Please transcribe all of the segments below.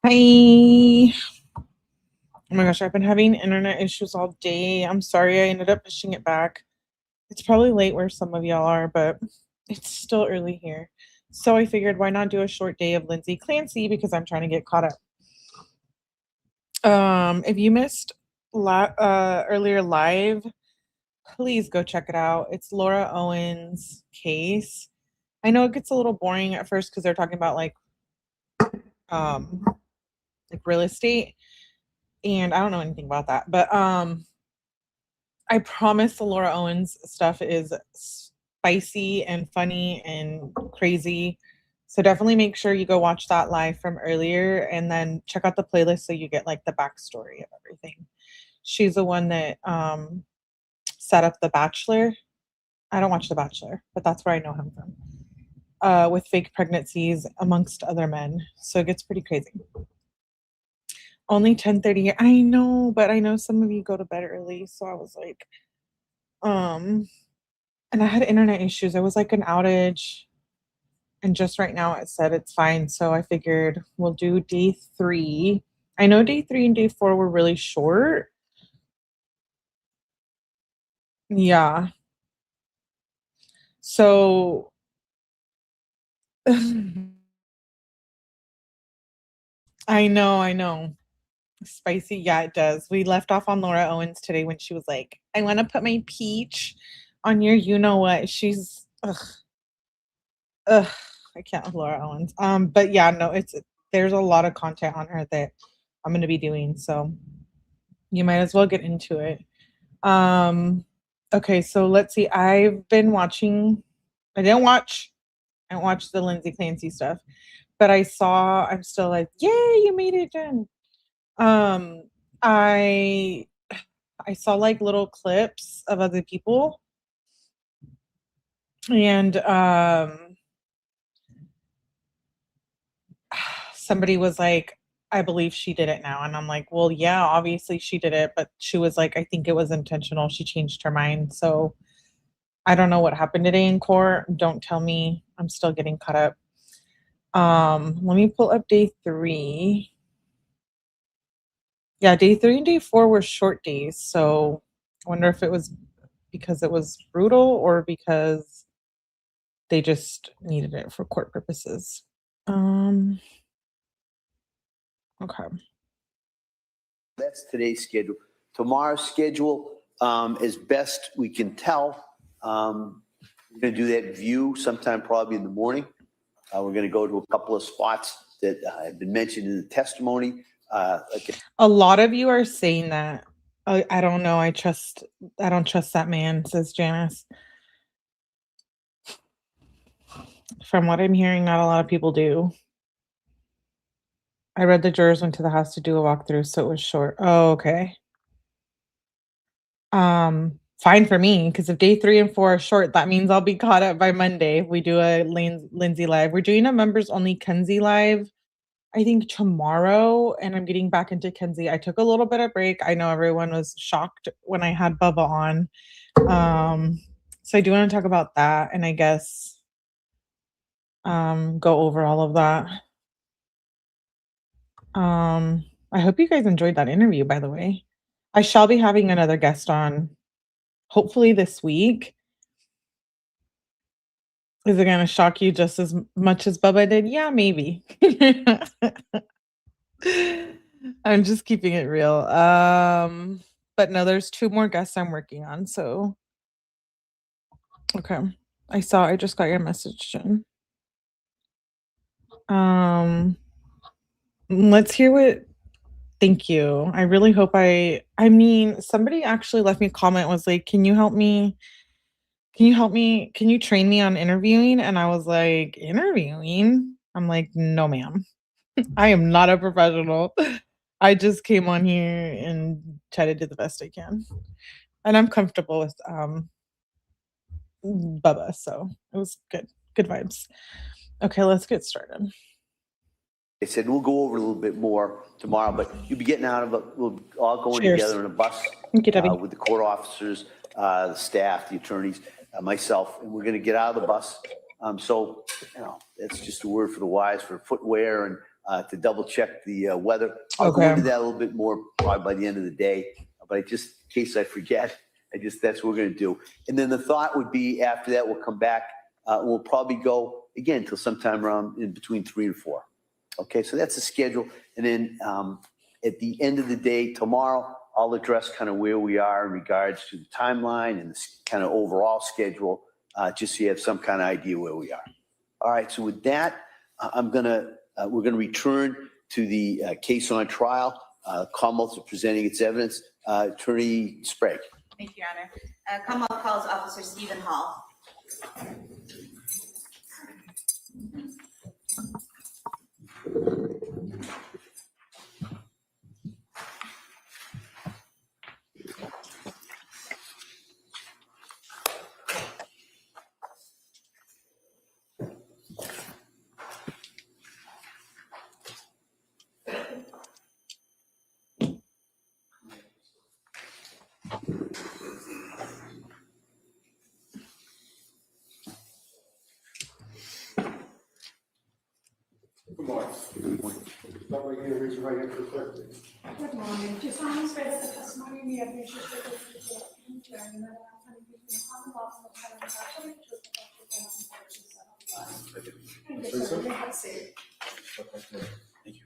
Hi. Oh my gosh, I've been having internet issues all day. I'm sorry I ended up pushing it back. It's probably late where some of y'all are, but it's still early here. So I figured why not do a short day of Lindsay Clancy because I'm trying to get caught up. If you missed earlier live, please go check it out. It's Laura Owen's case. I know it gets a little boring at first because they're talking about um like real estate, and I don't know anything about that, but I promise the Laura Owens stuff is spicy and funny and crazy. So definitely make sure you go watch that live from earlier and then check out the playlist so you get like the backstory of everything. She's the one that set up The Bachelor. I don't watch The Bachelor, but that's where I know him from. With fake pregnancies amongst other men. So it gets pretty crazy. Only 10:30. I know, but I know some of you go to bed early, so I was like, um, and I had internet issues. It was like an outage, and just right now it said it's fine. So I figured we'll do day 3. I know day 3 and day 4 were really short. Yeah. So I know. Spicy, yeah, it does. We left off on Laura Owens today when she was like, I want to put my peach on your you know what. She's ugh, I can't with Laura Owens. But yeah, no, there's a lot of content on her that I'm gonna be doing, so you might as well get into it. Um, okay, so let's see. I've been watching. I didn't watch. I didn't watch the Lindsay Clancy stuff, but I saw. I'm still like, yay, you made it, Jen. Um, I I saw like little clips of other people, and somebody was like, I believe she did it now. And I'm like, well, yeah, obviously she did it. But she was like, I think it was intentional. She changed her mind. So I don't know what happened today in court. Don't tell me. I'm still getting caught up. Let me pull up day 3. Yeah, day 3 and day 4 were short days. So I wonder if it was because it was brutal or because they just needed it for court purposes. Okay. That's today's schedule. Tomorrow's schedule, as best we can tell, we're going to do that view sometime probably in the morning. We're going to go to a couple of spots that have been mentioned in the testimony. A lot of you are saying that. I don't know. I don't trust that man, says Janice. From what I'm hearing, not a lot of people do. I read the jurors went to the house to do a walkthrough, so it was short. Oh, okay. Fine for me, because if day 3 and 4 are short, that means I'll be caught up by Monday if we do a Lindsay live. We're doing a members only Kenzie live, I think tomorrow, and I'm getting back into Kenzie. I took a little bit of break. I know everyone was shocked when I had Bubba on. So I do want to talk about that and I guess go over all of that. I hope you guys enjoyed that interview, by the way. I shall be having another guest on hopefully this week. Is it gonna shock you just as much as Bubba did? Yeah, maybe. I'm just keeping it real. But no, there's 2 more guests I'm working on, so okay. I just got your message, Jen. Let's hear what thank you. I really hope I mean, somebody actually left me a comment, was like, "Can you help me? Can you help me? Can you train me on interviewing?" And I was like, "Interviewing?" I'm like, "No, ma'am. I am not a professional. I just came on here and try to do the best I can." And I'm comfortable with Bubba, so it was good. Good vibes. Okay, let's get started. I said we'll go over a little bit more tomorrow, but you'll be getting out of it. We'll all going Cheers. together in a bus Thank you, Debbie. with the court officers, the staff, the attorneys, myself, and we're going to get out of the bus. So, you know, that's just a word for the wise for footwear and to double check the weather. I'll go Okay. into that a little bit more probably by the end of the day, but in case I forget, that's what we're going to do. And then the thought would be after that, we'll come back. We'll probably go again till sometime around in between 3 and 4. Okay, so that's the schedule. And then at the end of the day tomorrow, I'll address kind of where we are in regards to the timeline and this kind of overall schedule, just so you have some kind of idea where we are. All right, so with that, we're gonna return to the case on trial. Commonwealth is presenting its evidence. Attorney Sprague. Thank you, Your Honor. Commonwealth calls Officer Stephen Hall. Good morning. Start right here, raise your right hand for the clerk, please. Good morning. Do solemnly swear that the testimony you have made shall be the truth, and the outcome between the Commonwealth and the Court of Appeal, the truth, and the Say so. Thank you.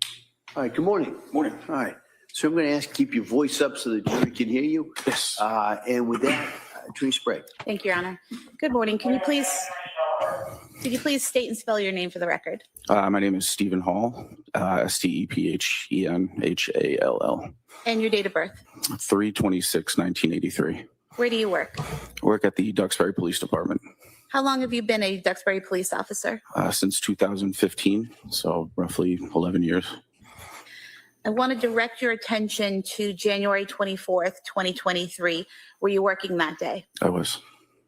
All right, good morning. Morning. All right, so I'm going to ask keep your voice up so the jury can hear you. Yes. And with that, Attorney Sprague. Thank you, Your Honor. Good morning. Could you please state and spell your name for the record? My name is Stephen Hall, Stephenhall, And your date of birth? 3/26/1983. Where do you work? Work at the Duxbury Police Department How long have you been a Duxbury police officer? since 2015, so roughly 11 years. I want to direct your attention to January 24th, 2023. Were you working that day? I was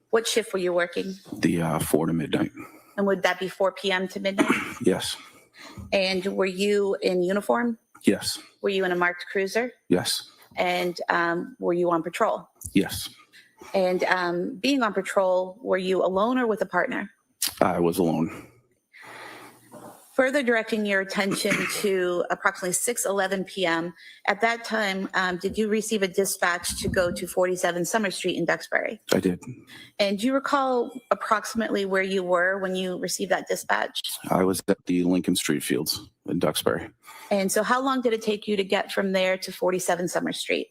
What shift were you working? the 4 to midnight. And would that be 4 p.m. to midnight? Yes. And were you in uniform? Yes. Were you in a marked cruiser? Yes. And were you on patrol? Yes. And being on patrol, were you alone or with a partner? I was alone. Further directing your attention to approximately 6:11 p.m. At that time, did you receive a dispatch to go to 47 Summer Street in Duxbury? I did. And do you recall approximately where you were when you received that dispatch? I was at the Lincoln Street Fields in Duxbury. And so how long did it take you to get from there to 47 Summer Street?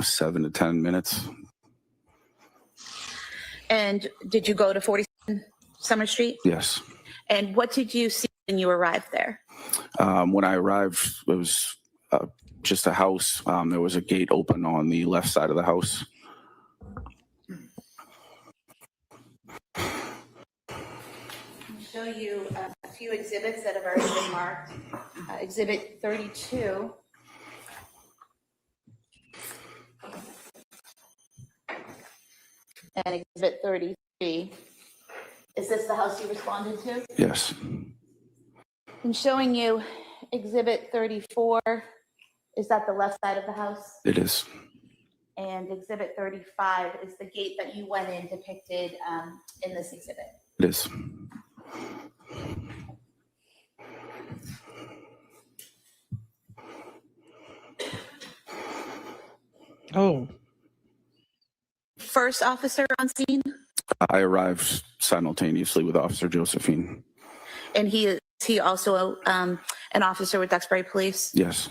7 to 10 minutes. And did you go to 47 Summer Street? Yes. And what did you see when you arrived there? When I arrived, it was just a house. There was a gate open on the left side of the house. I'll show you a few exhibits that have already been marked. Exhibit 32. And exhibit 33. Is this the house you responded to? Yes. I'm showing you exhibit 34. Is that the left side of the house? It is. And exhibit 35 is the gate that you went in depicted in this exhibit. It is. Oh, First officer on scene, I arrived simultaneously with Officer Josephine. and he also an officer with Duxbury Police? Yes.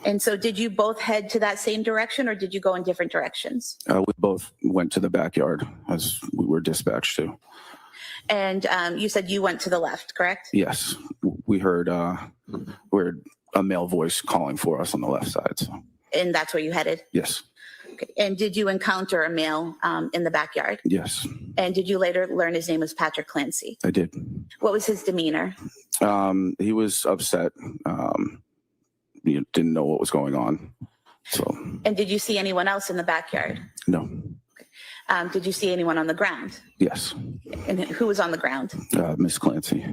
And so did you both head to that same direction, or did you go in different directions? We both went to the backyard as we were dispatched to. And you said you went to the left, correct? Yes. We heard a male voice calling for us on the left side. So, And that's where you headed? yes. Okay. And did you encounter a male in the backyard? Yes, And did you later learn his name was Patrick Clancy? I did. What was his demeanor? He was upset. Didn't know what was going on. So, And did you see anyone else in the backyard? no. Did you see anyone on the ground? Yes. And who was on the ground? Miss Clancy.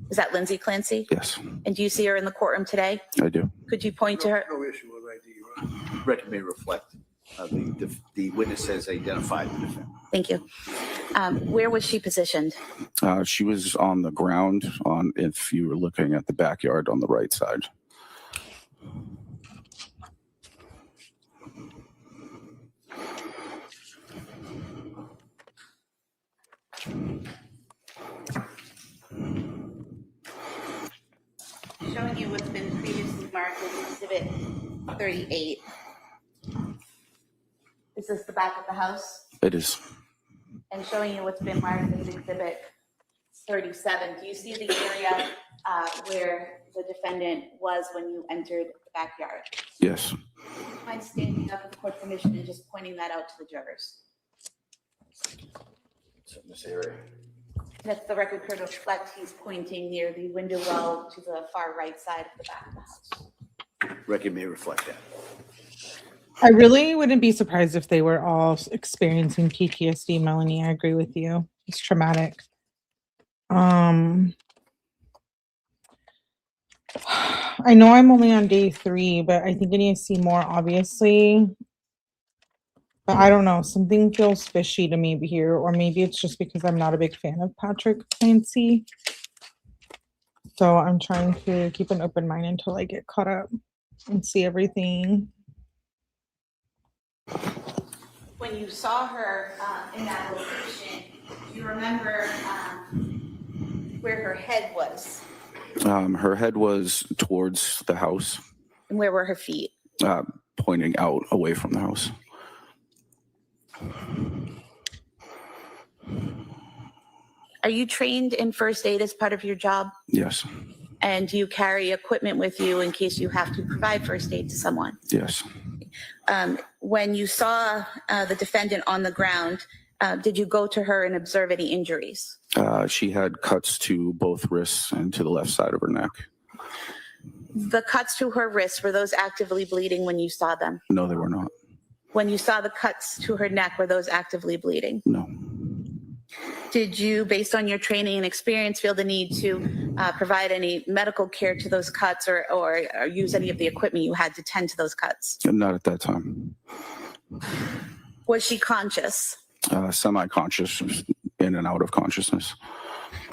Is that Lindsay Clancy? Yes, And do you see her in the courtroom today? I do. Could you point to her? No issue with ID, Your Honor. Record may reflect the witness has identified the defendant. Thank you. Where was she positioned? She was on the ground if you were looking at the backyard on the right side. Showing you what's been previously marked as Exhibit 38. Is this the back of the house? It is. And showing you what's been marked as Exhibit 37. Do you see the area where the defendant was when you entered the backyard? Yes. Do you mind standing up with the court permission and just pointing that out to the jurors? It's in this area. That the record could reflect he's pointing near the window well to the far right side of the back of the house. Record may reflect that. I really wouldn't be surprised if they were all experiencing PTSD, Melanie. I agree with you. It's traumatic. I know I'm only on day 3, but I think I need to see more, obviously. But I don't know. Something feels fishy to me here, or maybe it's just because I'm not a big fan of Patrick Clancy. So I'm trying to keep an open mind until I get caught up and see everything. When you saw her in that location, do you remember where her head was? Her head was towards the house, And where were her feet? pointing out away from the house. Are you trained in first aid as part of your job? Yes. And do you carry equipment with you in case you have to provide first aid to someone? Yes. When you saw the defendant on the ground, did you go to her and observe any injuries? She had cuts to both wrists and to the left side of her neck. The cuts to her wrists, were those actively bleeding when you saw them? No, they were not. When you saw the cuts to her neck, were those actively bleeding? No. Did you, based on your training and experience, feel the need to provide any medical care to those cuts or use any of the equipment you had to tend to those cuts? Not at that time. Was she conscious? Semi-conscious, in and out of consciousness.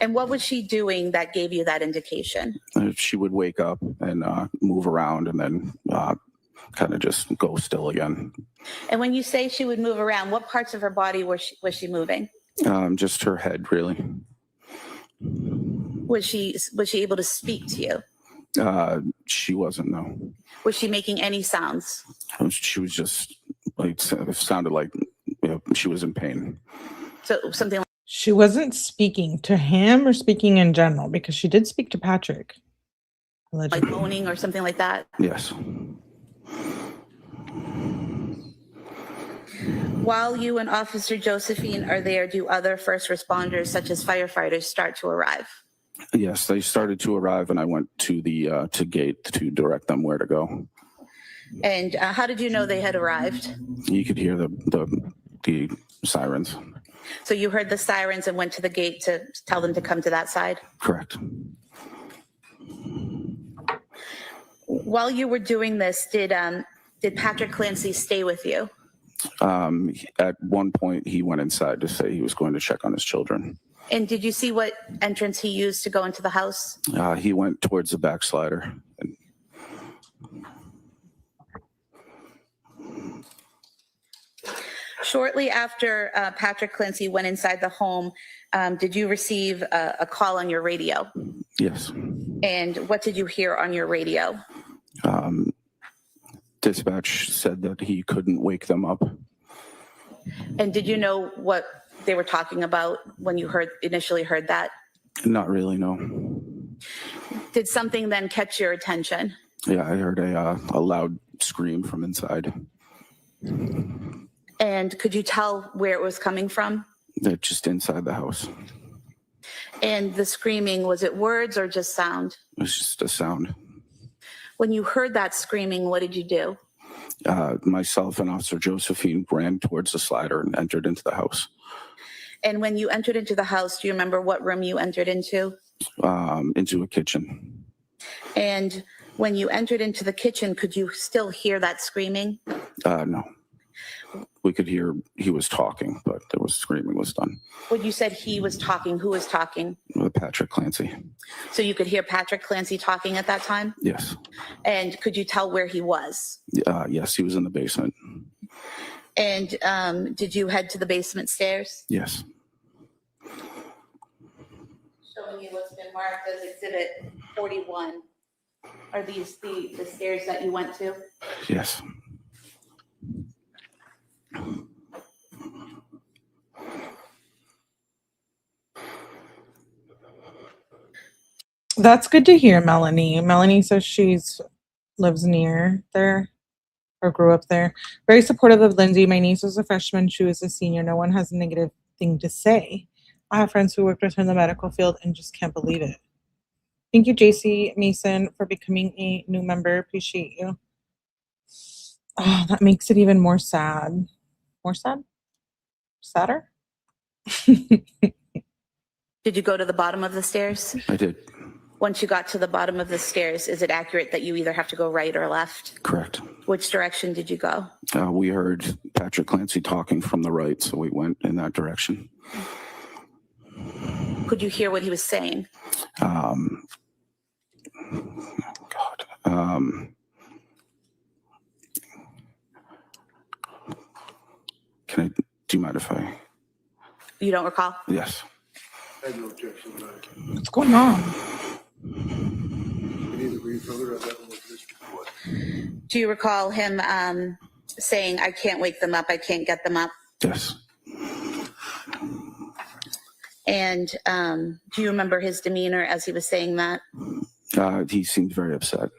And what was she doing that gave you that indication? She would wake up and move around and then kind of just go still again. And when you say she would move around, what parts of her body was she moving? Just her head, really. Was she able to speak to you? She wasn't, no. Was she making any sounds? She was just, like, it sounded like she was in pain. So something like She wasn't speaking to him or speaking in general, because she did speak to Patrick. Allegedly. moaning or something like that? Yes. While you and Officer Josephine are there, do other first responders, such as firefighters, start to arrive? Yes, they started to arrive, and I went to the to gate to direct them where to go. And how did you know they had arrived? You could hear the sirens. So you heard the sirens and went to the gate to tell them to come to that side? Correct. While you were doing this, did Patrick Clancy stay with you? At one point, he went inside to say he was going to check on his children. And did you see what entrance he used to go into the house? He went towards the backslider. Shortly after Patrick Clancy went inside the home, did you receive a call on your radio? Yes. And what did you hear on your radio? Dispatch said that he couldn't wake them up. And did you know what they were talking about when you initially heard that? Not really, no. Did something then catch your attention? Yeah, I heard a loud scream from inside. And could you tell where it was coming from? Just inside the house. And the screaming, was it words or just sound? It was just a sound. When you heard that screaming, what did you do? Myself and Officer Josephine ran towards the slider and entered into the house. And when you entered into the house, do you remember what room you entered into? Into a kitchen. And when you entered into the kitchen, could you still hear that screaming? No. We could hear he was talking, but there was screaming was done. When you said he was talking, who was talking? With Patrick Clancy. So you could hear Patrick Clancy talking at that time? Yes. And could you tell where he was? Yes, he was in the basement. And did you head to the basement stairs? Yes. Showing you what's been marked as Exhibit 41. Are these the stairs that you went to? Yes. That's good to hear, Melanie. Melanie says lives near there or grew up there. Very supportive of Lindsay. My niece was a freshman. She was a senior. No one has a negative thing to say. I have friends who worked with her in the medical field and just can't believe it. Thank you, JC Mason, for becoming a new member. Appreciate you. Oh, that makes it even more sad. More sad? Sadder? Did you go to the bottom of the stairs? I did. Once you got to the bottom of the stairs, is it accurate that you either have to go right or left? Correct. Which direction did you go? We heard Patrick Clancy talking from the right, so we went in that direction. Could you hear what he was saying? Do you mind if I? You don't recall? Yes. I have no objection. What's going on? We need to read further. I've never looked at this before. Do you recall him saying, I can't wake them up, I can't get them up? Yes. And do you remember his demeanor as he was saying that? He seemed very upset.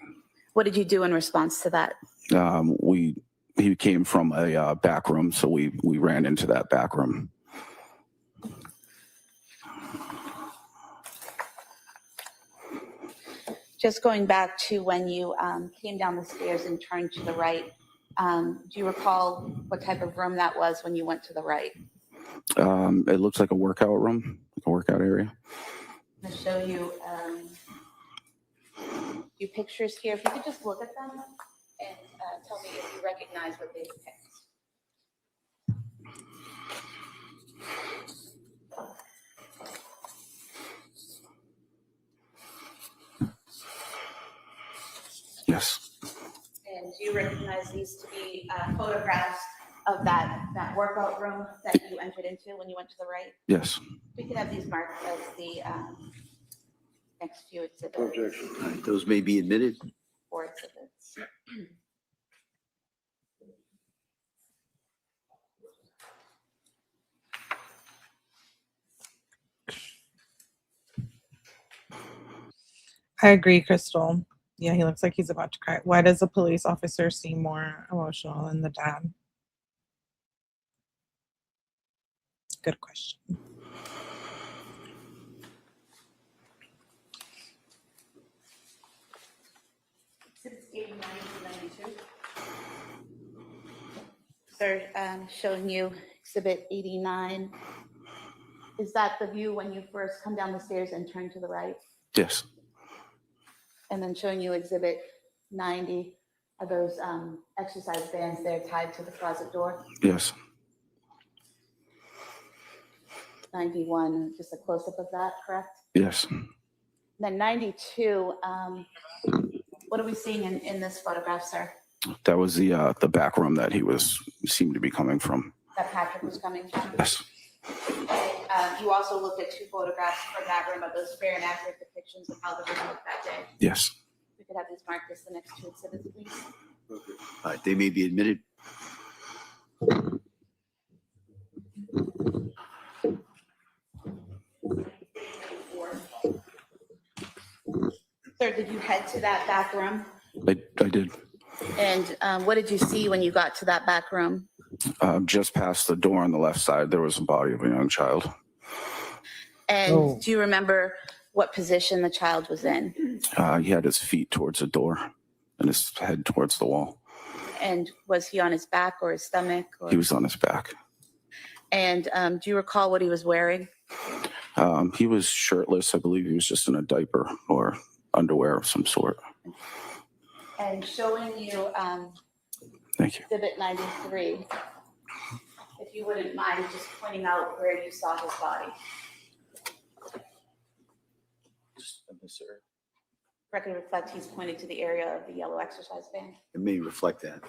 What did you do in response to that? He came from a back room, so we ran into that back room. Just going back to when you came down the stairs and turned to the right, do you recall what type of room that was when you went to the right? It looks like a workout room, like a workout area. I'm going to show you a few pictures here. If you could just look at them and tell me if you recognize what they depict. Yes. And do you recognize these to be photographs of that workout room that you entered into when you went to the right? Yes. We can have these marked as the next few No exhibits objection. All right, those may be admitted. or exhibits. I agree, Crystal. Yeah, he looks like he's about to cry. Why does the police officer seem more emotional than the dad? Good question. Exhibits 89 to 92. Sir, showing you exhibit 89. Is that the view when you first come down the stairs and turn to the right? Yes. And then showing you exhibit 90. Are those exercise bands there tied to the closet door? Yes. 91, just a close-up of that, correct? Yes. Then 92, what are we seeing in this photograph, sir? That was the back room that seemed to be coming from. That Patrick was coming from? Yes. You also looked at two photographs from that room of those fair and accurate depictions of how the room looked that day. Yes. We could have these marked as the next two exhibits, please. All right, they may be admitted. Sir, did you head to that back room? I did. And what did you see when you got to that back room? Just past the door on the left side, there was a body of a young child. And do you remember what position the child was in? He had his feet towards the door and his head towards the wall. And was he on his back or his stomach? Or... He was on his back. And do you recall what he was wearing? He was shirtless. I believe he was just in a diaper or underwear of some sort. And showing you Thank you. exhibit 93. If you wouldn't mind just pointing out where you saw his body. Record reflect, he's pointed to the area of the yellow exercise band. It may reflect that.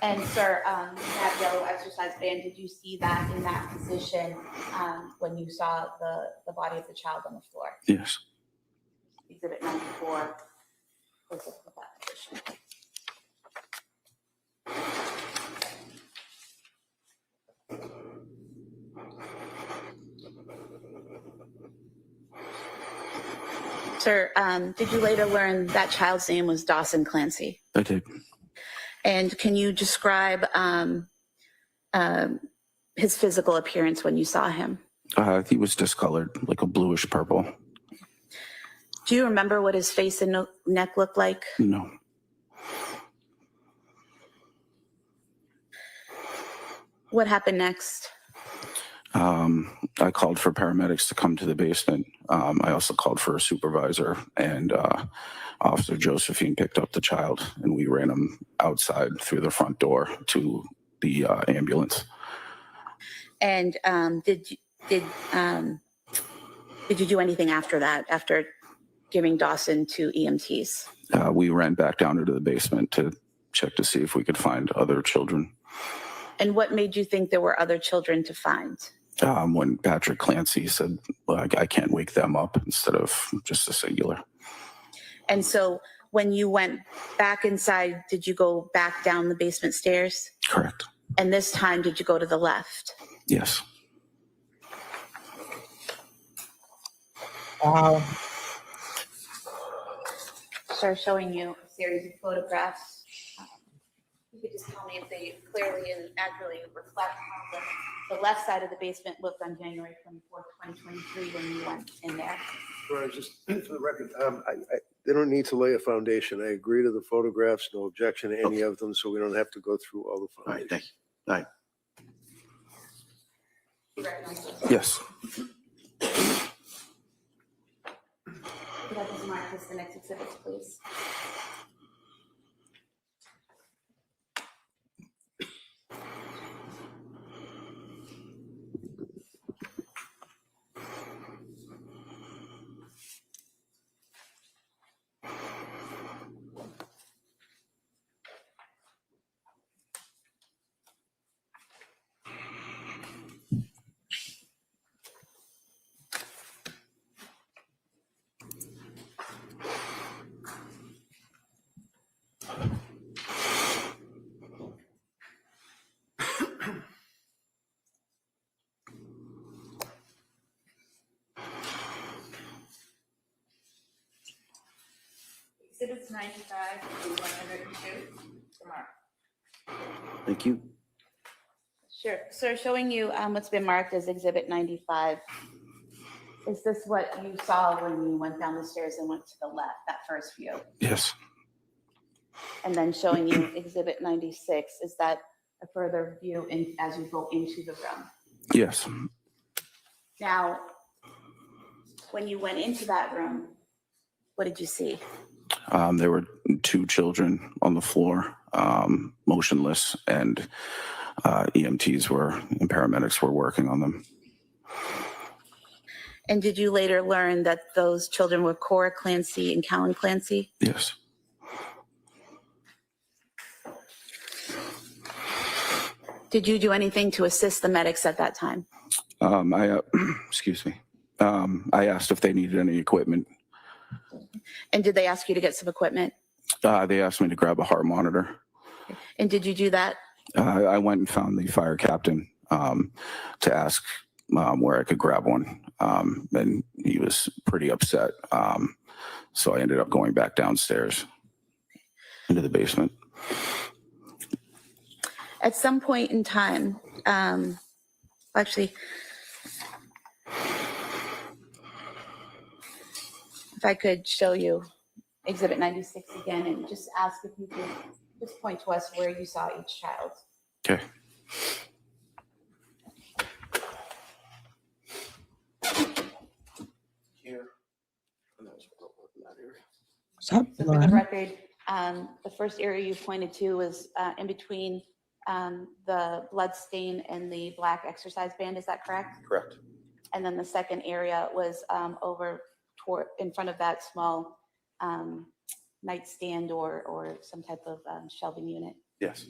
And sir, that yellow exercise band, did you see that in that position when you saw the body of the child on the floor? Yes. Exhibit 94 was at that position. Sir, did you later learn that child's name was Dawson Clancy? I did. And can you describe his physical appearance when you saw him? He was discolored, like a bluish purple. Do you remember what his face and neck looked like? No. What happened next? I called for paramedics to come to the basement. I also called for a supervisor, and Officer Josephine picked up the child, and we ran him outside through the front door to the ambulance. And did you do anything after that, after giving Dawson to EMTs? We ran back down into the basement to check to see if we could find other children. And what made you think there were other children to find? When Patrick Clancy said, well, I can't wake them up, instead of just a singular. And so when you went back inside, did you go back down the basement stairs? Correct. And this time, did you go to the left? Yes. Wow. Sir, showing you a series of photographs. You could just tell me if they clearly and accurately reflect how the left side of the basement looked on January 24th, 2023 when you went in there. Right, just for the record, they don't need to lay a foundation. I agree to the photographs, no objection to any of them, so we don't have to go through all the All right, foundations. thank you. All right. You recognize those? Yes. Could I just mark this the next exhibits, please? Exhibits 95 to 102. Mark. Thank you. Sure. Sir, showing you what's been marked as Exhibit 95. Is this what you saw when you went down the stairs and went to the left, that first view? Yes. And then showing you Exhibit 96, is that a further view as you go into the room? Yes. Now, when you went into that room, what did you see? There were two children on the floor, motionless, and EMTs and paramedics were working on them. And did you later learn that those children were Cora Clancy and Callan Clancy? Yes. Did you do anything to assist the medics at that time? Excuse me. I asked if they needed any equipment. And did they ask you to get some equipment? They asked me to grab a heart monitor. And did you do that? I went and found the fire captain to ask where I could grab one. And he was pretty upset. So I ended up going back downstairs into the basement. At some point in time, actually, if I could show you Exhibit 96 again and just ask if you could just point to us where you saw each child. Okay. Here. Stop, So for the Lauren. record, the first area you pointed to was in between the blood stain and the black exercise band, is that correct? Correct. And then the second area was over toward, in front of that small nightstand or some type of shelving unit. Yes.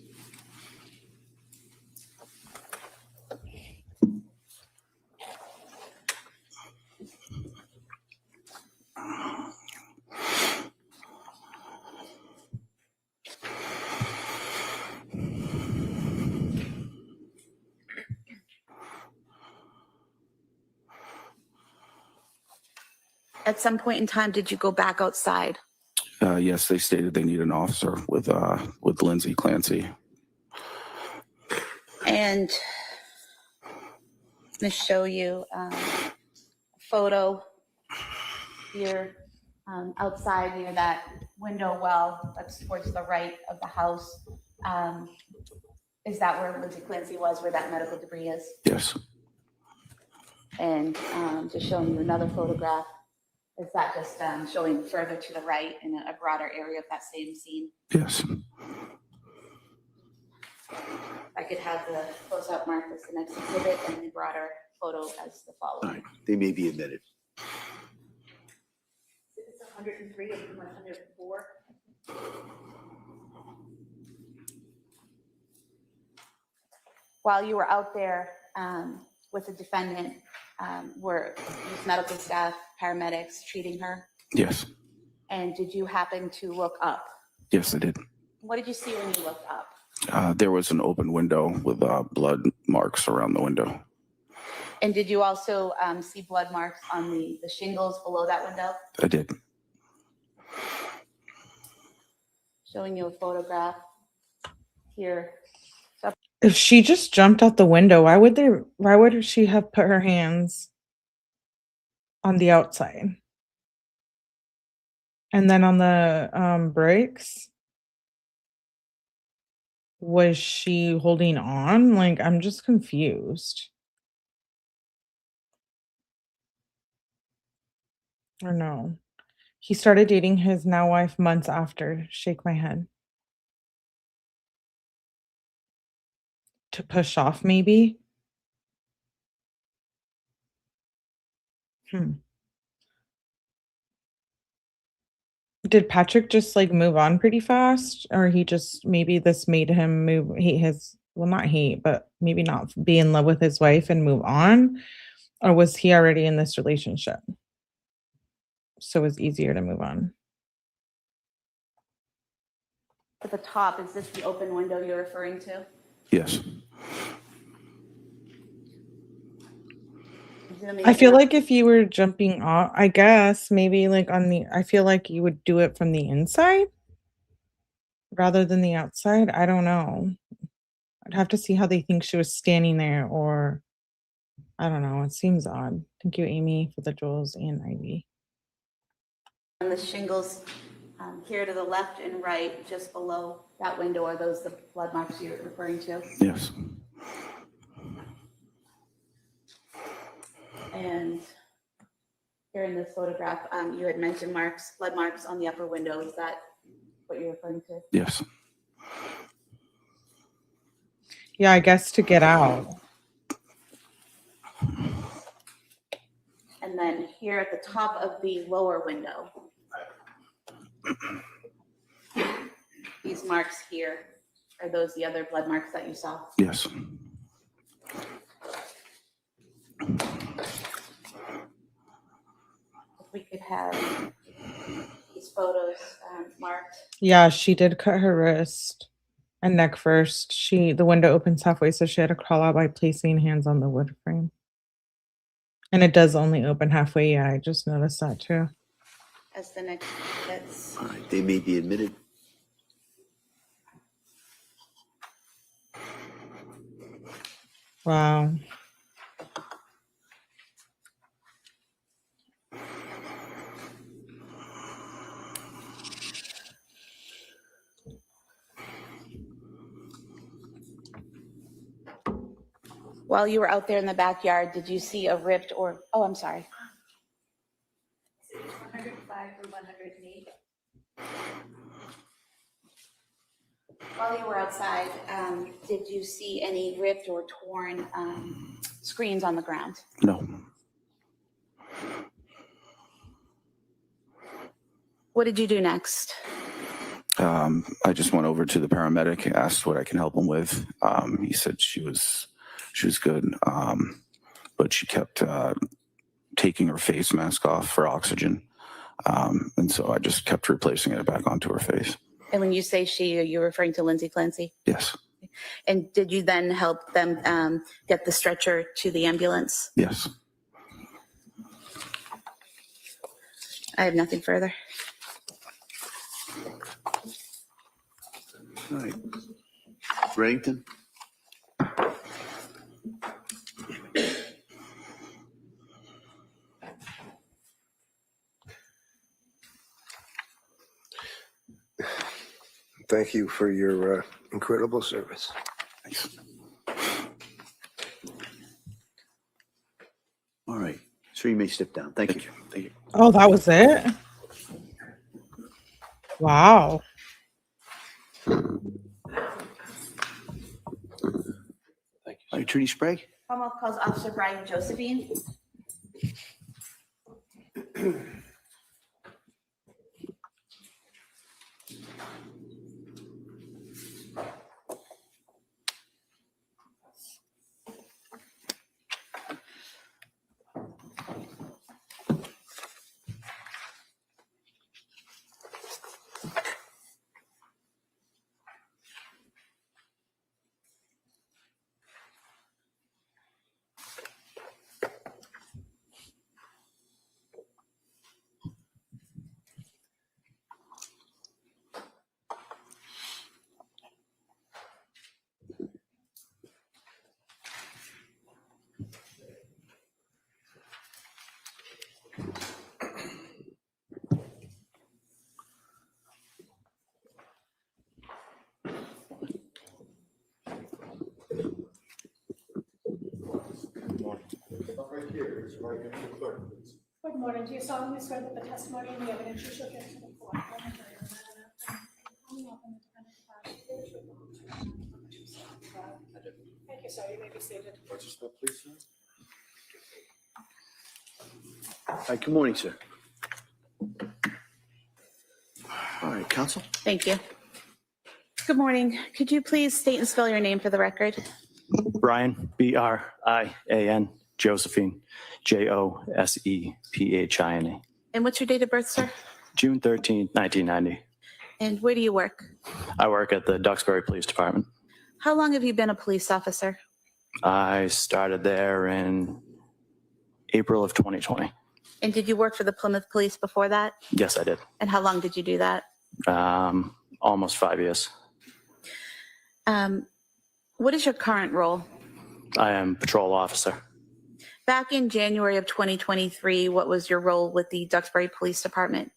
At some point in time, did you go back outside? Yes, they stated they need an officer with Lindsay, Clancy. And I'm going to show you a photo here outside near that window well that's towards the right of the house. Is that where Lindsay Clancy was, where that medical debris is? Yes. And just showing you another photograph. Is that just showing further to the right in a broader area of that same scene? Yes. I could have the close-up mark as the next exhibit and the broader photo as the All following. right. They may be admitted. It's 103 and 104. While you were out there with the defendant, were medical staff, paramedics treating her? Yes. And did you happen to look up? Yes, I did. What did you see when you looked up? There was an open window with blood marks around the window. And did you also see blood marks on the shingles below that window? I did. Showing you a photograph here. If she just jumped out the window, why would she have put her hands on the outside? And then on the brakes, was she holding on? Like, I'm just confused. Or no. He started dating his now wife months after. Shake my head. To push off, maybe? Did Patrick just like move on pretty fast? Or he just, maybe this made him hate his, well, not hate, but maybe not be in love with his wife and move on? Or was he already in this relationship? So it was easier to move on. At the top, is this the open window you're referring to? Yes. I feel like if you were jumping off, I guess maybe like I feel like you would do it from the inside rather than the outside. I don't know. I'd have to see how they think she was standing there, or I don't know. It seems odd. Thank you, Amy, for the jewels and Ivy. And the shingles here to the left and right, just below that window, are those the blood marks you're referring to? Yes. And here in this photograph, you had mentioned blood marks on the upper window. Is that what you're referring to? Yes. Yeah, I guess to get out. And then here at the top of the lower window, these marks here, are those the other blood marks that you saw? Yes. If we could have these photos marked. Yeah, she did cut her wrist and neck first. The window opens halfway, so she had to crawl out by placing hands on the wood frame. And it does only open halfway. Yeah, I just noticed that too. As the next that's All right. They may be admitted. Wow. while you were out there in the backyard, did you see a ripped or, oh, I'm sorry. 105 or 108. While you were outside, did you see any ripped or torn screens on the ground? No. What did you do next? I just went over to the paramedic, asked what I can help him with. He said she was good, but she kept taking her face mask off for oxygen, and so I just kept replacing it back onto her face. And when you say she, are you referring to Lindsay Clancy? Yes. And did you then help them get the stretcher to the ambulance? Yes. I have nothing further. All right. Reddington? Thank you for your incredible service. Thanks. All right. So you may step down. Thank you. Thank you. Oh, that was it? Wow. All right, Trudy Sprague? Commonwealth calls Officer Brian Josephine. Good morning. Do you solemnly swear that the testimony and the evidence you shall give to the court Thank you, sir. You may be seated. All right, good morning, sir. All right, counsel? Thank you. Good morning. Could you please state and spell your name for the record? Brian, Brian, Josephine, Josephiane. And what's your date of birth, sir? June 13, 1990. And where do you work? I work at the Duxbury Police Department. How long have you been a police officer? I started there in April of 2020. And did you work for the Plymouth Police before that? Yes, I did. And how long did you do that? Almost 5 years. What is your current role? I am patrol officer. Back in January of 2023, what was your role with the Duxbury Police Department?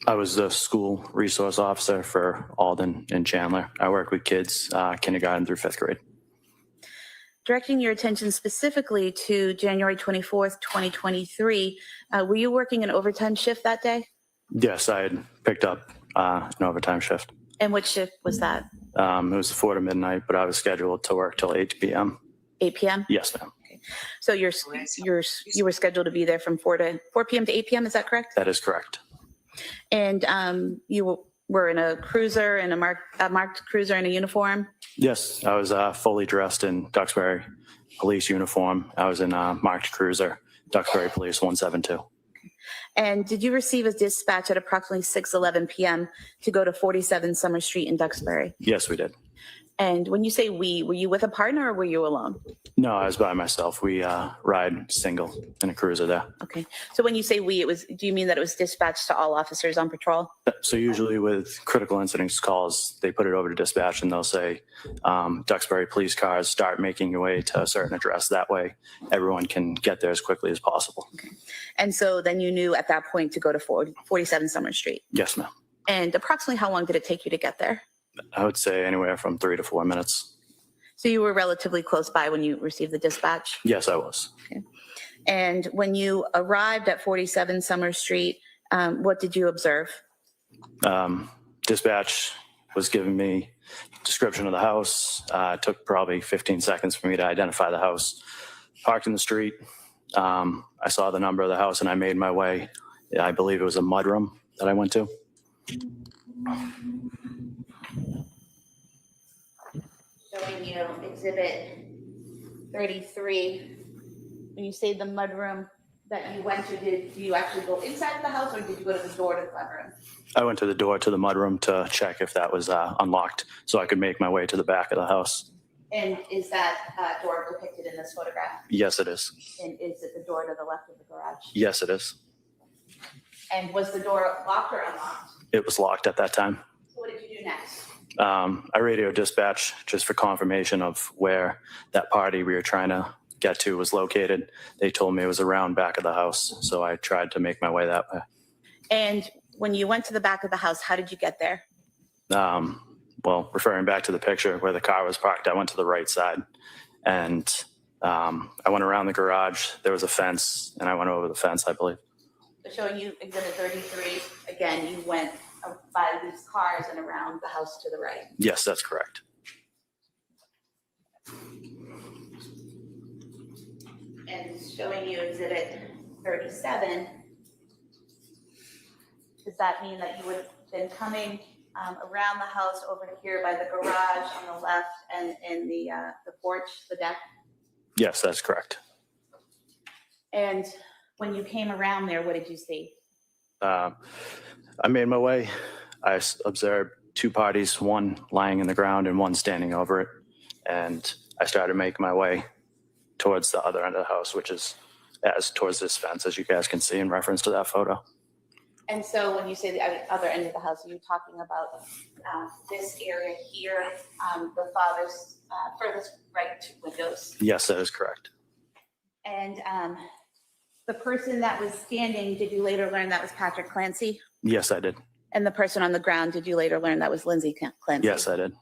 I was the school resource officer for Alden and Chandler. I work with kids, kindergarten through 5th grade. Directing your attention specifically to January 24th, 2023, were you working an overtime shift that day? Yes, I had picked up an overtime shift. And what shift was that? It was 4 to midnight, but I was scheduled to work till 8 p.m. 8 p.m.? Yes, ma'am. So you were scheduled to be there from 4 p.m. to 8 p.m., is that correct? That is correct. And you were in a cruiser, and a marked cruiser in a uniform? Yes, I was fully dressed in Duxbury police uniform. I was in a marked cruiser, Duxbury Police 172. And did you receive a dispatch at approximately 6:11 p.m. to go to 47 Summer Street in Duxbury? Yes, we did. And when you say we, were you with a partner or were you alone? No, I was by myself. We ride single in a cruiser there. Okay. So when you say we, do you mean that it was dispatched to all officers on patrol? So usually with critical incidents calls, they put it over to dispatch and they'll say, Duxbury police cars, start making your way to a certain address. That way everyone can get there as quickly as possible. Okay. And so then you knew at that point to go to 47 Summer Street? Yes, ma'am. And approximately how long did it take you to get there? I would say anywhere from 3 to 4 minutes. So you were relatively close by when you received the dispatch? Yes, I was. Okay. And when you arrived at 47 Summer Street, what did you observe? Dispatch was giving me Description of the house, it took probably 15 seconds for me to identify the house. Parked in the street. I saw the number of the house and I made my way. I believe it was a mudroom that I went to. Showing you exhibit 33. When you say the mudroom that you went to, did you actually go inside the house or did you go to the door to the mudroom? I went to the door to the mudroom to check if that was unlocked so I could make my way to the back of the house. And is that door depicted in this photograph? Yes, it is. And is it the door to the left of the garage? Yes, it is. And was the door locked or unlocked? It was locked at that time. So what did you do next? I radioed dispatch just for confirmation of where that party we were trying to get to was located. They told me it was around back of the house, so I tried to make my way that way. And when you went to the back of the house, how did you get there? Well, referring back to the picture where the car was parked, I went to the right side and I went around the garage. There was a fence and I went over the fence, I believe. So showing you exhibit 33, again, you went by these cars and around the house to the right. Yes, that's correct. And showing you exhibit 37, does that mean that you would have been coming around the house over here by the garage on the left and in the porch, the deck? Yes, that's correct. And when you came around there, what did you see? I made my way. I observed two parties, one lying in the ground and one standing over it. And I started making my way towards the other end of the house, which is towards this fence, as you guys can see in reference to that photo. And so when you say the other end of the house, are you talking about this area here, the father's furthest right two windows? Yes, that is correct. And the person that was standing, did you later learn that was Patrick Clancy? Yes, I did. And the person on the ground, did you later learn that was Lindsay Clancy? Yes, I did.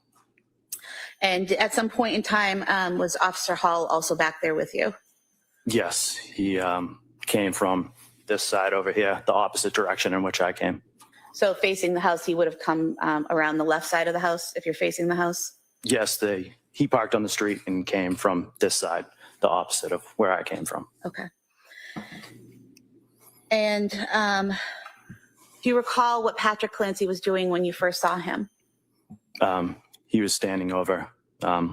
And at some point in time, was Officer Hall also back there with you? Yes, he came from this side over here, the opposite direction in which I came. So facing the house, he would have come around the left side of the house if you're facing the house? Yes, he parked on the street and came from this side, the opposite of where I came from. Okay. And do you recall what Patrick Clancy was doing when you first saw him? He was standing over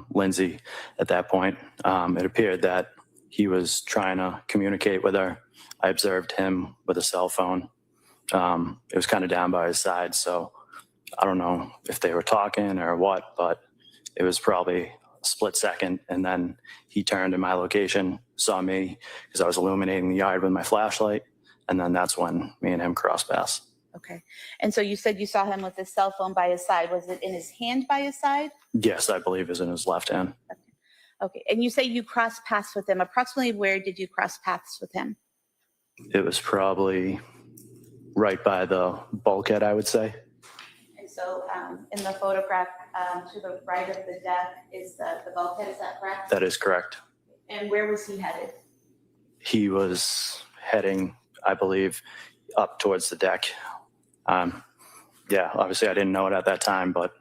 Lindsay at that point. It appeared that he was trying to communicate with her. I observed him with a cell phone. It was kind of down by his side, so I don't know if they were talking or what, but it was probably a split second. And then he turned in my location, saw me because I was illuminating the yard with my flashlight. And then that's when me and him crossed paths. Okay. And so you said you saw him with his cell phone by his side. Was it in his hand by his side? Yes, I believe it was in his left hand. Okay. And you say you crossed paths with him. Approximately where did you cross paths with him? It was probably right by the bulkhead, I would say. And so in the photograph to the right of the deck is the bulkhead, is that correct? That is correct. And where was he headed? He was heading, I believe, up towards the deck. Yeah, obviously I didn't know it at that time, but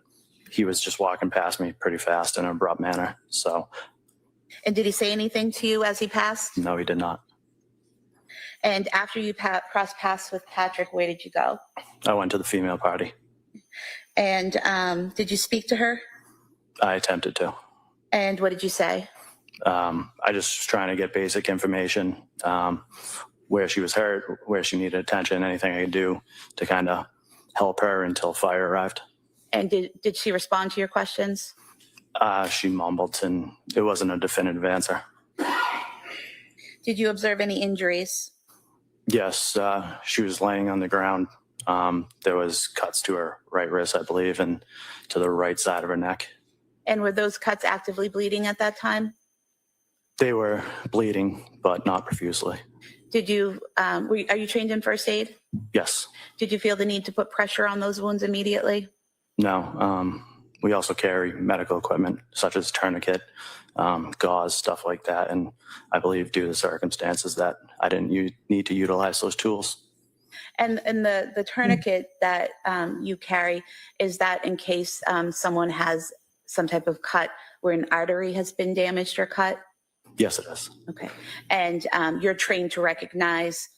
he was just walking past me pretty fast in an abrupt manner. So. And did he say anything to you as he passed? No, he did not. And after you crossed paths with Patrick, where did you go? I went to the female party. And did you speak to her? I attempted to. And what did you say? I just was trying to get basic information, where she was hurt, where she needed attention, anything I could do to kind of help her until fire arrived. And did she respond to your questions? She mumbled and it wasn't a definitive answer. Did you observe any injuries? Yes, she was laying on the ground. There was cuts to her right wrist, I believe, and to the right side of her neck. And were those cuts actively bleeding at that time? They were bleeding, but not profusely. Did you, are you trained in first aid? Yes. Did you feel the need to put pressure on those wounds immediately? No. We also carry medical equipment such as tourniquet, gauze, stuff like that. And I believe due to the circumstances that I didn't need to utilize those tools. And the tourniquet that you carry, is that in case someone has some type of cut where an artery has been damaged or cut? Yes, it is. Okay. And you're trained to recognize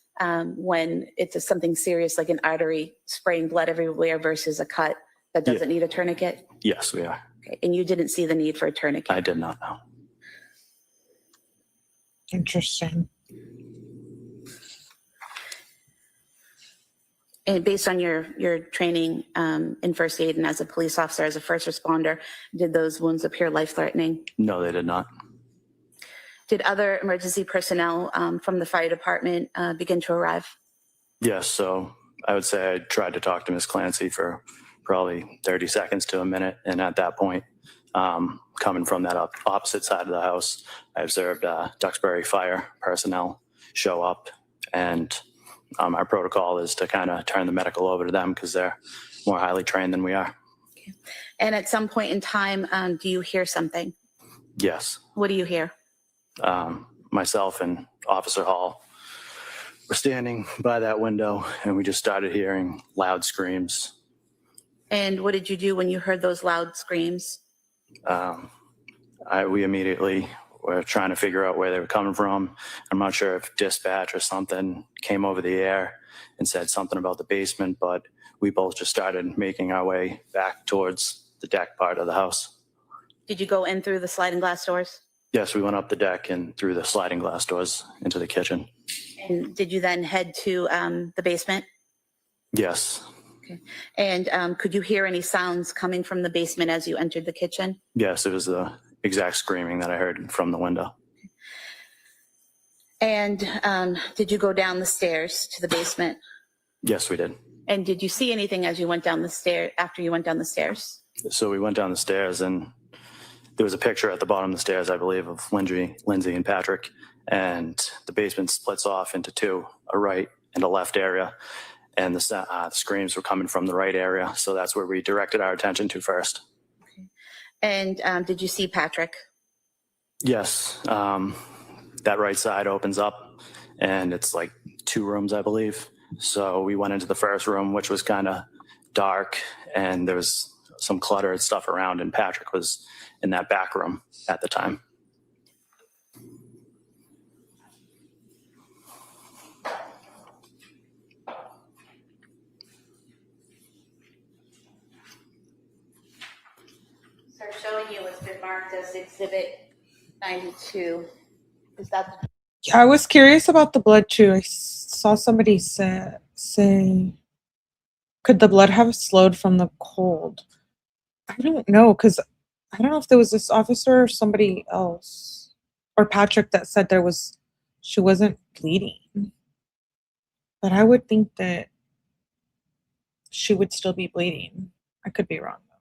when it's something serious like an artery spraying blood everywhere versus a cut that doesn't need a tourniquet? Yes, we are. Okay. And you didn't see the need for a tourniquet? I did not know. Interesting. And based on your training in first aid and as a police officer, as a first responder, did those wounds appear life-threatening? No, they did not. Did other emergency personnel from the fire department begin to arrive? Yes, so I would say I tried to talk to Miss Clancy for probably 30 seconds to a minute. And at that point, coming from that opposite side of the house, I observed Duxbury fire personnel show up. And our protocol is to kind of turn the medical over to them because they're more highly trained than we are. Okay. And at some point in time, do you hear something? Yes. What do you hear? Myself and Officer Hall were standing by that window and we just started hearing loud screams. And what did you do when you heard those loud screams? We immediately were trying to figure out where they were coming from. I'm not sure if dispatch or something came over the air and said something about the basement, but we both just started making our way back towards the deck part of the house. Did you go in through the sliding glass doors? Yes, we went up the deck and through the sliding glass doors into the kitchen. And did you then head to the basement? Yes. Okay. And could you hear any sounds coming from the basement as you entered the kitchen? Yes, it was the exact screaming that I heard from the window. And did you go down the stairs to the basement? Yes, we did. And did you see anything as you went down the stair after you went down the stairs? So we went down the stairs and there was a picture at the bottom of the stairs, I believe, of Lindsay and Patrick. And the basement splits off into two, a right and a left area. And the screams were coming from the right area. So that's where we directed our attention to first. Okay. And did you see Patrick? Yes. That right side opens up and it's like 2 rooms, I believe. So we went into the first room, which was kind of dark and there was some clutter and stuff around, and Patrick was in that back room at the time. So showing you what's been marked as Exhibit 92. Is that the Yeah, I was curious about the blood too. I saw somebody say, could the blood have slowed from the cold? I don't know, because I don't know if there was this officer or somebody else, or Patrick, that said she wasn't bleeding. But I would think that she would still be bleeding. I could be wrong though.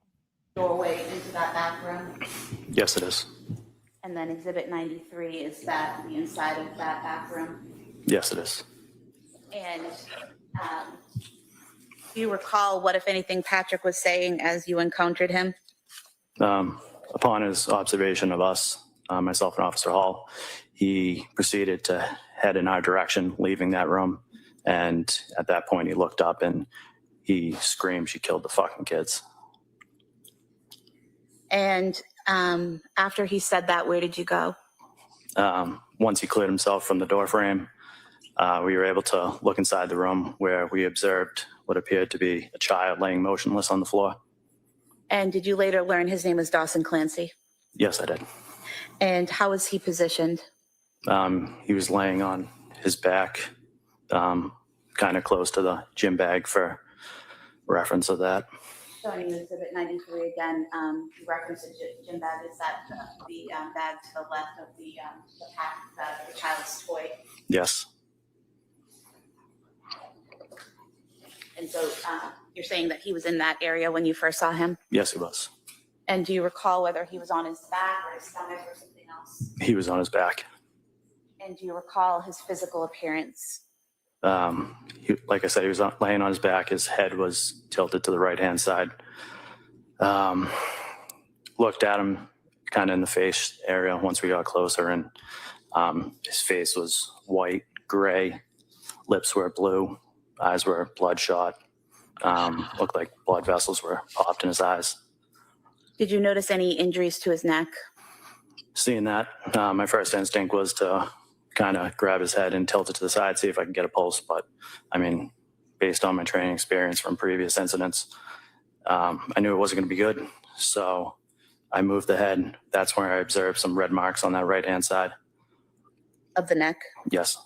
doorway into that back room? Yes, it is. And then Exhibit 93, is that the inside of that back room? Yes, it is. And do you recall what, if anything, Patrick was saying as you encountered him? Upon his observation of us, myself and Officer Hall, he proceeded to head in our direction, leaving that room. And at that point, he looked up and he screamed, "She killed the fucking kids." And after he said that, where did you go? Once he cleared himself from the door frame, we were able to look inside the room where we observed what appeared to be a child laying motionless on the floor. And did you later learn his name was Dawson Clancy? Yes, I did. And how was he positioned? He was laying on his back, kind of close to the gym bag for reference of that. Showing you Exhibit 93 again, you referenced the gym bag. Is that the bag to the left of the pack, the child's toy? Yes. And so you're saying that he was in that area when you first saw him? Yes, he was. And do you recall whether he was on his back or his stomach or something else? He was on his back. And do you recall his physical appearance? Like I said, he was laying on his back. His head was tilted to the right-hand side. Looked at him kind of in the face area once we got closer, and his face was white, gray, lips were blue, eyes were bloodshot. Looked like blood vessels were popped in his eyes. Did you notice any injuries to his neck? Seeing that, my first instinct was to kind of grab his head and tilt it to the side, see if I could get a pulse. But I mean, based on my training experience from previous incidents, I knew it wasn't going to be good. So I moved the head. That's where I observed some red marks on that right-hand side. Of the neck? Yes.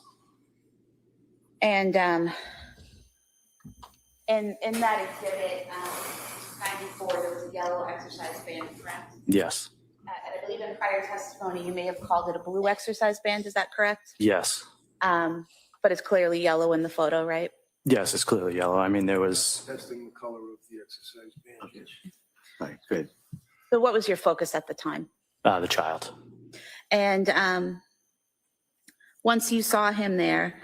And in that exhibit, 94, there was a yellow exercise band, correct? Yes. And I believe in prior testimony, you may have called it a blue exercise band. Is that correct? Yes. But it's clearly yellow in the photo, right? Yes, it's clearly yellow. I mean, there was, Testing the color of the exercise band. Right, good. So what was your focus at the time? the child. And once you saw him there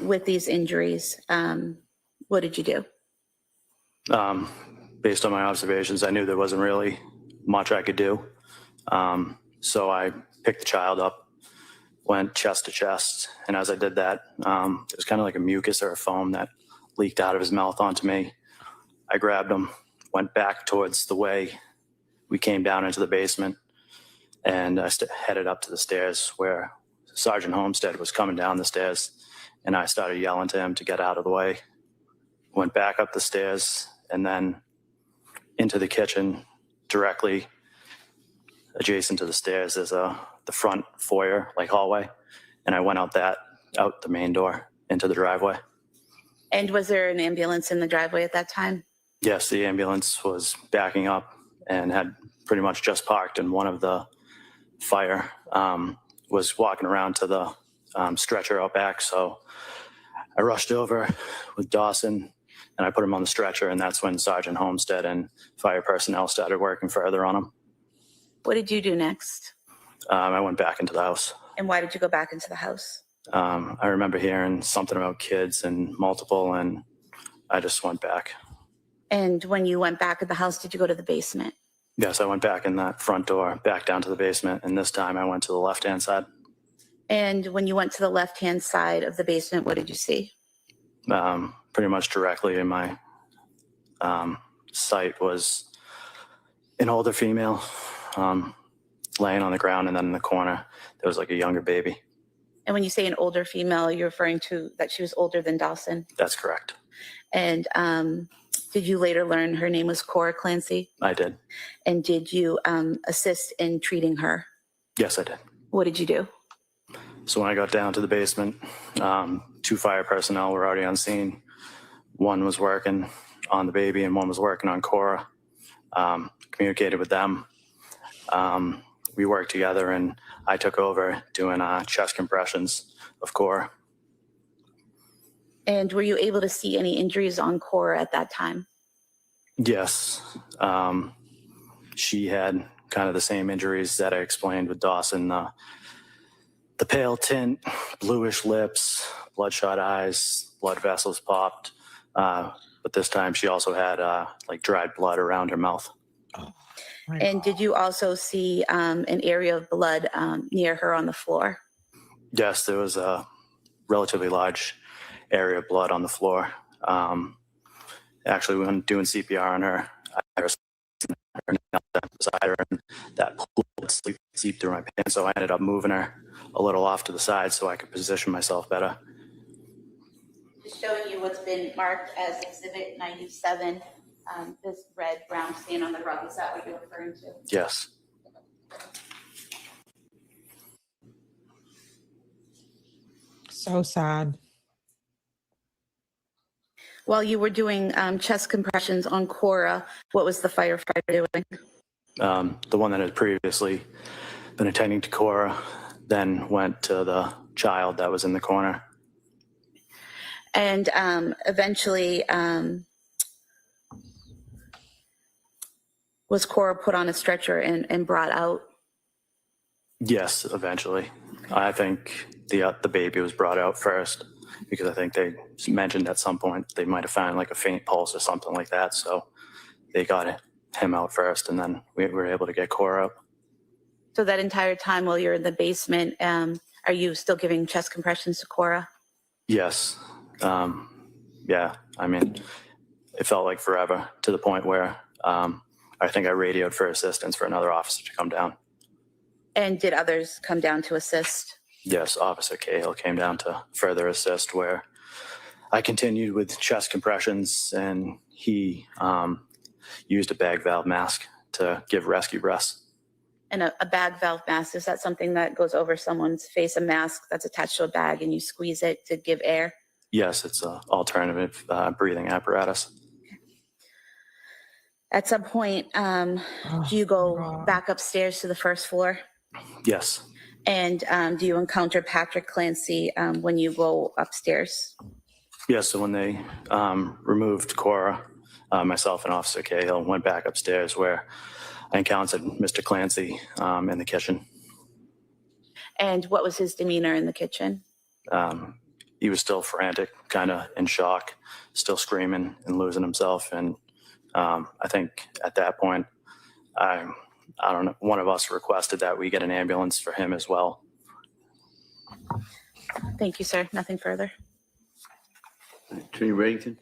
with these injuries, what did you do? Based on my observations, I knew there wasn't really much I could do. So I picked the child up, went chest to chest. And as I did that, it was kind of like a mucus or a foam that leaked out of his mouth onto me. I grabbed him, went back towards the way we came down into the basement, and I headed up to the stairs where Sergeant Homestead was coming down the stairs, and I started yelling to him to get out of the way. Went back up the stairs and then into the kitchen, directly adjacent to the stairs. There's the front foyer, like hallway, and I went out the main door into the driveway. And was there an ambulance in the driveway at that time? Yes, the ambulance was backing up and had pretty much just parked, and one of the fire was walking around to the stretcher out back. So I rushed over with Dawson and I put him on the stretcher, and that's when Sergeant Homestead and fire personnel started working further on him. What did you do next? I went back into the house. And why did you go back into the house? I remember hearing something about kids and multiple, and I just went back. And when you went back in the house, did you go to the basement? Yes, I went back in that front door, back down to the basement, and this time I went to the left-hand side. And when you went to the left-hand side of the basement, what did you see? Pretty much directly in my sight was an older female laying on the ground, and then in the corner there was like a younger baby. And when you say an older female, you're referring to that she was older than Dawson? That's correct. And did you later learn her name was Cora Clancy? I did. And did you assist in treating her? Yes, I did. What did you do? So when I got down to the basement, 2 fire personnel were already on scene. One was working on the baby and one was working on Cora. Communicated with them. We worked together, and I took over doing chest compressions of Cora. And were you able to see any injuries on Cora at that time? Yes. She had kind of the same injuries that I explained with Dawson. The pale tint, bluish lips, bloodshot eyes, blood vessels popped. But this time she also had like dried blood around her mouth. And did you also see an area of blood near her on the floor? Yes, there was a relatively large area of blood on the floor. Actually, when doing CPR on her, I was beside her, and that blood seeped through my pants. So I ended up moving her a little off to the side so I could position myself better. Just showing you what's been marked as Exhibit 97, this red brown stain on the rug. Is that what you're referring to? Yes. So sad. While you were doing chest compressions on Cora, what was the firefighter doing? The one that had previously been attending to Cora then went to the child that was in the corner. And eventually, was Cora put on a stretcher and brought out? Yes, eventually. I think the baby was brought out first, because I think they mentioned at some point they might have found like a faint pulse or something like that. So they got him out first, and then we were able to get Cora up. So that entire time while you're in the basement, are you still giving chest compressions to Cora? Yes. yeah, I mean, it felt like forever, to the point where I think I radioed for assistance for another officer to come down. And did others come down to assist? Yes, Officer Cahill came down to further assist, where I continued with chest compressions, and he used a bag valve mask to give rescue breaths. And a bag valve mask, is that something that goes over someone's face, a mask that's attached to a bag and you squeeze it to give air? Yes, it's an alternative breathing apparatus. At some point, do you go back upstairs to the first floor? Yes. And do you encounter Patrick Clancy when you go upstairs? Yes, so when they removed Cora, myself and Officer Cahill went back upstairs, where I encountered Mr. Clancy in the kitchen. And what was his demeanor in the kitchen? He was still frantic, kind of in shock, still screaming and losing himself. And I think at that point, I don't know, one of us requested that we get an ambulance for him as well. Thank you, sir. Nothing further. Attorney Reddington?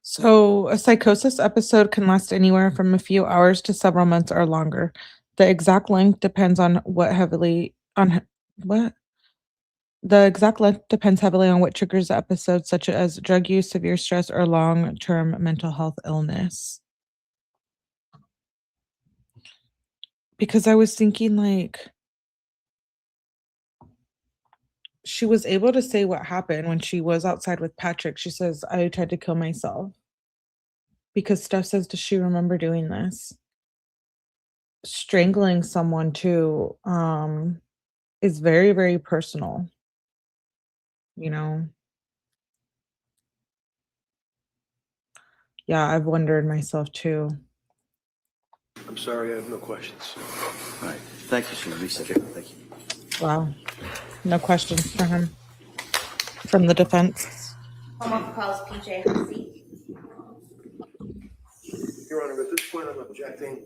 So a psychosis episode can last anywhere from a few hours to several months or longer. The exact length depends on what triggers the episode, such as drug use, severe stress, or long-term mental health illness. Because I was thinking, like, she was able to say what happened when she was outside with Patrick. She says, I tried to kill myself. Because Steph says, does she remember doing this? Strangling someone too is very, very personal. You know? Yeah, I've wondered myself too. I'm sorry, I have no questions. All right. Thank you, sir. Lisa. Thank you. Wow. No questions for him from the defense. Someone calls PJ Hussey. Your Honor, at this point, I'm objecting,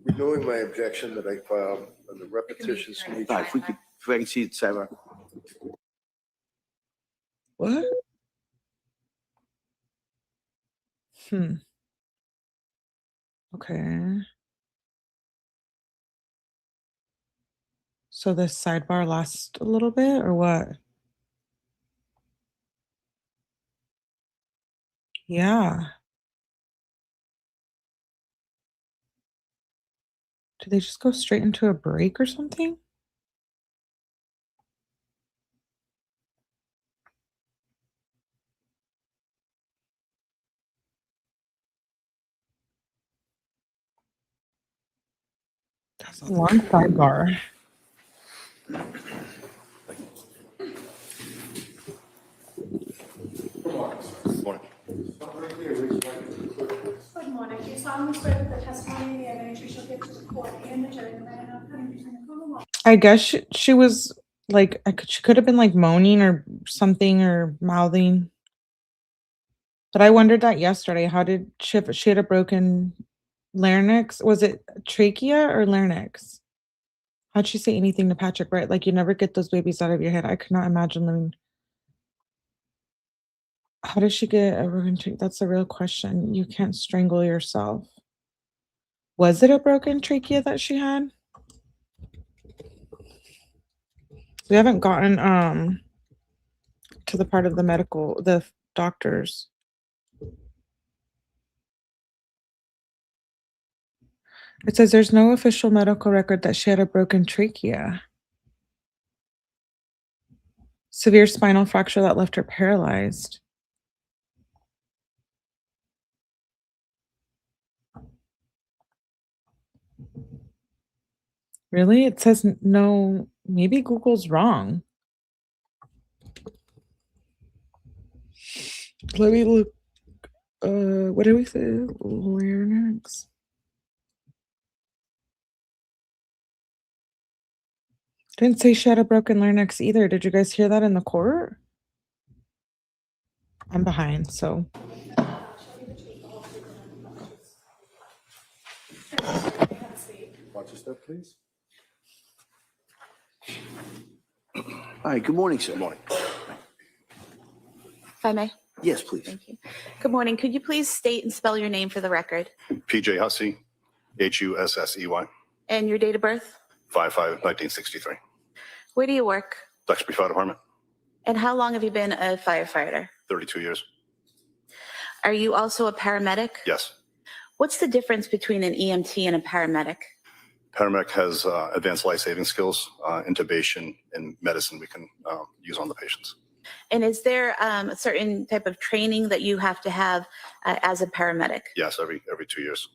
renewing my objection that I filed on the repetitious nature. All right, if I can see it, sidebar. What? Okay. So this sidebar lasts a little bit or what? Yeah. Did they just go straight into a break or something? That's a long sidebar. Good morning. Do you solemnly swear that the testimony in the evidence you shall give to the court and the jury, no matter how cutting between the Commonwealth I guess she was like, she could have been like moaning or something or mouthing. But I wondered that yesterday. How did she had a broken larynx? Was it trachea or larynx? How'd she say anything to Patrick, right? Like, you never get those babies out of your head. I could not imagine living. How does she get a broken trachea? That's a real question. You can't strangle yourself. Was it a broken trachea that she had? We haven't gotten to the part of the doctors. It says there's no official medical record that she had a broken trachea. Severe spinal fracture that left her paralyzed. Really? It says no. Maybe Google's wrong. Let me look. What did we say? Larynx. Didn't say she had a broken larynx either. Did you guys hear that in the court? I'm behind, so. Watch your step, please. All right, good morning, sir. Good morning. If I may. Yes, please. Thank you. Good morning. Could you please state and spell your name for the record PJ Hussey, Hussey, and your date of birth? 5/5/1963. Where do you work? Duxbury Fire Department, And how long have you been a firefighter? 32 years. Are you also a paramedic? Yes. What's the difference between an EMT and a paramedic? Paramedic has advanced life-saving skills, intubation, and medicine we can use on the patients. And is there a certain type of training that you have to have as a paramedic? Yes, every 2 years.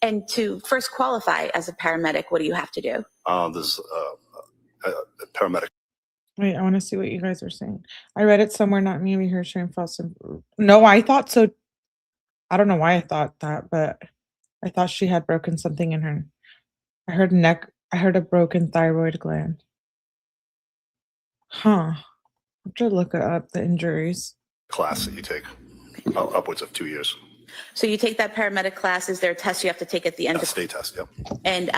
And to first qualify as a paramedic, what do you have to do? There's a paramedic. Wait, I want to see what you guys are saying. I read it somewhere, not me. We heard sharing false. No, I thought so. I don't know why I thought that, but I thought she had broken something in her. I heard neck. I heard a broken thyroid gland. Huh. I have to look up the injuries. class that you take, upwards of 2 years. So you take that paramedic class. Is there a test you have to take at the end? A state test, yep. And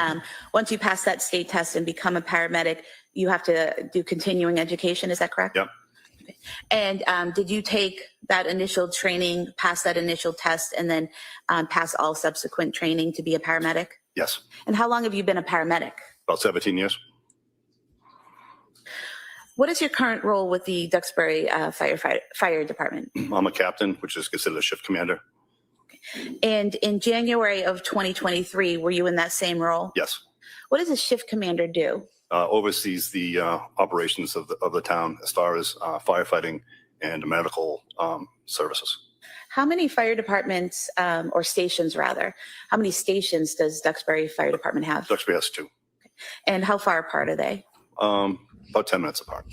once you pass that state test and become a paramedic, you have to do continuing education. Is that correct? Yep. And did you take that initial training, pass that initial test, and then pass all subsequent training to be a paramedic? Yes, And how long have you been a paramedic? about 17 years. What is your current role with the Duxbury Fire Department? I'm a captain, which is considered a shift commander. And in January of 2023, were you in that same role? Yes. What does a shift commander do? Oversees the operations of the town as far as firefighting and medical services. How many fire departments, or stations rather, how many stations does Duxbury Fire Department have? Duxbury has 2. And how far apart are they? About 10 minutes apart.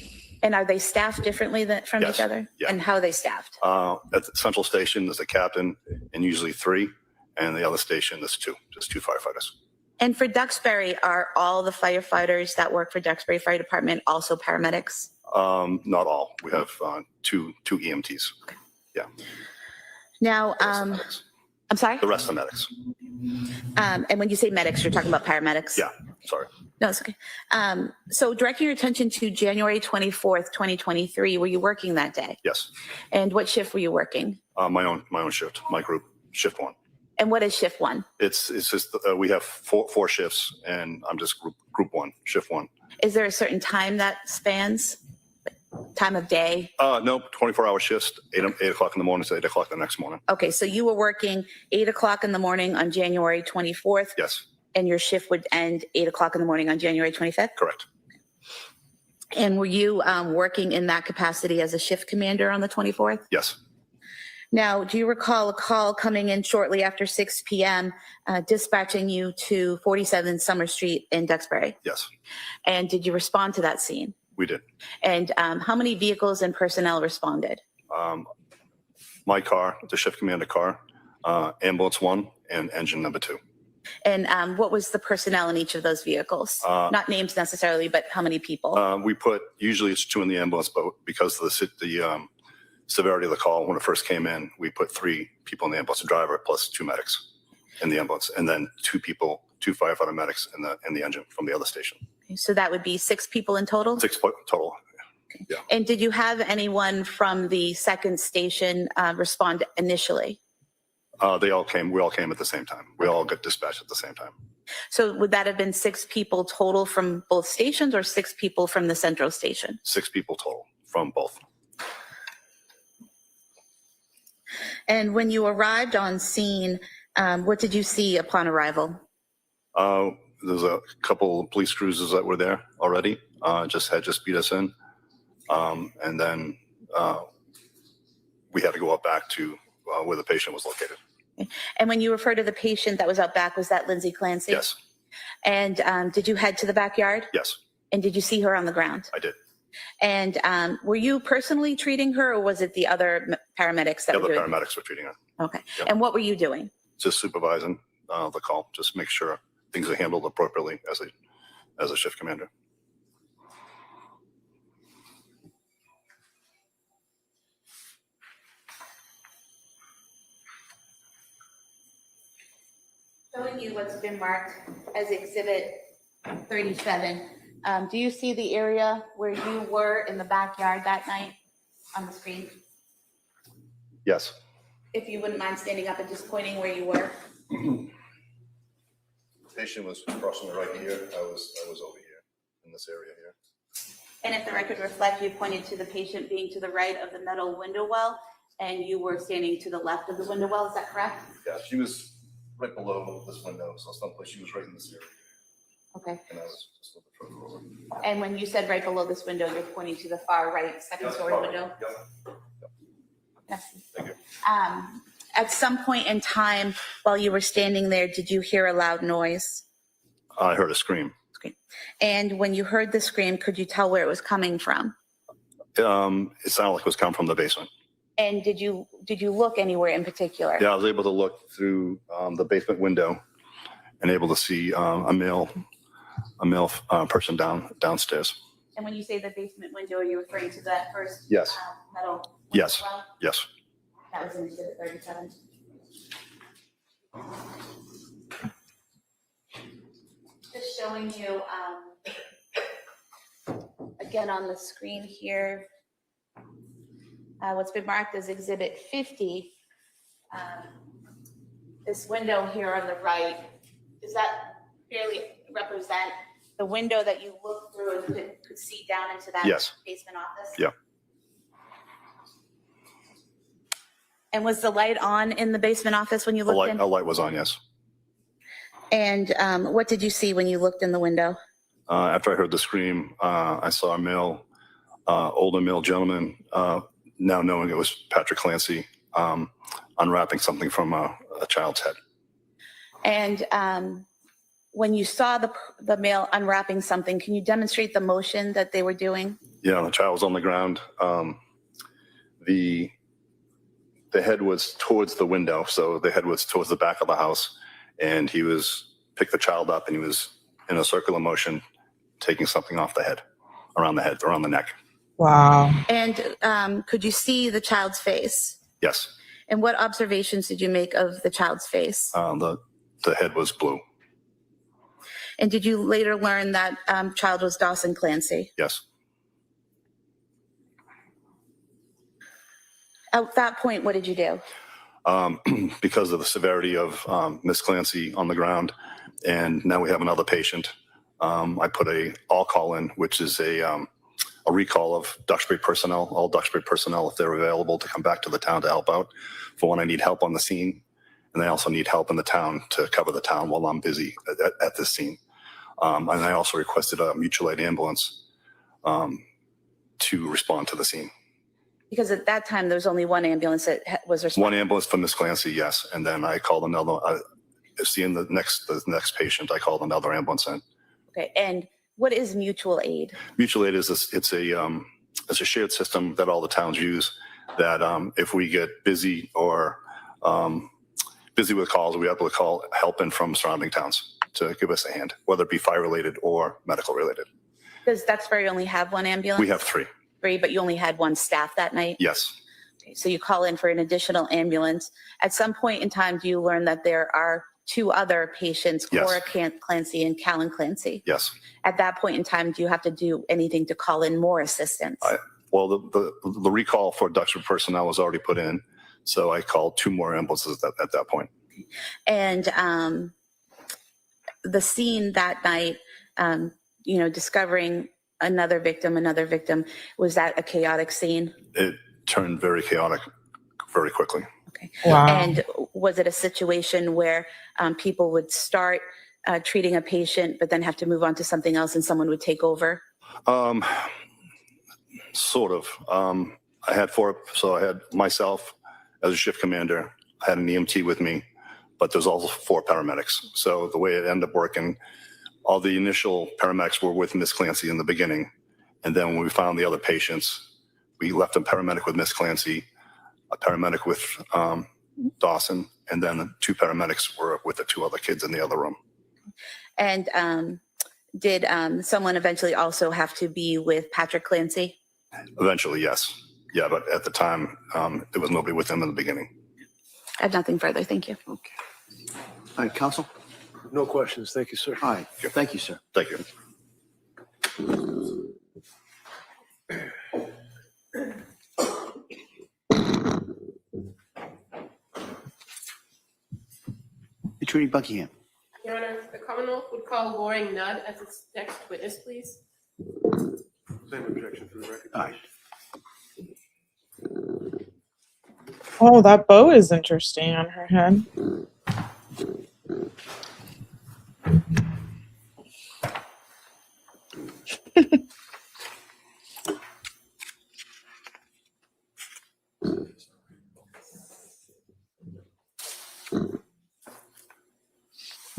And are they staffed differently from Yes. each other? Yeah. And how are they staffed? At the central station, there's a captain and usually 3, and the other station, there's 2, just 2 firefighters. And for Duxbury, are all the firefighters that work for Duxbury Fire Department also paramedics? Not all. We have 2 EMTs. Yeah. Now, The rest are medics. I'm sorry? The rest are medics. And when you say medics, you're talking about paramedics? Yeah, sorry. No, it's okay. So directing your attention to January 24th, 2023, were you working that day? Yes. And what shift were you working? My own shift, my group, shift 1. And what is shift 1? It's just we have 4 shifts, and I'm just group 1, shift 1. Is there a certain time that spans? Time of day? No, 24-hour shifts, 8 o'clock in the morning to 8 o'clock the next morning. Okay, so you were working 8 o'clock in the morning on January 24th, Yes, and your shift would end 8 o'clock in the morning on January 25th? correct. And were you working in that capacity as a shift commander on the 24th? Yes. Now, do you recall a call coming in shortly after 6 p.m. Dispatching you to 47 Summer Street in Duxbury? Yes, And did you respond to that scene? we did. And how many vehicles and personnel responded? My car, the shift commander car, ambulance 1, and engine number 2. And what was the personnel in each of those vehicles? Not names necessarily, but how many people? We put, usually it's 2 in the ambulance, but because of the severity of the call when it first came in, we put 3 people in the ambulance, a driver plus 2 medics in the ambulance, and then 2 firefighter medics in the engine from the other station. So that would be 6 people in total? 6 total. Yeah. And did you have anyone from the second station respond initially? We all came at the same time. We all got dispatched at the same time. So would that have been 6 people total from both stations or 6 people from the central station? 6 people total from both. And when you arrived on scene, what did you see upon arrival? There's a couple of police cruisers that were there already, just beat us in. And then we had to go up back to where the patient was located. And when you refer to the patient that was out back, was that Lindsay Clancy? Yes, And did you head to the backyard? yes, And did you see her on the ground? I did. And were you personally treating her, or was it the other paramedics that The were other doing? paramedics were treating her. Okay. Yep. And what were you doing? Just supervising the call, just make sure things are handled appropriately as a shift commander. Showing you what's been marked as Exhibit 37. Do you see the area where you were in the backyard that night on the screen? Yes. If you wouldn't mind standing up and just pointing where you were. The patient was approximately right here. I was over here in this area here. And if the record reflects, you pointed to the patient being to the right of the metal window well, and you were standing to the left of the window well, is that correct? Yeah, she was right below this window, so someplace she was right in this area. Okay. And I was just a little bit further over. And when you said right below this window, you're pointing to the far right second story window? Yep. Yes. Thank you. At some point in time while you were standing there, did you hear a loud noise? I heard a scream. And when you heard the scream, could you tell where it was coming from? It sounded like it was coming from the basement. And did you look anywhere in particular? Yeah, I was able to look through the basement window and able to see a male person downstairs. And when you say the basement window, are you referring to that first Yes. Metal window Yes. well? Yes. That was in exhibit 37. Just showing you, again on the screen here, what's been marked as exhibit 50. This window here on the right, does that fairly represent the window that you looked through and could see down into that Yes. basement office? Yeah. And was the light on in the basement office when you A looked in? light was on, yes. And what did you see when you looked in the window? After I heard the scream, I saw a older male gentleman, now knowing it was Patrick Clancy, unwrapping something from a child's head. And when you saw the male unwrapping something, can you demonstrate the motion that they were doing? Yeah, the child was on the ground. The head was towards the window, so the head was towards the back of the house, and he picked the child up, and he was in a circular motion, taking something off the head, around the neck. Wow. And could you see the child's face? Yes. And what observations did you make of the child's face? The head was blue. And did you later learn that child was Dawson Clancy? Yes. At that point, what did you do? Because of the severity of Miss Clancy on the ground, and now we have another patient, I put a all call in, which is a recall of Duxbury personnel, all Duxbury personnel, if they're available, to come back to the town to help out. For when I need help on the scene, and I also need help in the town to cover the town while I'm busy at this scene. And I also requested a mutual aid ambulance to respond to the scene. Because at that time, there was only one ambulance that was responsible. One ambulance for Miss Clancy, yes, and then I called another. Seeing the next patient, I called another ambulance in. Okay, and what is mutual aid? Mutual aid is it's a shared system that all the towns use. That if we get busy or busy with calls, we are able to call help in from surrounding towns to give us a hand, whether it be fire related or medical related. Does Duxbury only have one ambulance? We have three. Three, but you only had one staff that night? Yes. Okay, so you call in for an additional ambulance. At some point in time, do you learn that there are two other patients, Yes. Cora Clancy and Callan Clancy? Yes. At that point in time, do you have to do anything to call in more assistance? Well, the recall for Duxbury personnel was already put in, so I called two more ambulances at that point. And the scene that night, discovering another victim, was that a chaotic scene? It turned very chaotic very quickly. Okay. Wow. And was it a situation where people would start treating a patient, but then have to move on to something else and someone would take over? Sort of. I had myself as a shift commander. I had an EMT with me, but there's also 4 paramedics. So the way it ended up working, all the initial paramedics were with Miss Clancy in the beginning. And then when we found the other patients, we left a paramedic with Miss Clancy, a paramedic with Dawson, and then 2 paramedics were with the 2 other kids in the other room. And did someone eventually also have to be with Patrick Clancy? Eventually, yes. Yeah, but at the time, there was nobody with him in the beginning. I have nothing further. Thank you. Okay. All right, counsel? No questions. Thank you, sir. All right, thank you, sir. Thank you. Attorney Buckingham. Your Honor, the Commonwealth would call Loring Nudd as its next witness, please. Same objection for the record. All right. Oh, that bow is interesting on her head.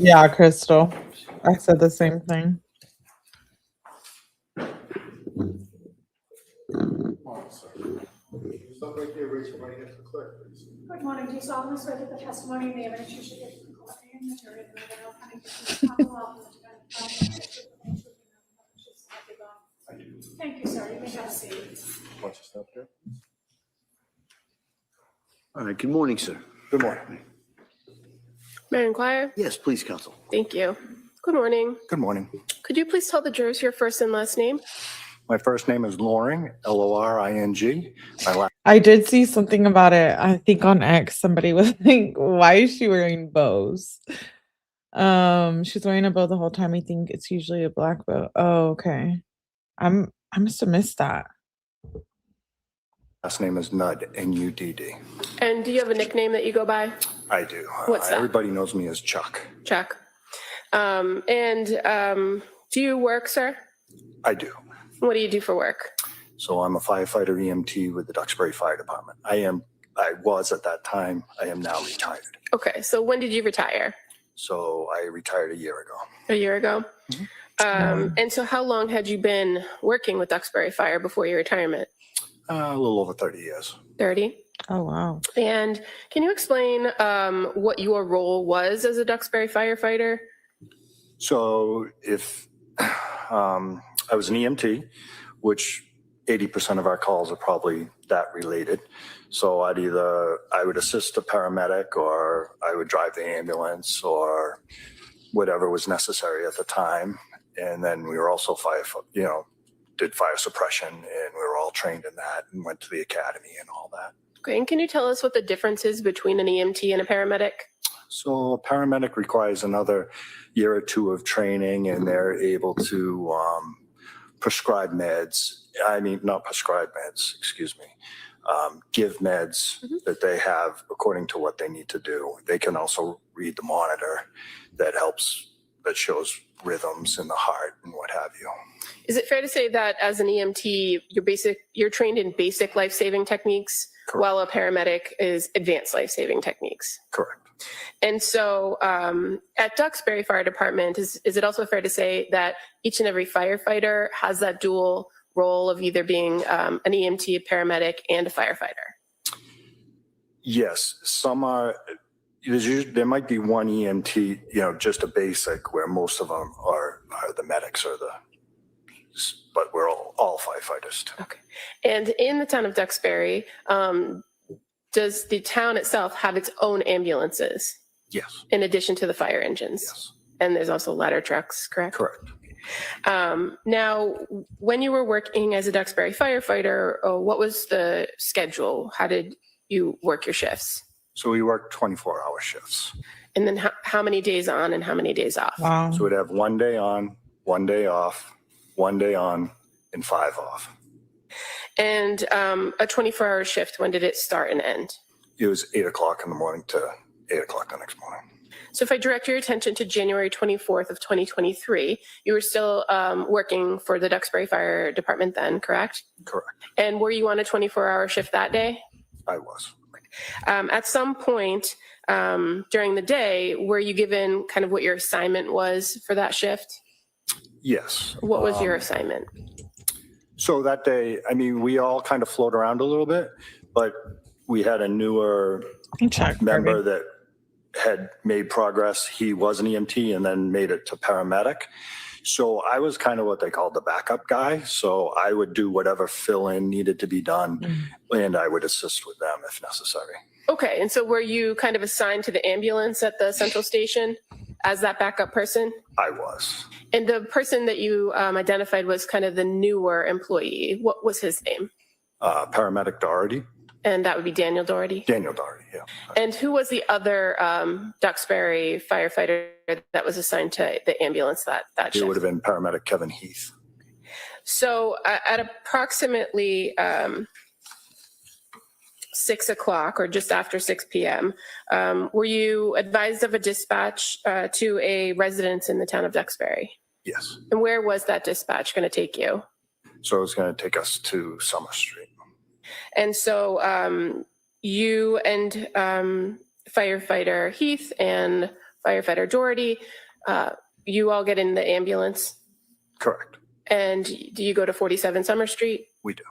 Yeah, Crystal. I said the same thing. Stop right there, raise your right hand to the clerk, please. Good morning. Do you solemnly swear that the testimony in the evidence you should give to the court and the jury and the general county is Commonwealth and the defendant I do. Thank you, sir. You may have a seat. Want you to stop there? All right, good morning, sir. Good morning. May I inquire? Yes, please, counsel. Thank you. Good morning. Good morning. Could you please tell the jurors your first and last name? My first name is Loring, Loring. My last I did see something about it. I think on X, somebody was like, "Why is she wearing bows?" She's wearing a bow the whole time. I think it's usually a black bow. Oh, okay. I must have missed that. name is Nudd, Nudd. And do you have a nickname that you go by? I do. What's that? Everybody knows me as Chuck. Chuck. Do you work, sir? I do. What do you do for work? So I'm a firefighter EMT with the Duxbury Fire Department. I was at that time. I am now retired. Okay, so when did you retire? So I retired a year ago. A year ago? Mm-hmm. And so how long had you been working with Duxbury Fire before your retirement? A little over 30 years. 30? Oh, wow. And can you explain what your role was as a Duxbury firefighter? So if I was an EMT, which 80% of our calls are probably that related. So I would assist a paramedic, or I would drive the ambulance, or whatever was necessary at the time. And then we were also did fire suppression, and we were all trained in that and went to the academy and all that. Okay, and can you tell us what the difference is between an EMT and a paramedic? So a paramedic requires another year or two of training, and they're able to prescribe meds. I mean, not prescribe meds, excuse me. Give meds that they have according to what they need to do. They can also read the monitor that shows rhythms in the heart and what have you. Is it fair to say that as an EMT, you're trained in basic life-saving techniques, Correct. while a paramedic is advanced life-saving techniques? Correct. And so at Duxbury Fire Department, is it also fair to say that each and every firefighter has that dual role of either being an EMT, a paramedic, and a firefighter? Yes, some are. There might be one EMT, just a basic, where most of them are the medics but we're all firefighters too. Okay. And in the town of Duxbury, does the town itself have its own ambulances Yes. in addition to the fire engines? Yes. And there's also ladder trucks, correct? Correct. Now, when you were working as a Duxbury firefighter, what was the schedule? How did you work your shifts? So we work 24-hour shifts. And then how many days on and how many days off? Wow. So we'd have 1 day on, 1 day off, 1 day on, and 5 off. And a 24-hour shift, when did it start and end? It was 8 o'clock in the morning to 8 o'clock the next morning. So if I direct your attention to January 24th of 2023, you were still working for the Duxbury Fire Department then, correct? Correct. And were you on a 24-hour shift that day? I was. At some point during the day, were you given kind of what your assignment was for that shift? Yes. What was your assignment? So that day, we all kind of float around a little bit, but we had a newer Check, member that had made progress. He was an EMT and then made it to paramedic. So I was kind of what they called the backup guy. So I would do whatever fill-in needed to be done, and I would assist with them if necessary. Okay, and so were you kind of assigned to the ambulance at the central station as that backup person? I was. And the person that you identified was kind of the newer employee. What was his name? Paramedic Doherty. And that would be Daniel Doherty. Daniel Doherty, yeah. And who was the other Duxbury firefighter that was assigned to the ambulance that It shift? would have been paramedic Kevin Heath. So at approximately 6 o'clock or just after 6 p.m., were you advised of a dispatch to a residence in the town of Duxbury? Yes. And where was that dispatch going to take you? So it was going to take us to Summer Street. And so you and firefighter Heath and firefighter Doherty, you all get in the ambulance? Correct. And do you go to 47 Summer Street? We do.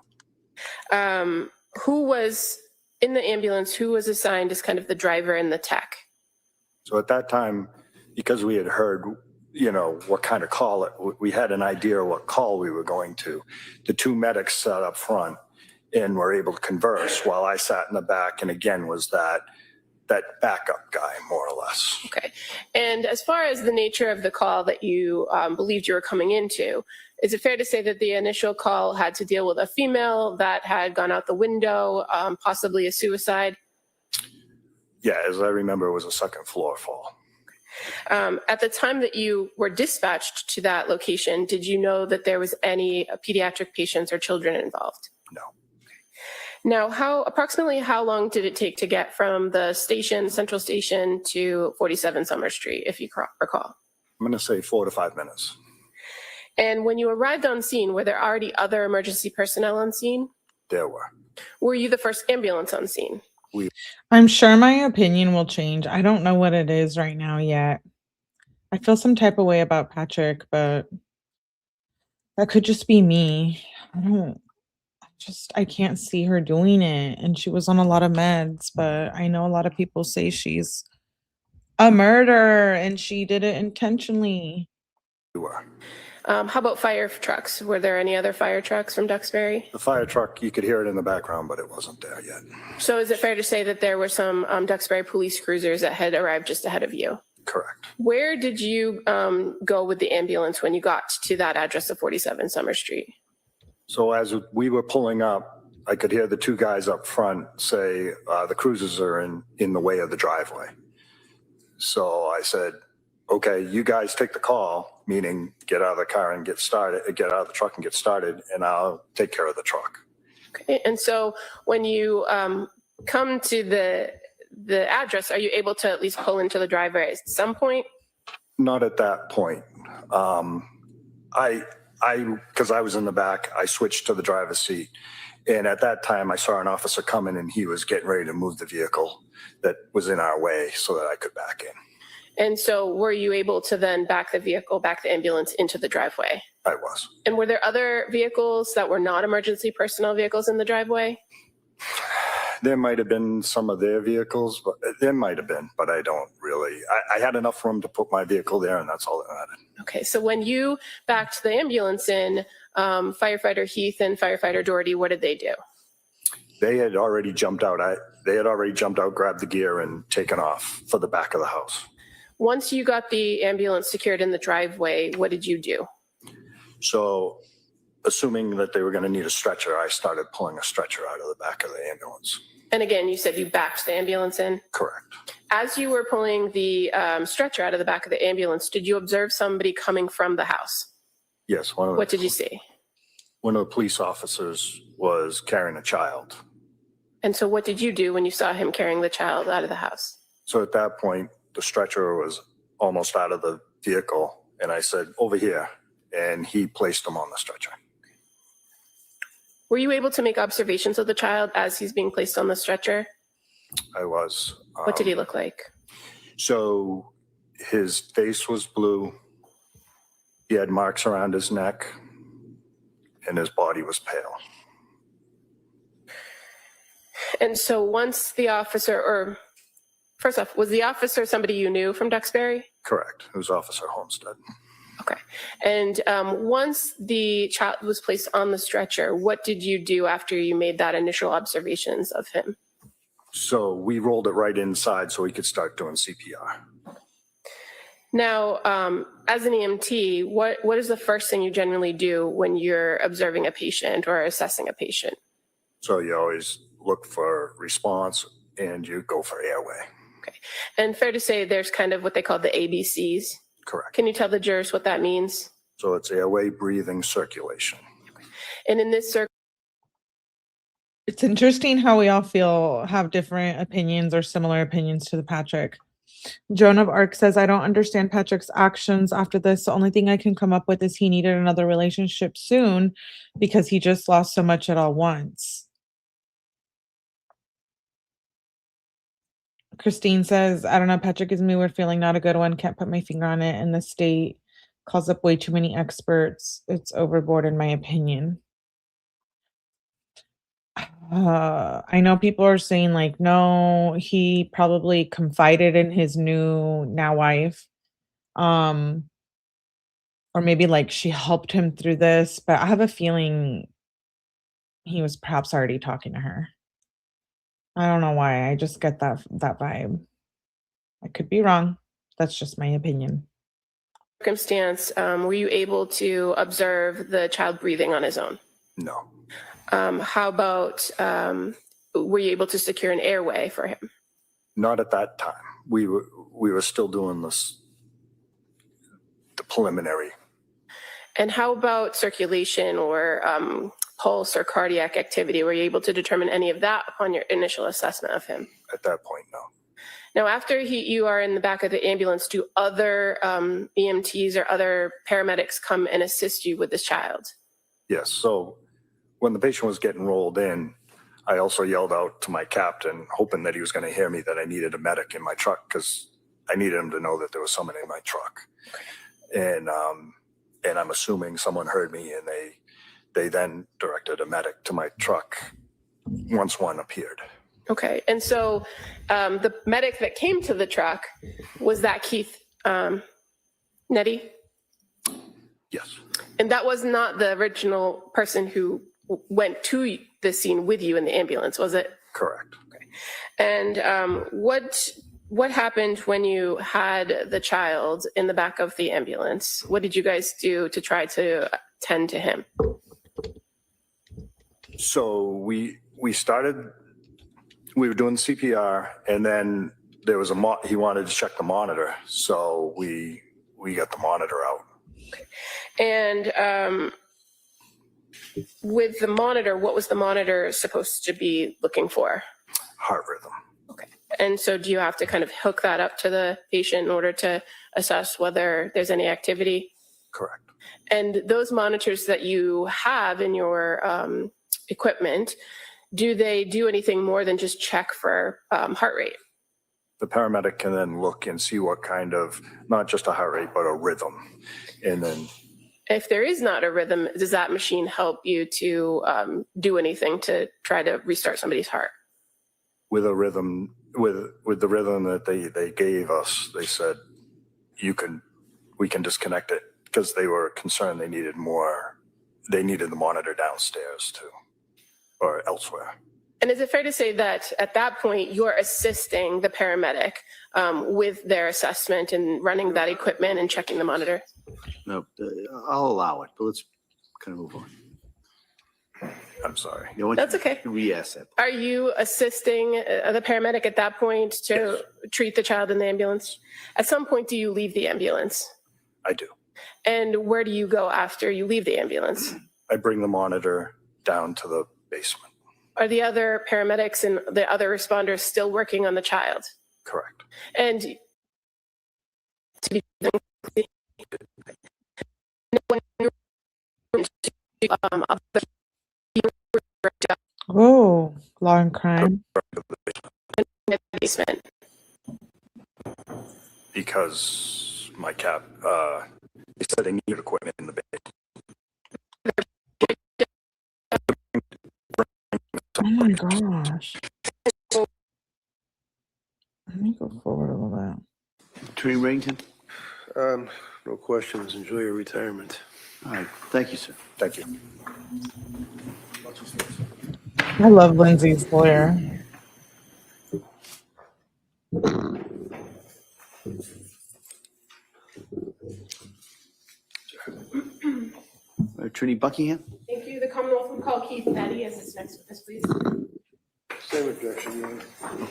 Who was in the ambulance? Who was assigned as kind of the driver and the tech? So at that time, because we had heard, what kind of call we had an idea of what call we were going to. The two medics sat up front and were able to converse while I sat in the back and again was that backup guy, more or less. Okay. And as far as the nature of the call that you believed you were coming into, is it fair to say that the initial call had to deal with a female that had gone out the window, possibly a suicide? Yeah, as I remember, it was a second floor fall. At the time that you were dispatched to that location, did you know that there was any pediatric patients or children involved? No. Now, approximately how long did it take to get from the station, Central Station, to 47 Summer Street, if you recall? I'm going to say 4 to 5 minutes. And when you arrived on scene, were there already other emergency personnel on scene? There were. Were you the first ambulance on scene? I'm sure my opinion will change. I don't know what it is right now yet. I feel some type of way about Patrick, but that could just be me. I can't see her doing it. And she was on a lot of meds, but I know a lot of people say she's a murderer and she did it intentionally. We were. How about fire trucks? Were there any other fire trucks from Duxbury? The fire truck, you could hear it in the background, but it wasn't there yet. So is it fair to say that there were some Duxbury police cruisers that had arrived just ahead of you? Correct. Where did you go with the ambulance when you got to that address of 47 Summer Street? So as we were pulling up, I could hear the two guys up front say, the cruisers are in the way of the driveway. So I said, okay, you guys take the call, meaning get out of the car and get out of the truck and get started, and I'll take care of the truck. Okay. And so when you come to the address, are you able to at least pull into the driveway at some point? Not at that point. Because I was in the back, I switched to the driver's seat. And at that time, I saw an officer coming and he was getting ready to move the vehicle that was in our way so that I could back in. And so were you able to then back the ambulance into the driveway? I was. And were there other vehicles that were not emergency personnel vehicles in the driveway? There might have been some of their vehicles, but there might have been, but I don't really. I had enough room to put my vehicle there, and that's all that mattered. Okay, so when you backed the ambulance in, firefighter Heath and firefighter Doherty, what did they do? They had already jumped out. Grabbed the gear, and taken off for the back of the house. Once you got the ambulance secured in the driveway, what did you do? So, assuming that they were going to need a stretcher, I started pulling a stretcher out of the back of the ambulance. And again, you said you backed the ambulance in? Correct. As you were pulling the stretcher out of the back of the ambulance, did you observe somebody coming from the house? Yes. What did you see? One of the police officers was carrying a child. And so what did you do when you saw him carrying the child out of the house? So at that point, the stretcher was almost out of the vehicle. And I said, over here. And he placed him on the stretcher. Were you able to make observations of the child as he's being placed on the stretcher? I was. What did he look like? So his face was blue. He had marks around his neck. And his body was pale. And so once the officer, or first off, was the officer somebody you knew from Duxbury? Correct. It was Officer Homestead. Okay. And once the child was placed on the stretcher, what did you do after you made that initial observations of him? So we rolled it right inside so he could start doing CPR. Now, as an EMT, what is the first thing you generally do when you're observing a patient or assessing a patient? So you always look for response, and you go for airway. And fair to say there's kind of what they call the ABCs. Correct. Can you tell the jurors what that means? So it's airway, breathing, circulation. And in this circle, It's interesting how we all have different opinions or similar opinions to the Patrick. Joan of Arc says, I don't understand Patrick's actions after this. The only thing I can come up with is he needed another relationship soon because he just lost so much at all once. Christine says, I don't know, Patrick gives me a weird feeling, not a good one. Can't put my finger on it. And the state calls up way too many experts. It's overboard in my opinion. I know people are saying like, no, he probably confided in his now wife. Or maybe like she helped him through this, but I have a feeling he was perhaps already talking to her. I don't know why. I just get that vibe. I could be wrong. That's just my opinion. circumstance, were you able to observe the child breathing on his own? No. How about, were you able to secure an airway for him? Not at that time. We were still doing the preliminary. And how about circulation or pulse or cardiac activity? Were you able to determine any of that upon your initial assessment of him? At that point, no. Now, after you are in the back of the ambulance, do other EMTs or other paramedics come and assist you with this child? Yes. So when the patient was getting rolled in, I also yelled out to my captain, hoping that he was going to hear me, that I needed a medic in my truck because I needed him to know that there was someone in my truck. And I'm assuming someone heard me, and they then directed a medic to my truck once one appeared. Okay. And so the medic that came to the truck, was that Keith Nettie? Yes. And that was not the original person who went to the scene with you in the ambulance, was it? Correct. Okay. And what happened when you had the child in the back of the ambulance? What did you guys do to try to tend to him? So we were doing CPR, and then there was he wanted to check the monitor. So we got the monitor out. Okay. And with the monitor, what was the monitor supposed to be looking for? Heart rhythm. Okay. And so do you have to kind of hook that up to the patient in order to assess whether there's any activity? Correct. And those monitors that you have in your equipment, do they do anything more than just check for heart rate? The paramedic can then look and see what kind of, not just a heart rate, but a rhythm. And then if there is not a rhythm, does that machine help you to do anything to try to restart somebody's heart? With a rhythm, with the rhythm that they gave us, they said, we can disconnect it, because they were concerned they needed the monitor downstairs too, or elsewhere. And is it fair to say that at that point you're assisting the paramedic with their assessment and running that equipment and checking the monitor? No, I'll allow it, but let's kind of move on. I'm sorry. That's okay. Re-ask that. Are you assisting the paramedic at that point to treat the child in the ambulance? At some point, do you leave the ambulance? I do. And where do you go after you leave the ambulance? I bring the monitor down to the basement. Are the other paramedics and the other responders still working on the child? Correct. And to be Oh, law and crime. basement. Because my they said they needed equipment in the basement. Oh my gosh. Let me go forward a little bit. Attorney Rington? No questions. Enjoy your retirement. All right, thank you, sir. Thank you. I love Lindsay's lawyer. Attorney Buckingham? Thank you. The Commonwealth will call Keith Nettie as its next witness, please. Same objection, Your Honor.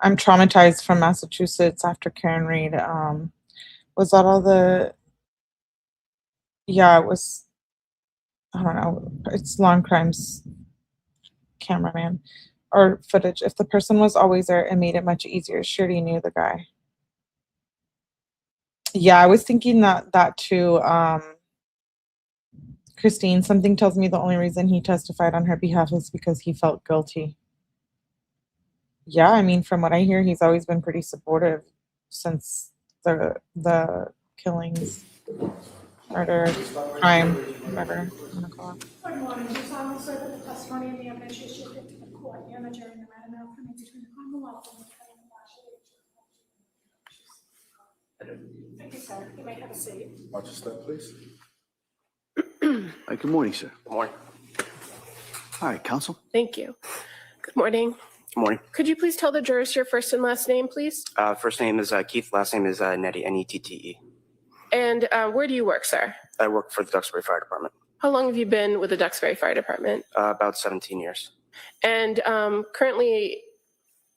I'm traumatized from Massachusetts after Karen Reed. Was that all the? Yeah, it was. I don't know. It's Lawn Crimes cameraman or footage. If the person was always there, it made it much easier. Surely knew the guy. Yeah, I was thinking that too. Christine, something tells me the only reason he testified on her behalf is because he felt guilty. Yeah, I mean, from what I hear, he's always been pretty supportive since the killings, murder, crime, whatever you want to call it. Good morning. Do solemnly swear that the testimony and the evidence you shall give to the court and the jury, no matter now coming between the Commonwealth and the defendant, thank you, sir. You may have a seat. Watch your step, please. Hi, good morning, sir. Good morning. All right, counsel. Thank you. Good morning. Good morning. Could you please tell the jurors your first and last name, please? First name is Keith. Last name is Nettie, Nette. And where do you work, sir? I work for the Duxbury Fire Department. How long have you been with the Duxbury Fire Department? About 17 years. And currently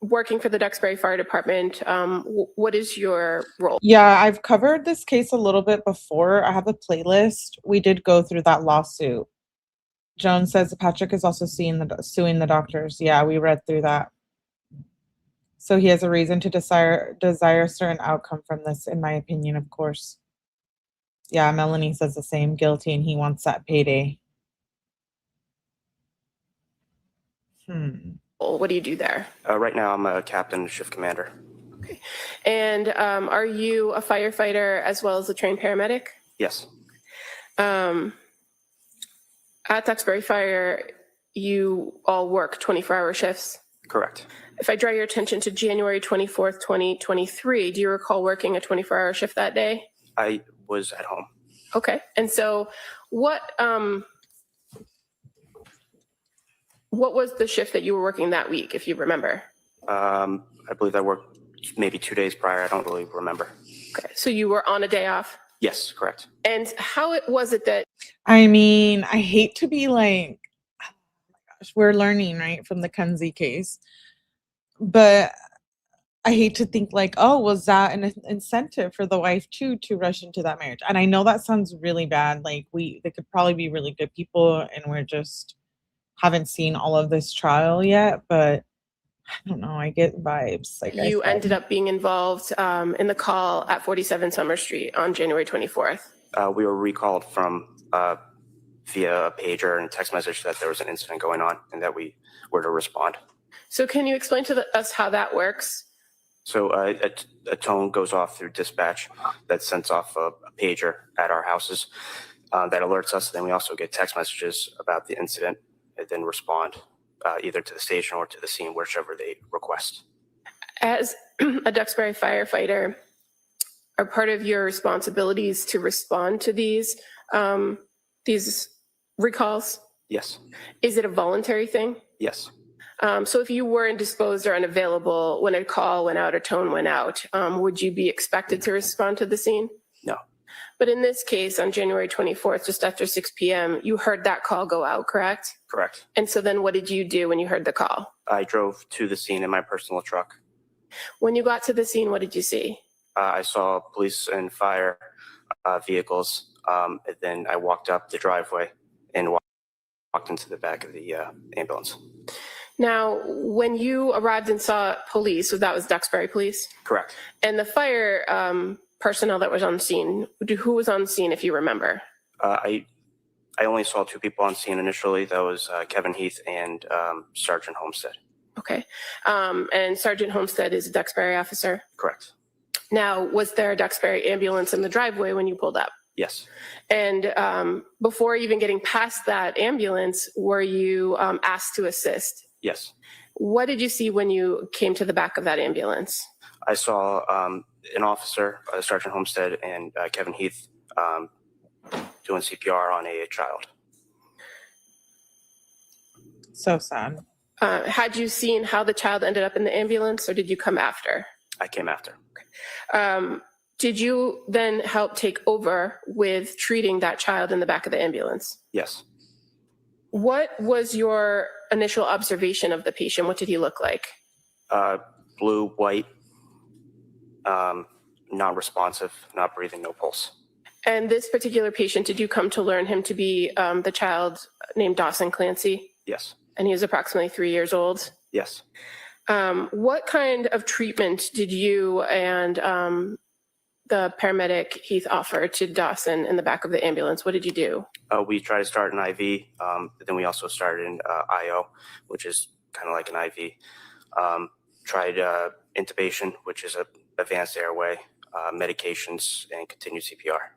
working for the Duxbury Fire Department, what is your role? Yeah, I've covered this case a little bit before. I have a playlist. We did go through that lawsuit. Joan says Patrick is also suing the doctors. Yeah, we read through that. So he has a reason to desire a certain outcome from this, in my opinion, of course. Yeah, Melanie says the same, guilty, and he wants that payday. What do you do there? Right now, I'm a captain, shift commander. Okay. And are you a firefighter as well as a trained paramedic? Yes. At Duxbury Fire, you all work 24-hour shifts? Correct. If I draw your attention to January 24th, 2023, do you recall working a 24-hour shift that day? I was at home. Okay. And so what was the shift that you were working that week, if you remember? I believe I worked maybe 2 days prior. I don't really remember. Okay. So you were on a day off? Yes, correct. And how was it that? I mean, I hate to be like, oh my gosh, we're learning, right, from the Clancy case. But I hate to think like, oh, was that an incentive for the wife too to rush into that marriage? And I know that sounds really bad. Like they could probably be really good people and we're just haven't seen all of this trial yet, but I don't know. I get vibes. Like You ended up being involved in the call at 47 Summer Street on January 24th. We were recalled from via a pager and text message that there was an incident going on and that we were to respond. So can you explain to us how that works? So a tone goes off through dispatch that sends off a pager at our houses that alerts us. Then we also get text messages about the incident and then respond either to the station or to the scene, whichever they request. As a Duxbury firefighter, are part of your responsibilities to respond to these recalls? Yes. Is it a voluntary thing? Yes. So if you were indisposed or unavailable when a call went out or tone went out, would you be expected to respond to the scene? No. But in this case, on January 24th, just after 6 p.m., you heard that call go out, correct? Correct. And so then what did you do when you heard the call? I drove to the scene in my personal truck. When you got to the scene, what did you see? I saw police and fire vehicles. And then I walked up the driveway and walked into the back of the ambulance. Now, when you arrived and saw police, so that was Duxbury Police? Correct. And the fire personnel that was on scene, who was on scene, if you remember? I only saw two people on scene initially. That was Kevin Heath and Sergeant Homestead. Okay. And Sergeant Homestead is a Duxbury officer? Correct. Now, was there a Duxbury ambulance in the driveway when you pulled up? Yes. And before even getting past that ambulance, were you asked to assist? Yes. What did you see when you came to the back of that ambulance? I saw an officer, Sergeant Homestead, and Kevin Heath doing CPR on a child. So sad. Had you seen how the child ended up in the ambulance, or did you come after? I came after. Did you then help take over with treating that child in the back of the ambulance? Yes. What was your initial observation of the patient? What did he look like? Blue, white, non-responsive, not breathing, no pulse. And this particular patient, did you come to learn him to be the child named Dawson Clancy? Yes. And he was approximately 3 years old? Yes. What kind of treatment did you and the paramedic Heath offer to Dawson in the back of the ambulance? What did you do? We tried to start an IV, but then we also started an IO, which is kind of like an IV. Tried intubation, which is a advanced airway, medications, and continued CPR.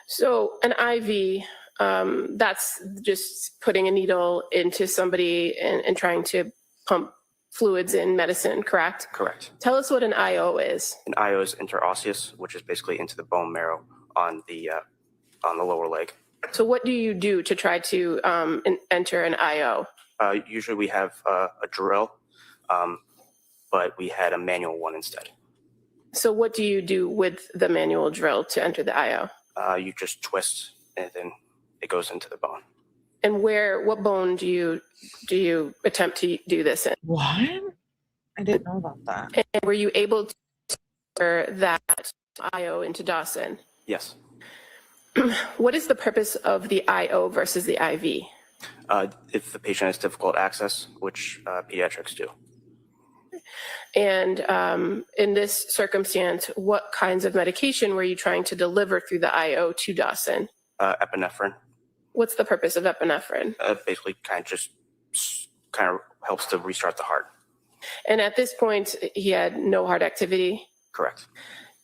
So an IV, that's just putting a needle into somebody and trying to pump fluids in medicine, correct? Correct. Tell us what an IO is. An IO is interosseous, which is basically into the bone marrow on the lower leg. So what do you do to try to enter an IO? Usually we have a drill, but we had a manual one instead. So what do you do with the manual drill to enter the IO? You just twist and then it goes into the bone. And what bone do you attempt to do this in? What? I didn't know about that. And were you able to enter that IO into Dawson? Yes. What is the purpose of the IO versus the IV? If the patient has difficult access, which pediatrics do. And in this circumstance, what kinds of medication were you trying to deliver through the IO to Dawson? Epinephrine. What's the purpose of epinephrine? Basically kind of helps to restart the heart. And at this point, he had no heart activity? Correct.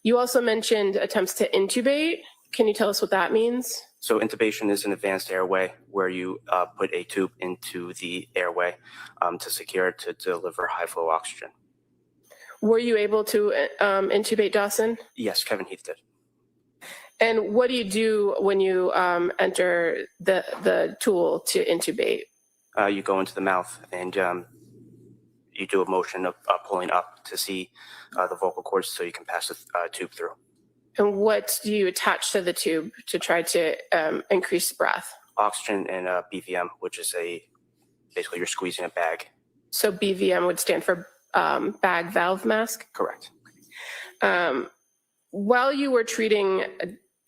You also mentioned attempts to intubate. Can you tell us what that means? So intubation is an advanced airway where you put a tube into the airway to secure it to deliver high flow oxygen. Were you able to intubate Dawson? Yes, Kevin Heath did. And what do you do when you enter the tool to intubate? You go into the mouth and you do a motion of pulling up to see the vocal cords so you can pass the tube through. And what do you attach to the tube to try to increase breath? Oxygen and BVM, which is basically you're squeezing a bag. So BVM would stand for bag valve mask? Correct. While you were treating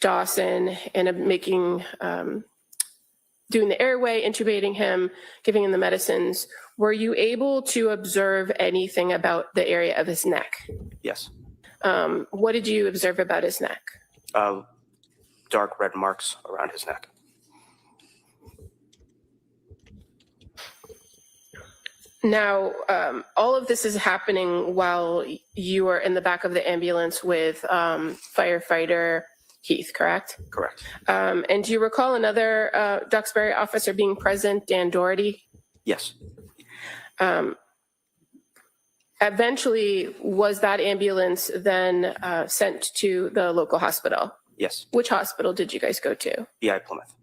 Dawson and doing the airway, intubating him, giving him the medicines, were you able to observe anything about the area of his neck? Yes. What did you observe about his neck? Dark red marks around his neck. Now, all of this is happening while you are in the back of the ambulance with firefighter Heath, correct? Correct. And do you recall another Duxbury officer being present, Dan Doherty? Yes. Eventually, was that ambulance then sent to the local hospital? Yes. Which hospital did you guys go to? BI Plymouth.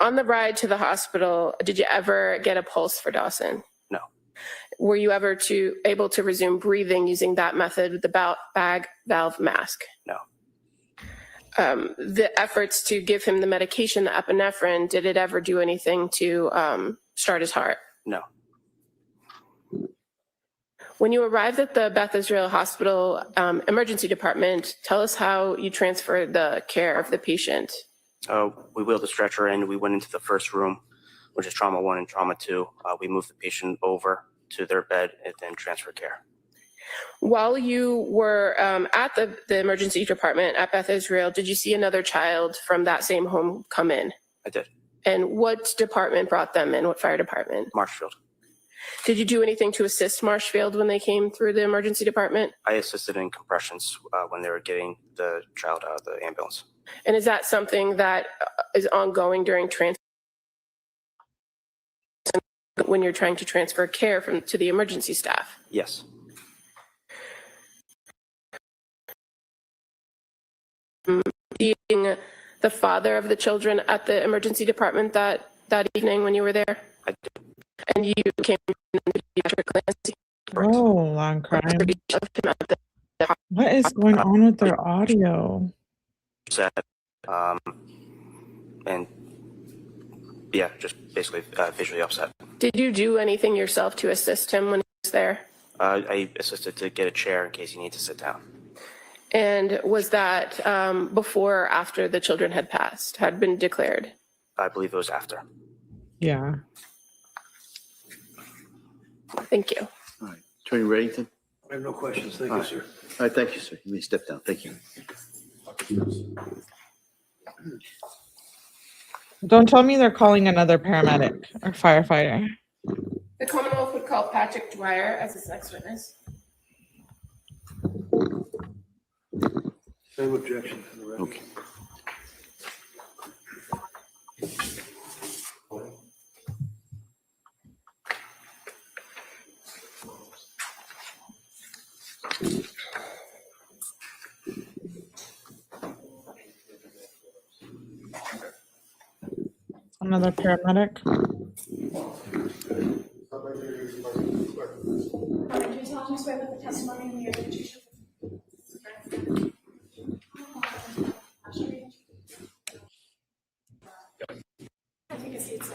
On the ride to the hospital, did you ever get a pulse for Dawson? No. Were you ever able to resume breathing using that method with the bag valve mask? No. The efforts to give him the medication, the epinephrine, did it ever do anything to start his heart? No. When you arrived at the Beth Israel Hospital emergency department, tell us how you transferred the care of the patient. We wheeled the stretcher in. We went into the first room, which is trauma 1 and trauma 2. We moved the patient over to their bed and then transferred care. While you were at the emergency department at Beth Israel, did you see another child from that same home come in? I did. And what department brought them in? What fire department? Marshfield. Did you do anything to assist Marshfield when they came through the emergency department? I assisted in compressions when they were getting the child out of the ambulance. And is that something that is ongoing during when you're trying to transfer care to the emergency staff? Yes. Being the father of the children at the emergency department that evening when you were there? I did. And you came from the pediatric Clancy. Oh, long crime. Of him at the What is going on with their audio? Set, and yeah, just basically visually upset. Did you do anything yourself to assist him when he was there? I assisted to get a chair in case he needed to sit down. And was that before or after the children had passed, had been declared? I believe it was after. Yeah. Thank you. All right. Attorney Reddington? I have no questions. Thank you, sir. All right, thank you, sir. You may step down. Thank you. Don't tell me they're calling another paramedic or firefighter. The Commonwealth would call Patrick Dwyer as his next witness. Same objection for the record. Okay. Another paramedic. Do you solemnly swear that the testimony in the evidence you shall I think it's sir.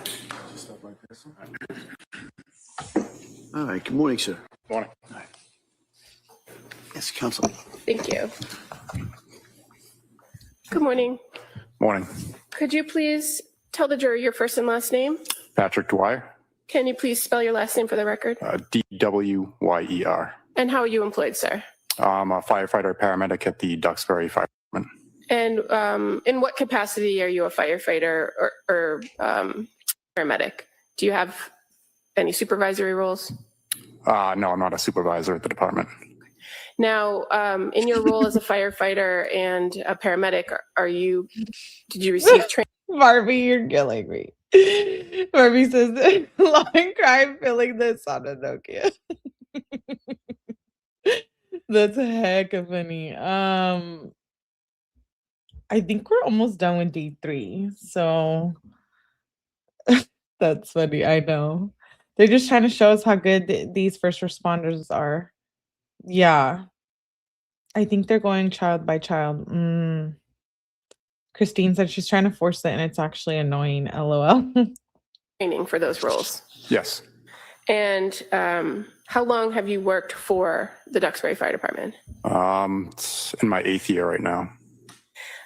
All right, good morning, sir. Morning. All right. Yes, counsel. Thank you. Good morning. Morning. Could you please tell the jury your first and last name? Patrick Dwyer, Can you please spell your last name for the record? DWYER. And how are you employed, sir? I'm a firefighter paramedic at the Duxbury Fire Department. And in what capacity are you a firefighter or paramedic? Do you have any supervisory roles? No, I'm not a supervisor at the department. Now, in your role as a firefighter and a paramedic, did you receive training? Barbie, you're killing me. Barbie says, long crime filling this on a Nokia. That's heck of funny. I think we're almost done with day 3. So that's funny. I know. They're just trying to show us how good these first responders are. Yeah. I think they're going child by child. Christine said she's trying to force it and it's actually annoying. LOL. Training for those roles? Yes. And how long have you worked for the Duxbury Fire Department? It's in my 8th year right now.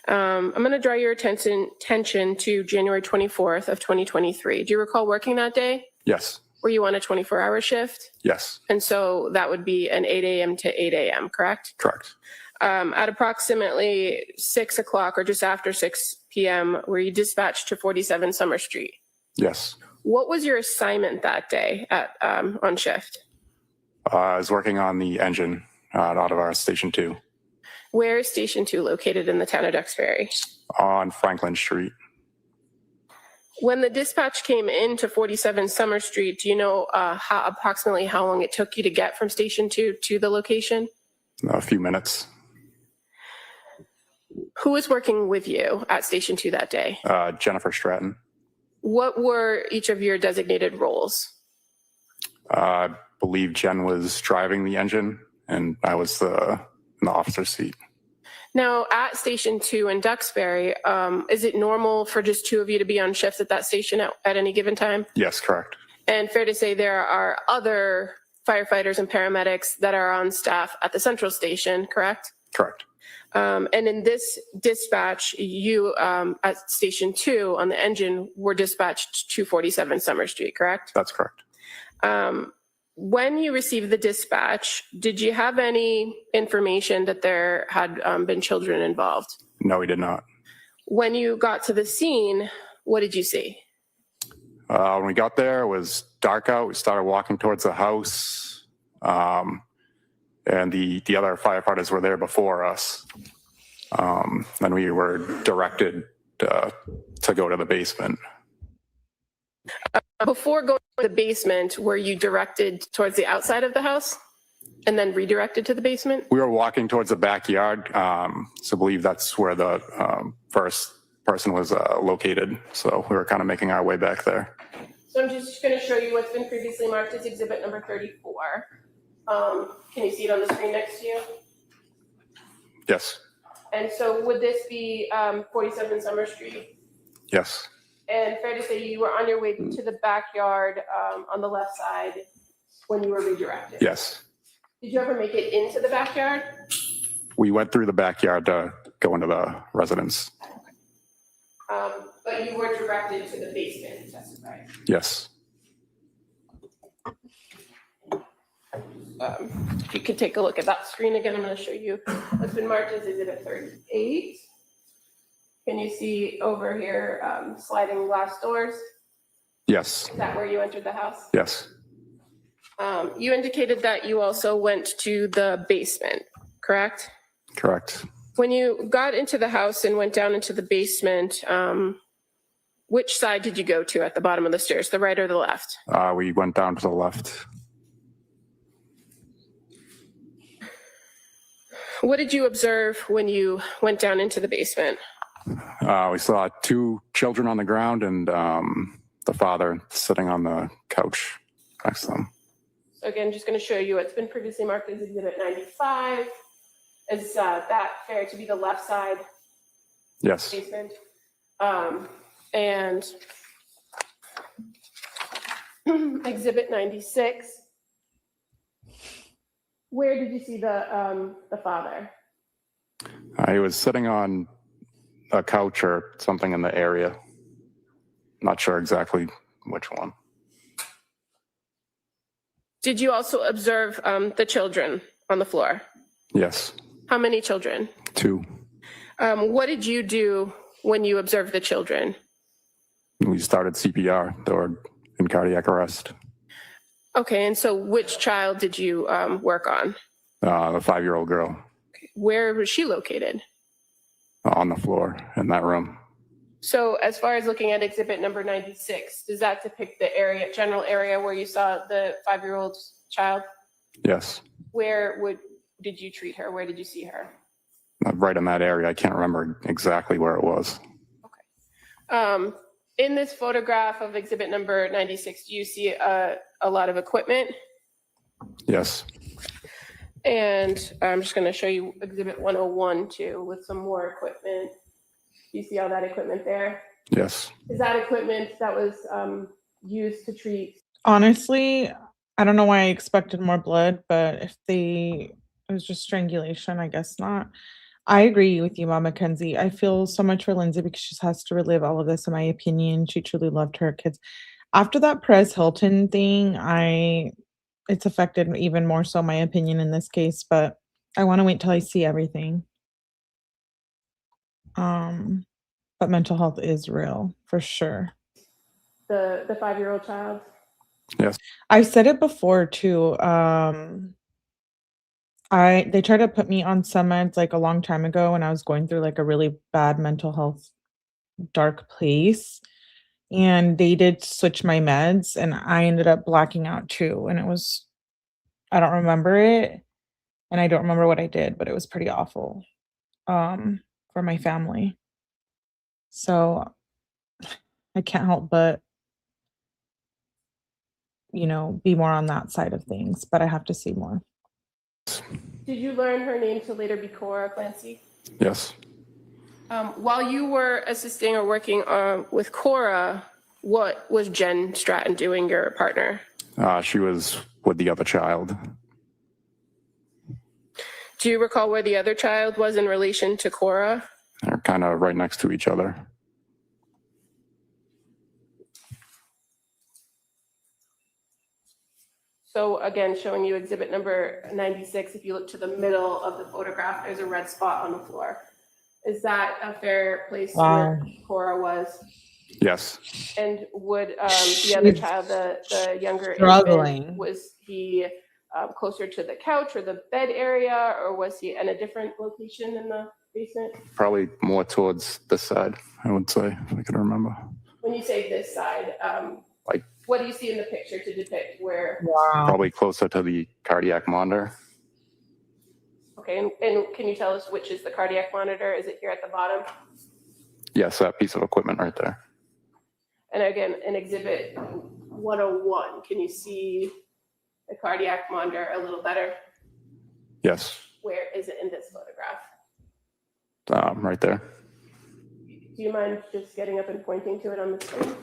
I'm going to draw your attention to January 24th of 2023. Do you recall working that day? Yes. Were you on a 24-hour shift? Yes. And so that would be an 8 a.m. to 8 a.m., correct? Correct. At approximately 6 o'clock or just after 6 p.m., were you dispatched to 47 Summer Street? Yes. What was your assignment that day on shift? I was working on the engine out of our Station 2 Where is Station 2 located in the town of Duxbury? on Franklin Street. When the dispatch came into 47 Summer Street, do you know approximately how long it took you to get from Station 2 to the location? A few minutes. Who was working with you at Station 2 that day? Jennifer Stratton. What were each of your designated roles? I believe Jen was driving the engine and I was in the officer's seat. Now, at Station 2 in Duxbury, is it normal for just 2 of you to be on shift at that station at any given time? Yes, correct. And fair to say there are other firefighters and paramedics that are on staff at the central station, correct? Correct. And in this dispatch, you at Station 2 on the engine were dispatched to 47 Summer Street, correct? That's correct. When you received the dispatch, did you have any information that there had been children involved? No, we did not. When you got to the scene, what did you see? When we got there, it was dark out. We started walking towards the house. And the other firefighters were there before us. Then we were directed to go to the basement. Before going to the basement, were you directed towards the outside of the house and then redirected to the basement? We were walking towards the backyard. So I believe that's where the first person was located. So we were kind of making our way back there. So I'm just going to show you what's been previously marked as exhibit number 34. Can you see it on the screen next to you? Yes. And so would this be 47 Summer Street? Yes. And fair to say you were on your way to the backyard on the left side when you were redirected? Yes. Did you ever make it into the backyard? We went through the backyard to go into the residence. But you were directed to the basement to testify? Yes. If you could take a look at that screen again, I'm going to show you what's been marked as exhibit 38. Can you see over here sliding glass doors? Yes. Is that where you entered the house? Yes. You indicated that you also went to the basement, correct? Correct. When you got into the house and went down into the basement, which side did you go to at the bottom of the stairs, the right or the left? We went down to the left. What did you observe when you went down into the basement? We saw 2 children on the ground and the father sitting on the couch next to them. So again, just going to show you what's been previously marked as exhibit 95. Is that fair to be the left side Yes. basement? And exhibit 96. Where did you see the father? He was sitting on a couch or something in the area. Not sure exactly which one. Did you also observe the children on the floor? Yes. How many children? 2. What did you do when you observed the children? We started CPR. They were in cardiac arrest. Okay, and so which child did you work on? The 5-year-old girl Where was she located? on the floor in that room. So as far as looking at exhibit number 96, does that depict the area, general area where you saw the 5-year-old child? Yes. Where did you treat her? Where did you see her? Right in that area. I can't remember exactly where it was. In this photograph of exhibit number 96, do you see a lot of equipment? Yes. And I'm just going to show you exhibit 101 too, with some more equipment. Do you see all that equipment there? Yes. Is that equipment that was used to treat? Honestly, I don't know why I expected more blood, but if it was just strangulation, I guess not. I agree with you, Mama Kenzie. I feel so much for Lindsay because she has to relive all of this, in my opinion. She truly loved her kids. After that Perez Hilton thing, it's affected even more so my opinion in this case, but I want to wait till I see everything. But mental health is real for sure. The 5-year-old child? Yes. I've said it before too. They tried to put me on some meds like a long time ago when I was going through like a really bad mental health dark place. And they did switch my meds and I ended up blacking out too. And I don't remember it. And I don't remember what I did, but it was pretty awful for my family. So I can't help but, be more on that side of things, but I have to see more. Did you learn her name to later be Cora, Clancy? Yes. While you were assisting or working with Cora, what was Jen Stratton doing, your partner? She was with the other child. Do you recall where the other child was in relation to Cora? They're kind of right next to each other. So again, showing you exhibit number 96, if you look to the middle of the photograph, there's a red spot on the floor. Is that a fair place where Cora was? Yes. And would the other child, the younger struggling. infant, was he closer to the couch or the bed area, or was he in a different location in the basement? Probably more towards this side, I would say, if I could remember. When you say this side, Like- what do you see in the picture to depict where? Wow. Probably closer to the cardiac monitor. Okay, and can you tell us which is the cardiac monitor? Is it here at the bottom? Yes, that piece of equipment right there. And again, in exhibit 101. Can you see the cardiac monitor a little better? Yes, Where is it in this photograph? right there. Do you mind just getting up and pointing to it on the screen?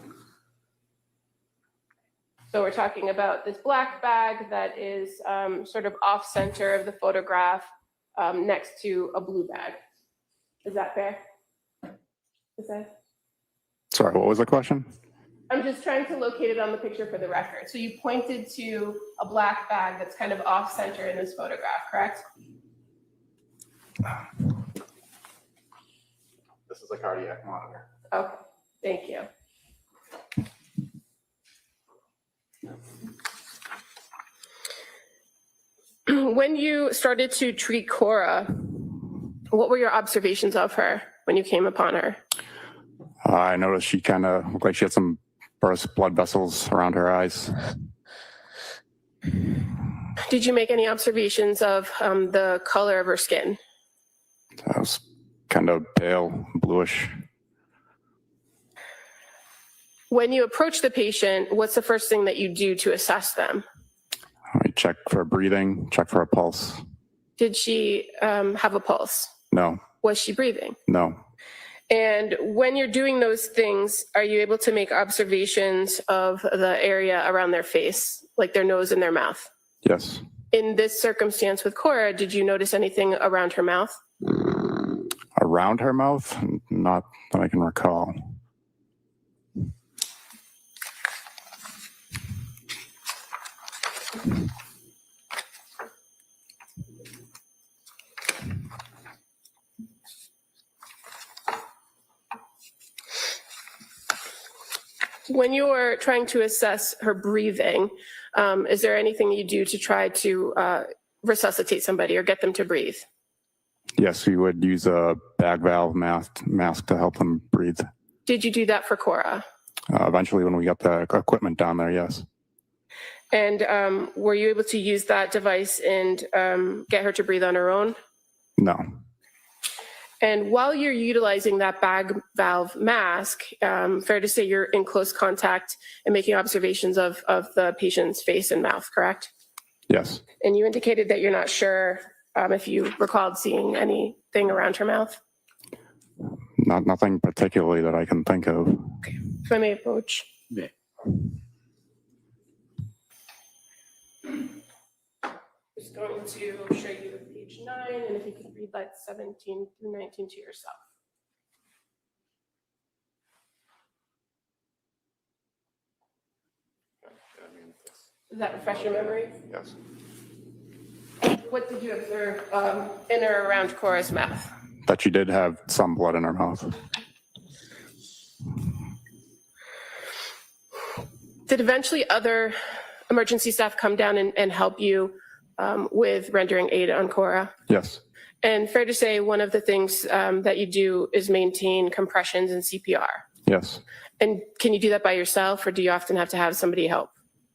So we're talking about this black bag that is sort of off center of the photograph next to a blue bag. Is that fair? Is that? Sorry, what was the question? I'm just trying to locate it on the picture for the record. So you pointed to a black bag that's kind of off center in this photograph, correct? This is a cardiac monitor. Okay, thank you. When you started to treat Cora, what were your observations of her when you came upon her? I noticed she kind of looked like she had some burst blood vessels around her eyes. Did you make any observations of the color of her skin? It was kind of pale, bluish. When you approach the patient, what's the first thing that you do to assess them? I check for breathing, check for a pulse. Did she have a pulse? No, Was she breathing? no. And when you're doing those things, are you able to make observations of the area around their face, like their nose and their mouth? Yes. In this circumstance with Cora, did you notice anything around her mouth? Around her mouth? Not that I can recall. When you're trying to assess her breathing, is there anything you do to try to resuscitate somebody or get them to breathe? Yes, we would use a bag valve mask to help them breathe. Did you do that for Cora? Eventually, when we got the equipment down there, yes. And were you able to use that device and get her to breathe on her own? No. And while you're utilizing that bag valve mask, fair to say you're in close contact and making observations of the patient's face and mouth, correct? Yes. And you indicated that you're not sure if you recalled seeing anything around her mouth. Nothing particularly that I can think of. Okay. If I may approach. Yeah. Just going to show you page 9, and if you could read that 17 through 19 to yourself. Does that refresh your memory? Yes. What did you observe in or around Cora's mouth? That she did have some blood in her mouth. Did eventually other emergency staff come down and help you with rendering aid on Cora? Yes. And fair to say, one of the things that you do is maintain compressions and CPR. Yes. And can you do that by yourself, or do you often have to have somebody help?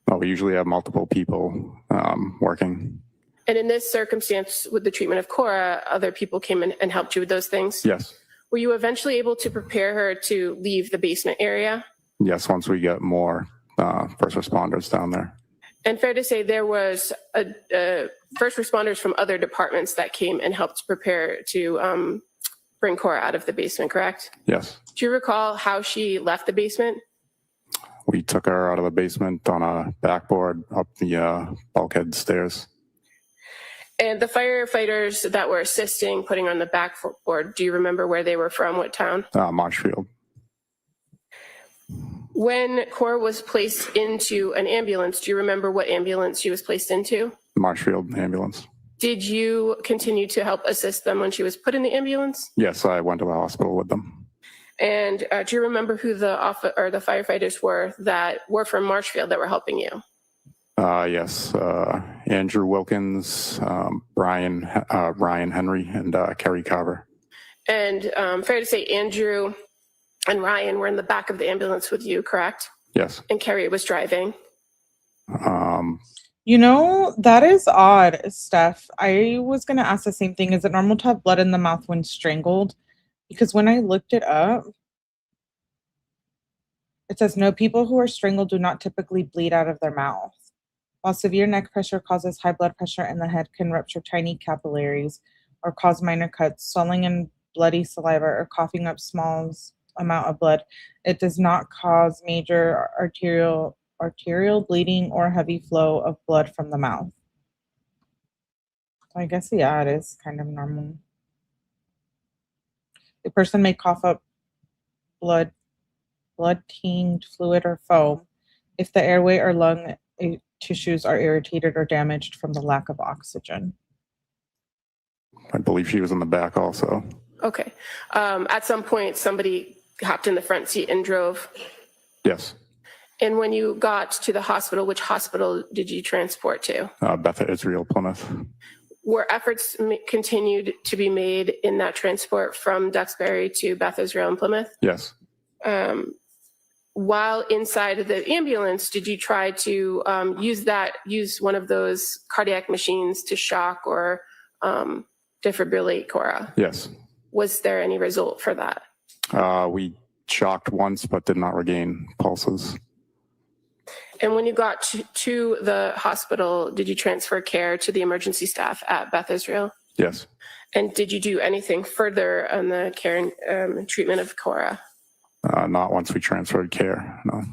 Well, we usually have multiple people working. And in this circumstance, with the treatment of Cora, other people came in and helped you with those things? Yes. Were you eventually able to prepare her to leave the basement area? Yes, once we get more first responders down there. And fair to say there was first responders from other departments that came and helped prepare to bring Cora out of the basement, correct? Yes. Do you recall how she left the basement? We took her out of the basement on a backboard up the bulkhead stairs. And the firefighters that were assisting putting her on the backboard, do you remember where they were from, what town? Marshfield. When Cora was placed into an ambulance, do you remember what ambulance she was placed into? Marshfield ambulance. Did you continue to help assist them when she was put in the ambulance? Yes, I went to the hospital with them. And do you remember who the firefighters were that were from Marshfield that were helping you? Yes, Andrew Wilkins, Ryan Henry, and Kerry Carver. And fair to say Andrew and Ryan were in the back of the ambulance with you, correct? Yes. And Kerry was driving. You know, that is odd, Steph. I was going to ask the same thing. Is it normal to have blood in the mouth when strangled? Because when I looked it up, It says no, people who are strangled do not typically bleed out of their mouth. While severe neck pressure causes high blood pressure in the head can rupture tiny capillaries or cause minor cuts, swelling and bloody saliva, or coughing up small amount of blood, it does not cause major arterial bleeding or heavy flow of blood from the mouth. I guess, yeah, it is kind of normal. The person may cough up blood-tinged fluid or foam if the airway or lung tissues are irritated or damaged from the lack of oxygen. I believe she was in the back also. Okay. At some point, somebody hopped in the front seat and drove. Yes. And when you got to the hospital, which hospital did you transport to? Beth Israel, Plymouth. Were efforts continued to be made in that transport from Duxbury to Beth Israel and Plymouth? Yes. While inside of the ambulance, did you try to use one of those cardiac machines to shock or defibrillate Cora? Yes. Was there any result for that? We shocked once, but did not regain pulses. And when you got to the hospital, did you transfer care to the emergency staff at Beth Israel? Yes. And did you do anything further on the care and treatment of Cora? Not once we transferred care, no.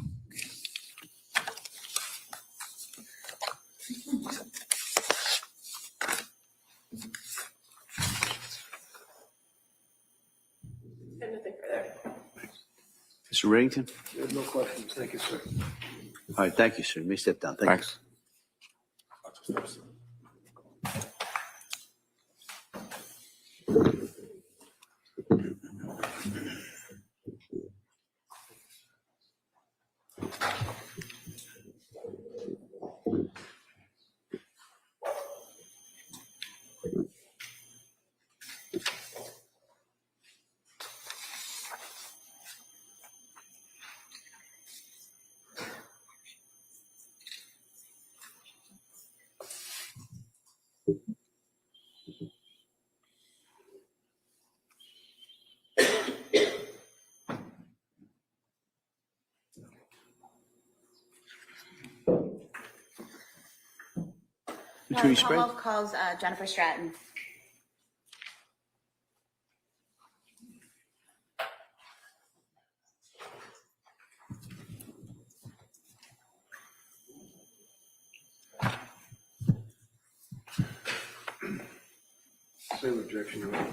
Anything further? Mr. Reddington? No questions. Thank you, sir. All right, thank you, sir. You may step down. Thank you. Thanks. Attorney Sprague? Commonwealth calls Jennifer Stratton. Same objection, Your Honor.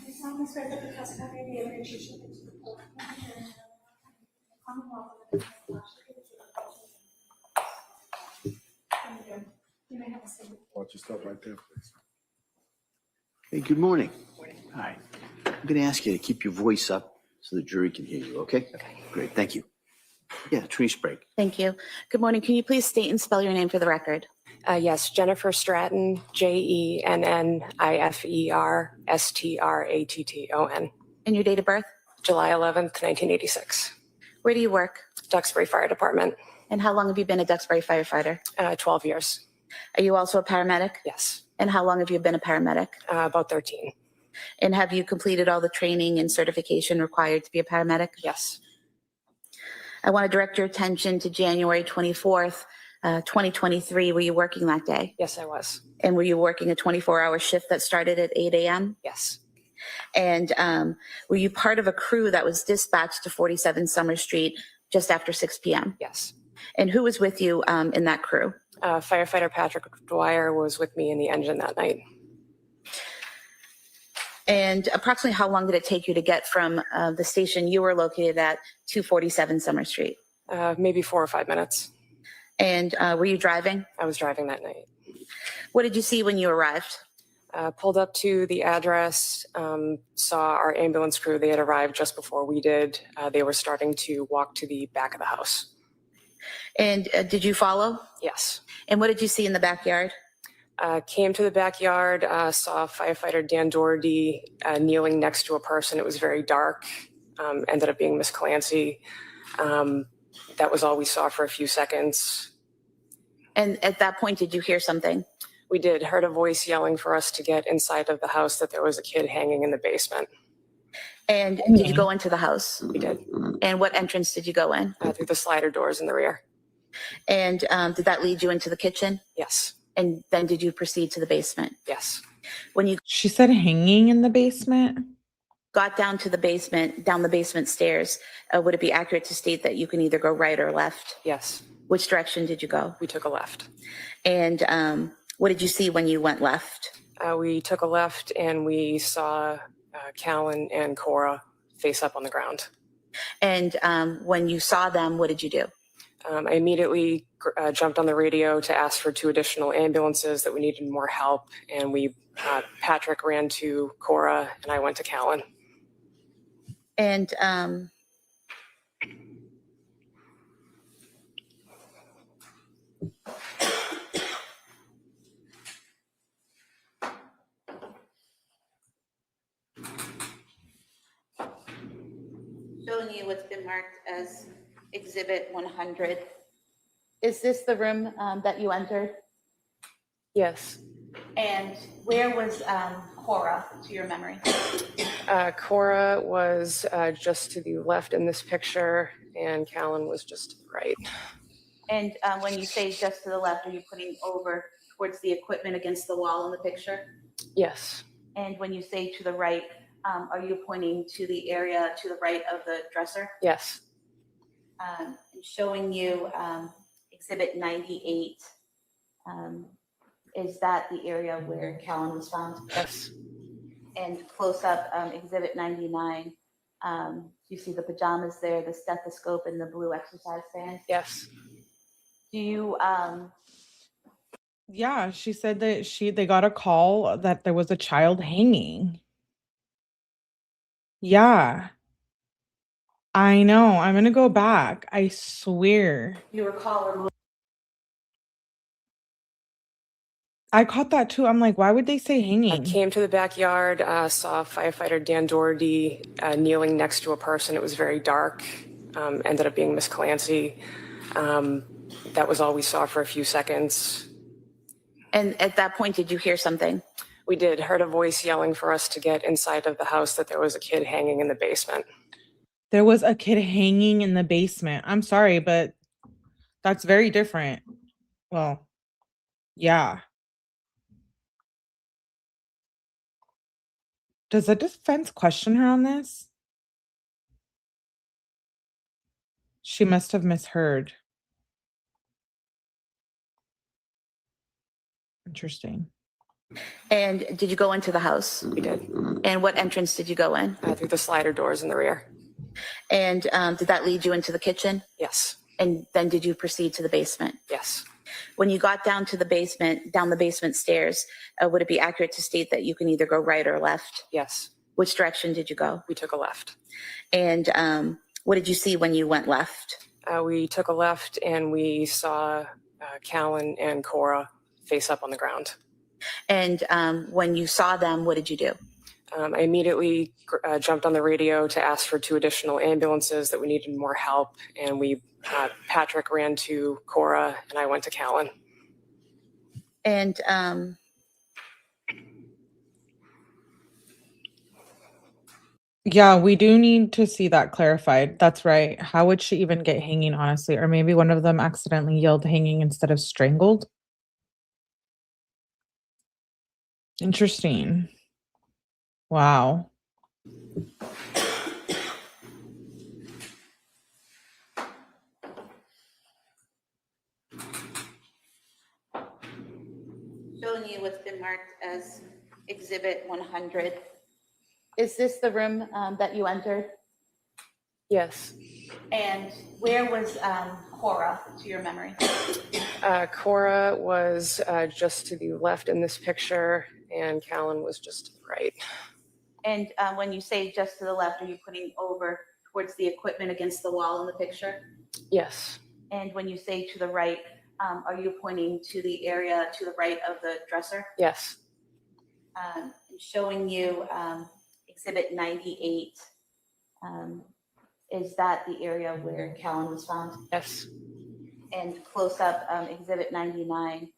This one is where the testimony and the evidence you should be report. Commonwealth of the You may have a seat. Why don't you stop right there, please? Hey, good morning. Hi. I'm going to ask you to keep your voice up so the jury can hear you, okay? Okay. Great, thank you. Yeah, Attorney Sprague. Thank you. Good morning. Can you please state and spell your name for the record? Yes, Jennifer Stratton, JENNIFER STRATTON. And your date of birth? July 11th, 1986. Where do you work? Duxbury Fire Department. And how long have you been a Duxbury firefighter? 12 years. Are you also a paramedic? Yes. And how long have you been a paramedic? About 13. And have you completed all the training and certification required to be a paramedic? Yes. I want to direct your attention to January 24th, 2023. Were you working that day? Yes, I was. And were you working a 24-hour shift that started at 8 a.m.? Yes. And were you part of a crew that was dispatched to 47 Summer Street just after 6 p.m.? Yes. And who was with you in that crew? Firefighter Patrick Dwyer was with me in the engine that night. And approximately how long did it take you to get from the station you were located at to 47 Summer Street? Maybe 4 or 5 minutes. And were you driving? I was driving that night. What did you see when you arrived? Pulled up to the address, saw our ambulance crew. They had arrived just before we did. They were starting to walk to the back of the house. And did you follow? Yes. And what did you see in the backyard? Came to the backyard, saw firefighter Dan Doherty kneeling next to a person. It was very dark. Ended up being Miss Clancy. That was all we saw for a few seconds. And at that point, did you hear something? We did. Heard a voice yelling for us to get inside of the house, that there was a kid hanging in the basement. And did you go into the house? We did. And what entrance did you go in? Through the slider doors in the rear. And did that lead you into the kitchen? Yes. And then did you proceed to the basement? Yes. When you She said hanging in the basement. got down to the basement, down the basement stairs, would it be accurate to state that you can either go right or left? Yes. Which direction did you go? We took a left. And what did you see when you went left? We took a left and we saw Callan and Cora face up on the ground. And when you saw them, what did you do? I immediately jumped on the radio to ask for 2 additional ambulances, that we needed more help. And Patrick ran to Cora and I went to Callan. And showing you what's been marked as Exhibit 100. Is this the room that you entered? Yes. And where was Cora, to your memory? Cora was just to the left in this picture, and Callan was just to the right. And when you say just to the left, are you putting over towards the equipment against the wall in the picture? Yes. And when you say to the right, are you pointing to the area to the right of the dresser? Yes. And showing you Exhibit 98. Is that the area where Callan was found? Yes. And close up, Exhibit 99. You see the pajamas there, the stethoscope, and the blue exercise band. Yes. Do you? Yeah, she said that they got a call that there was a child hanging. Yeah. I know. I'm gonna go back. I swear. You recall or I caught that too. I'm like, why would they say I hanging? came to the backyard, saw firefighter Dan Doherty kneeling next to a person. It was very dark. Ended up being Miss Clancy. That was all we saw for a few seconds. And at that point, did you hear something? We did. Heard a voice yelling for us to get inside of the house, that there was a kid hanging in the basement. There was a kid hanging in the basement. I'm sorry, but that's very different. Well, yeah. Does the defense question her on this? She must have misheard. Interesting. And did you go into the house? We did. And what entrance did you go in? Through the slider doors in the rear. And did that lead you into the kitchen? Yes. And then did you proceed to the basement? Yes. When you got down to the basement, down the basement stairs, would it be accurate to state that you can either go right or left? Yes. Which direction did you go? We took a left. And what did you see when you went left? We took a left and we saw Callan and Cora face up on the ground. And when you saw them, what did you do? I immediately jumped on the radio to ask for 2 additional ambulances, that we needed more help. And Patrick ran to Cora and I went to Callan. And Yeah, we do need to see that clarified. That's right. How would she even get hanging, honestly? Or maybe one of them accidentally yelled hanging instead of strangled. Interesting. Wow. showing you what's been marked as Exhibit 100. Is this the room that you entered? Yes. And where was Cora, to your memory? Cora was just to the left in this picture, and Callan was just to the right. And when you say just to the left, are you putting over towards the equipment against the wall in the picture? Yes. And when you say to the right, are you pointing to the area to the right of the dresser? Yes. Showing you Exhibit 98. Is that the area where Callan was found? Yes. And close up, Exhibit 99.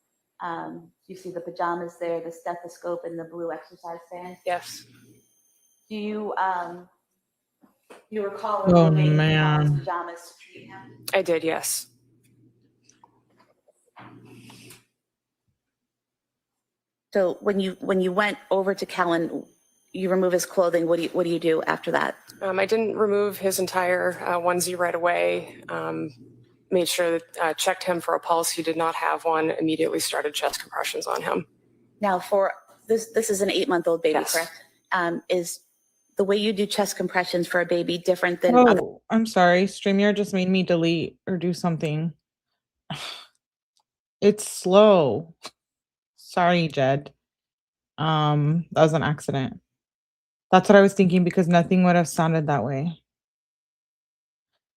You see the pajamas there, the stethoscope, and the blue exercise band. Yes. Do you recall Oh, removing man. Callan's pajamas to treat him? I did. Yes. So when you went over to Callan, you remove his clothing. What do you do after that? I didn't remove his entire onesie right away. Made sure that checked him for a pulse. He did not have one. Immediately started chest compressions on him. Now, for this is an 8-month-old baby, Yes. correct? Is the way you do chest compressions for a baby different than other? Oh, I'm sorry. StreamYard just made me delete or do something. It's slow. Sorry, Jed. That was an accident. That's what I was thinking because nothing would have sounded that way.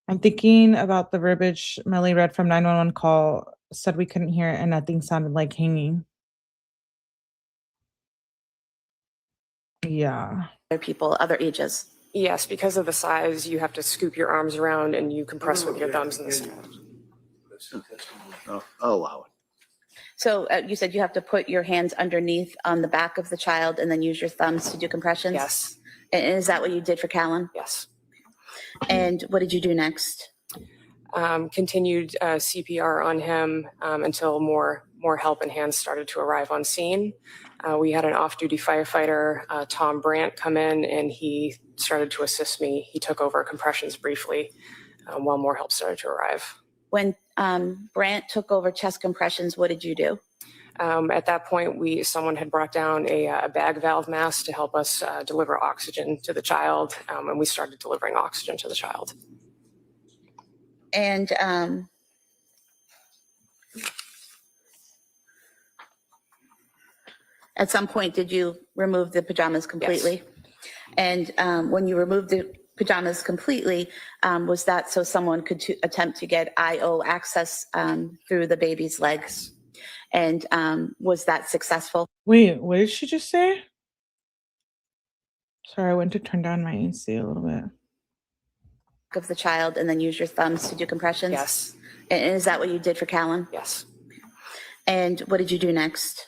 I'm thinking about the verbiage Melly read from 911 call, said we couldn't hear it and nothing sounded like hanging. Yeah. Other people, other ages? Yes, because of the size, you have to scoop your arms around and you compress with your thumbs in the side. I'll allow it. So you said you have to put your hands underneath on the back of the child and then use your thumbs to do compressions? Yes. And is that what you did for Callan? Yes. And what did you do next? Continued CPR on him until more help and hands started to arrive on scene. We had an off-duty firefighter, Tom Brandt, come in and he started to assist me. He took over compressions briefly while more help started to arrive. When Brandt took over chest compressions, what did you do? At that point, someone had brought down a bag valve mask to help us deliver oxygen to the child, and we started delivering oxygen to the child. And at some point, did you remove the pajamas completely? Yes. And when you removed the pajamas completely, was that so someone could attempt to get IO access through the baby's legs? And was that successful? Wait, what did she just say? Sorry, I went to turn down my AC a little bit. Of the child and then use your thumbs to do compressions? Yes. And is that what you did for Callan? Yes. And what did you do next?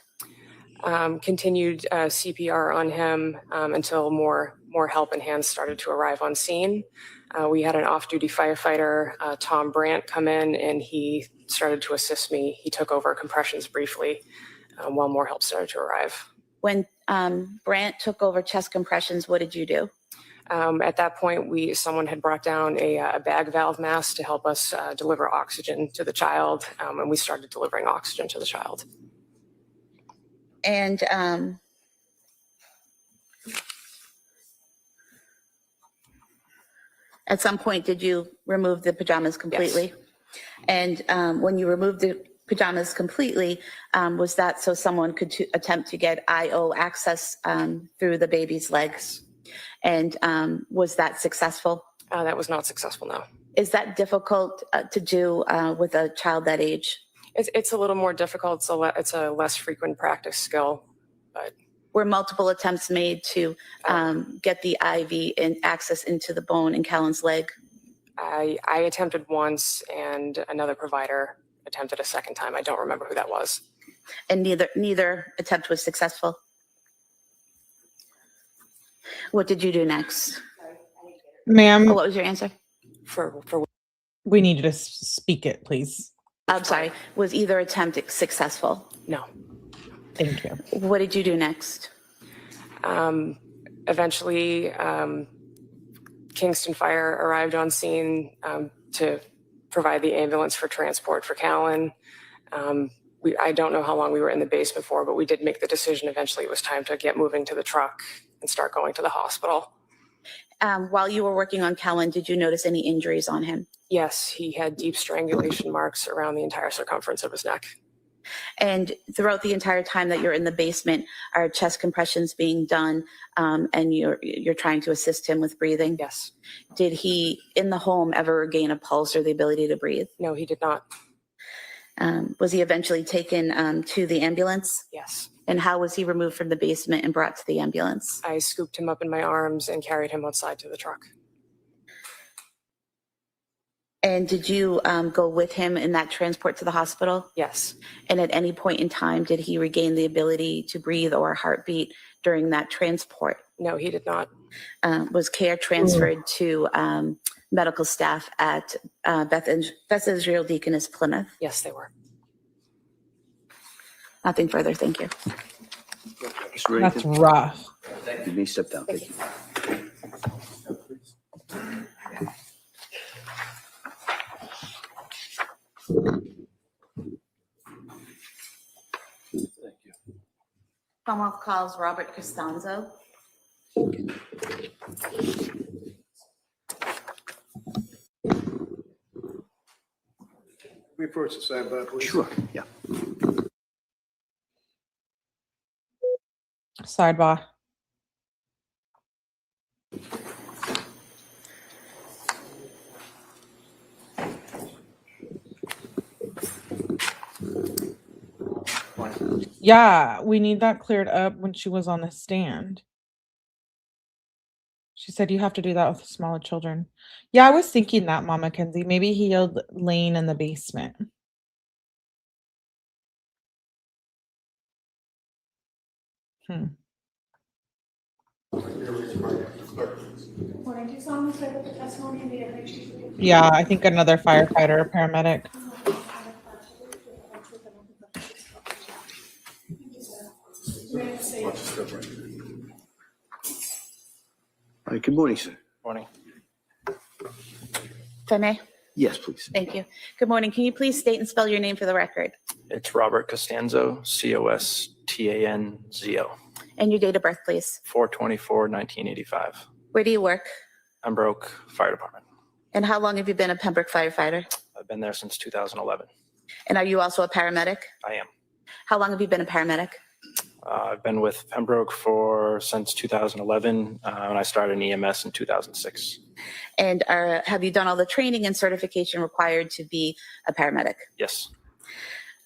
Continued CPR on him until more help and hands started to arrive on scene. We had an off-duty firefighter, Tom Brandt, come in and he started to assist me. He took over compressions briefly while more help started to arrive. When Brandt took over chest compressions, what did you do? At that point, someone had brought down a bag valve mask to help us deliver oxygen to the child, and we started delivering oxygen to the child. And at some point, did you remove the pajamas completely? Yes. And when you removed the pajamas completely, was that so someone could attempt to get IO access through the baby's legs? And was that successful? That was not successful, no. Is that difficult to do with a child that age? It's a little more difficult. It's a less frequent practice skill, but. Were multiple attempts made to get the IV and access into the bone in Callan's leg? I attempted once and another provider attempted a second time. I don't remember who that was. And neither attempt was successful? What did you do next? Ma'am. What was your answer? We need you to speak it, please. I'm sorry. Was either attempt successful? No. Thank you. What did you do next? Eventually, Kingston Fire arrived on scene to provide the ambulance for transport for Callan. I don't know how long we were in the basement for, but we did make the decision eventually it was time to get moving to the truck and start going to the hospital. While you were working on Callan, did you notice any injuries on him? Yes, he had deep strangulation marks around the entire circumference of his neck. And throughout the entire time that you're in the basement, are chest compressions being done, and you're trying to assist him with breathing? Yes. Did he, in the home, ever regain a pulse or the ability to breathe? No, he did not. Was he eventually taken to the ambulance? Yes. And how was he removed from the basement and brought to the ambulance? I scooped him up in my arms and carried him outside to the truck. And did you go with him in that transport to the hospital? Yes. And at any point in time, did he regain the ability to breathe or heartbeat during that transport? No, he did not. Was care transferred to medical staff at Beth Israel Deaconess Plymouth? Yes, they were. Nothing further, thank you. Mr. That's Rankin, rough. you may step down. Thank you. Commonwealth calls Robert Costanzo. We approach the sidebar, please. Sure, yeah. Sidebar. Yeah, we need that cleared up when she was on the stand. She said you have to do that with smaller children. Yeah, I was thinking that, Mama Kenzie. Maybe he yelled laying in the basement. Morning, do you solemnly swear that the testimony in the evidence you give Yeah, I think another firefighter or paramedic. All right, good morning, sir. Morning. If I may? Yes, please. Thank you. Good morning. Can you please state and spell your name for the record? It's Robert Costanzo, Costanzo, And your date of birth, please. 4/24/1985. Where do you work? Pembroke Fire Department. And how long have you been a Pembroke firefighter? I've been there since 2011. And are you also a paramedic? I am. How long have you been a paramedic? I've been with Pembroke since 2011, and I started in EMS in 2006. And have you done all the training and certification required to be a paramedic? Yes.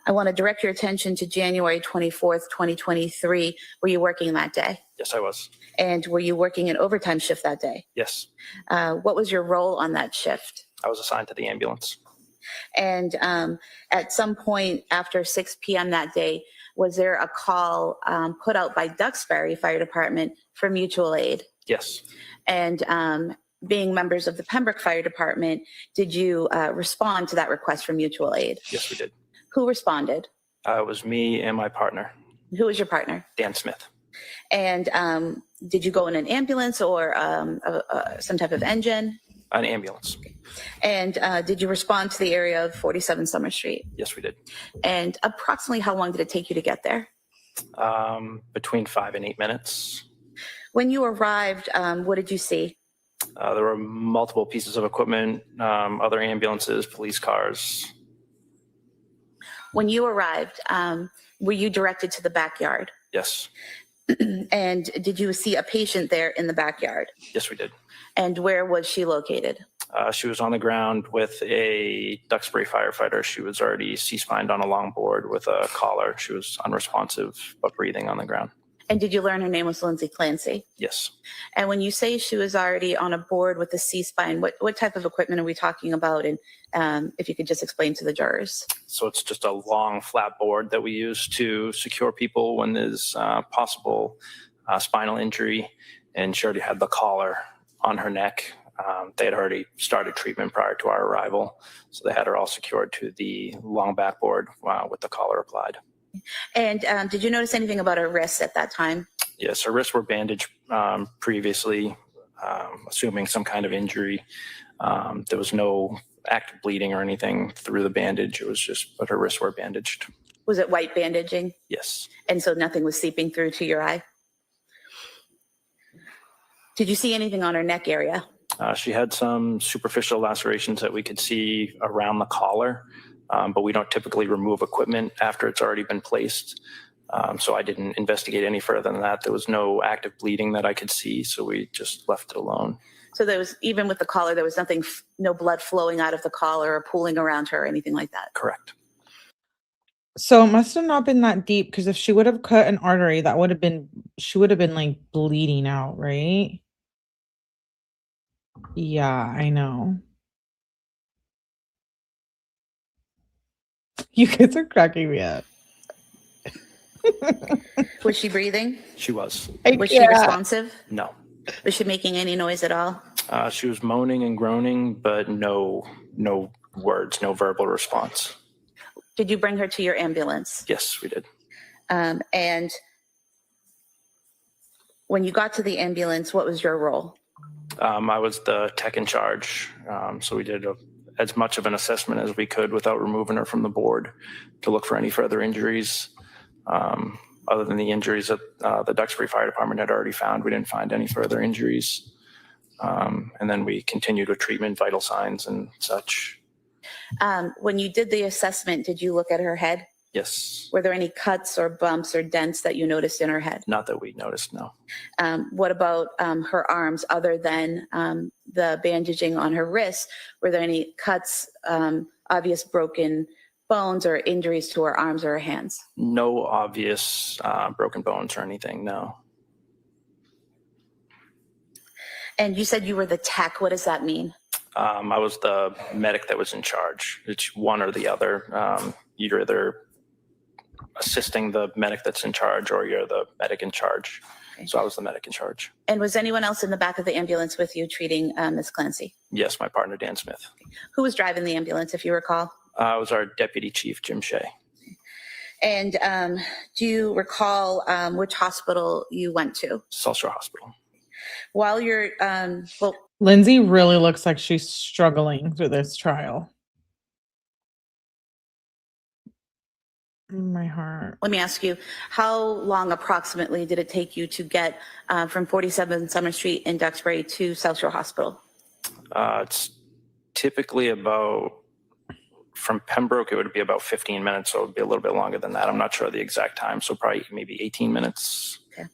I want to direct your attention to January 24th, 2023. Were you working that day? Yes, I was. And were you working an overtime shift that day? Yes. What was your role on that shift? I was assigned to the ambulance. And at some point after 6 p.m. that day, was there a call put out by Duxbury Fire Department for mutual aid? Yes. And being members of the Pembroke Fire Department, did you respond to that request for mutual aid? Yes, we did. Who responded? It was me and my partner, Who was your partner? Dan Smith. And did you go in an ambulance or some type of engine? An ambulance. And did you respond to the area of 47 Summer Street? Yes, we did. And approximately how long did it take you to get there? Between 5 and 8 minutes. When you arrived, what did you see? There were multiple pieces of equipment, other ambulances, police cars. When you arrived, were you directed to the backyard? Yes. And did you see a patient there in the backyard? Yes, we did. And where was she located? She was on the ground with a Duxbury firefighter. She was already C-spined on a longboard with a collar. She was unresponsive, but breathing on the ground. And did you learn her name was Lindsay Clancy? Yes. And when you say she was already on a board with the C-spine, what type of equipment are we talking about? And if you could just explain to the jurors. So it's just a long flat board that we use to secure people when there's possible spinal injury. And she already had the collar on her neck. They had already started treatment prior to our arrival. So they had her all secured to the long backboard with the collar applied. And did you notice anything about her wrists at that time? Yes, her wrists were bandaged previously, assuming some kind of injury. There was no active bleeding or anything through the bandage. It was just, but her wrists were bandaged. Was it white bandaging? Yes. And so nothing was seeping through to your eye? Did you see anything on her neck area? She had some superficial lacerations that we could see around the collar. but we don't typically remove equipment after it's already been placed. So I didn't investigate any further than that. There was no active bleeding that I could see, so we just left it alone. So there was, even with the collar, there was nothing, no blood flowing out of the collar or pooling around her or anything like that? Correct. So it must have not been that deep, because if she would have cut an artery, that would have been, she would have been like bleeding out, right? Yeah, I know. You guys are cracking me up. Was she breathing? She was. Was she responsive? No. Was she making any noise at all? She was moaning and groaning, but no words, no verbal response. Did you bring her to your ambulance? Yes, we did. And when you got to the ambulance, what was your role? I was the tech in charge, so we did as much of an assessment as we could without removing her from the board to look for any further injuries. Other than the injuries that the Duxbury Fire Department had already found, we didn't find any further injuries. And then we continued with treatment, vital signs and such. When you did the assessment, did you look at her head? Yes. Were there any cuts or bumps or dents that you noticed in her head? Not that we noticed, no. What about her arms, other than the bandaging on her wrists? Were there any cuts, obvious broken bones or injuries to her arms or her hands? No obvious broken bones or anything, no. And you said you were the tech. What does that mean? I was the medic that was in charge. It's one or the other. You're either assisting the medic that's in charge or you're the medic in charge. Okay. So I was the medic in charge. And was anyone else in the back of the ambulance with you treating Ms. Clancy? Yes, my partner, Dan Smith. Who was driving the ambulance, if you recall? It was our deputy chief, Jim Shea. And do you recall which hospital you went to? South Shore Hospital. While you're, Lindsay really looks like she's struggling through this trial. My heart. let me ask you, how long approximately did it take you to get from 47 Summer Street in Duxbury to South Shore Hospital? It's typically about, from Pembroke, it would be about 15 minutes, so it would be a little bit longer than that. I'm not sure the exact time, so probably maybe 18 minutes. Okay.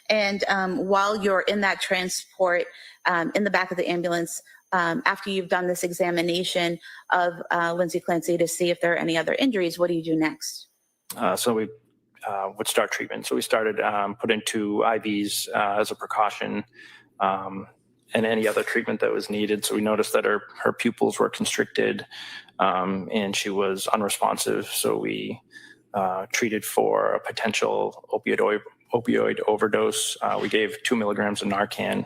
And while you're in that transport, in the back of the ambulance, after you've done this examination of Lindsay Clancy to see if there are any other injuries, what do you do next? So we would start treatment. So we started putting 2 IVs as a precaution, and any other treatment that was needed. So we noticed that her pupils were constricted, and she was unresponsive. So we treated for a potential opioid overdose. We gave 2 milligrams of Narcan,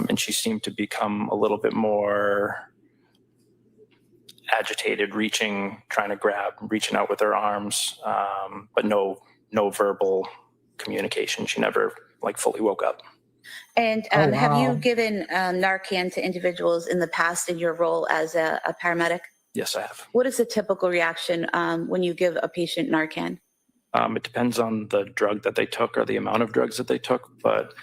and she seemed to become a little bit more agitated, trying to grab, reaching out with her arms, but no verbal communication. She never fully woke up. And Oh, wow. have you given Narcan to individuals in the past in your role as a paramedic? Yes, I have. What is the typical reaction when you give a patient Narcan? It depends on the drug that they took or the amount of drugs that they took, but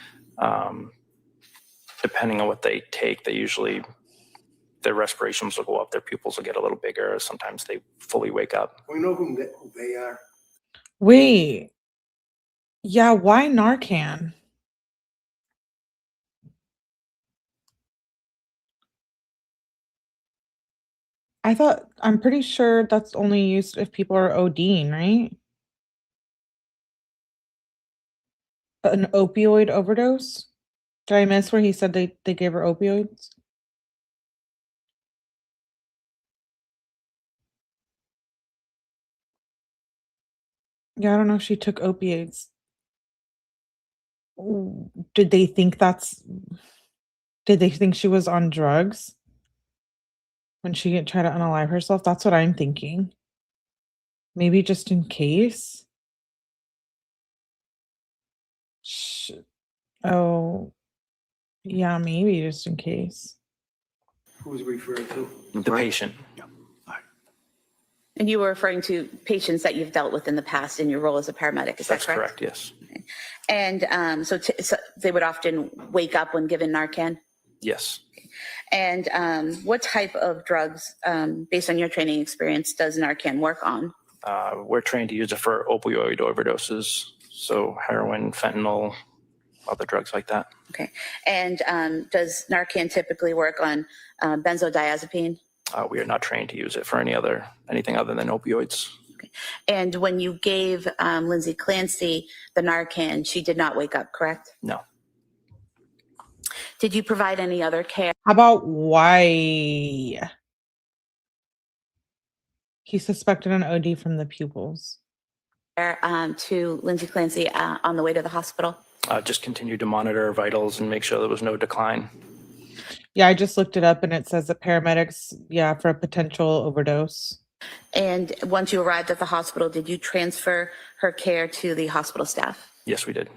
depending on what they take, their respirations will go up, their pupils will get a little bigger. Sometimes they fully wake up. We know who they are. Wait. Yeah, why Narcan? I'm pretty sure that's only used if people are ODing, right? An opioid overdose? Did I miss where he said they gave her opioids? Yeah, I don't know if she took opiates. Did they think she was on drugs when she tried to unalive herself? That's what I'm thinking. Maybe just in case. Oh, yeah, maybe just in case. Who's referred to? The patient. And you were referring to patients that you've dealt with in the past in your role as a paramedic, is that That's correct? correct, yes. And so they would often wake up when given Narcan? Yes. And what type of drugs, based on your training experience, does Narcan work on? We're trained to use it for opioid overdoses, so heroin, fentanyl, other drugs like that. Okay. And does Narcan typically work on benzodiazepine? We are not trained to use it for anything other than opioids. Okay. And when you gave Lindsay Clancy the Narcan, she did not wake up, correct? No. Did you provide any other care How about why he suspected an OD from the pupils? to Lindsay Clancy on the way to the hospital? Just continued to monitor vitals and make sure there was no decline. Yeah, I just looked it up and it says that paramedics, for a potential overdose. And once you arrived at the hospital, did you transfer her care to the hospital staff? Yes, we did.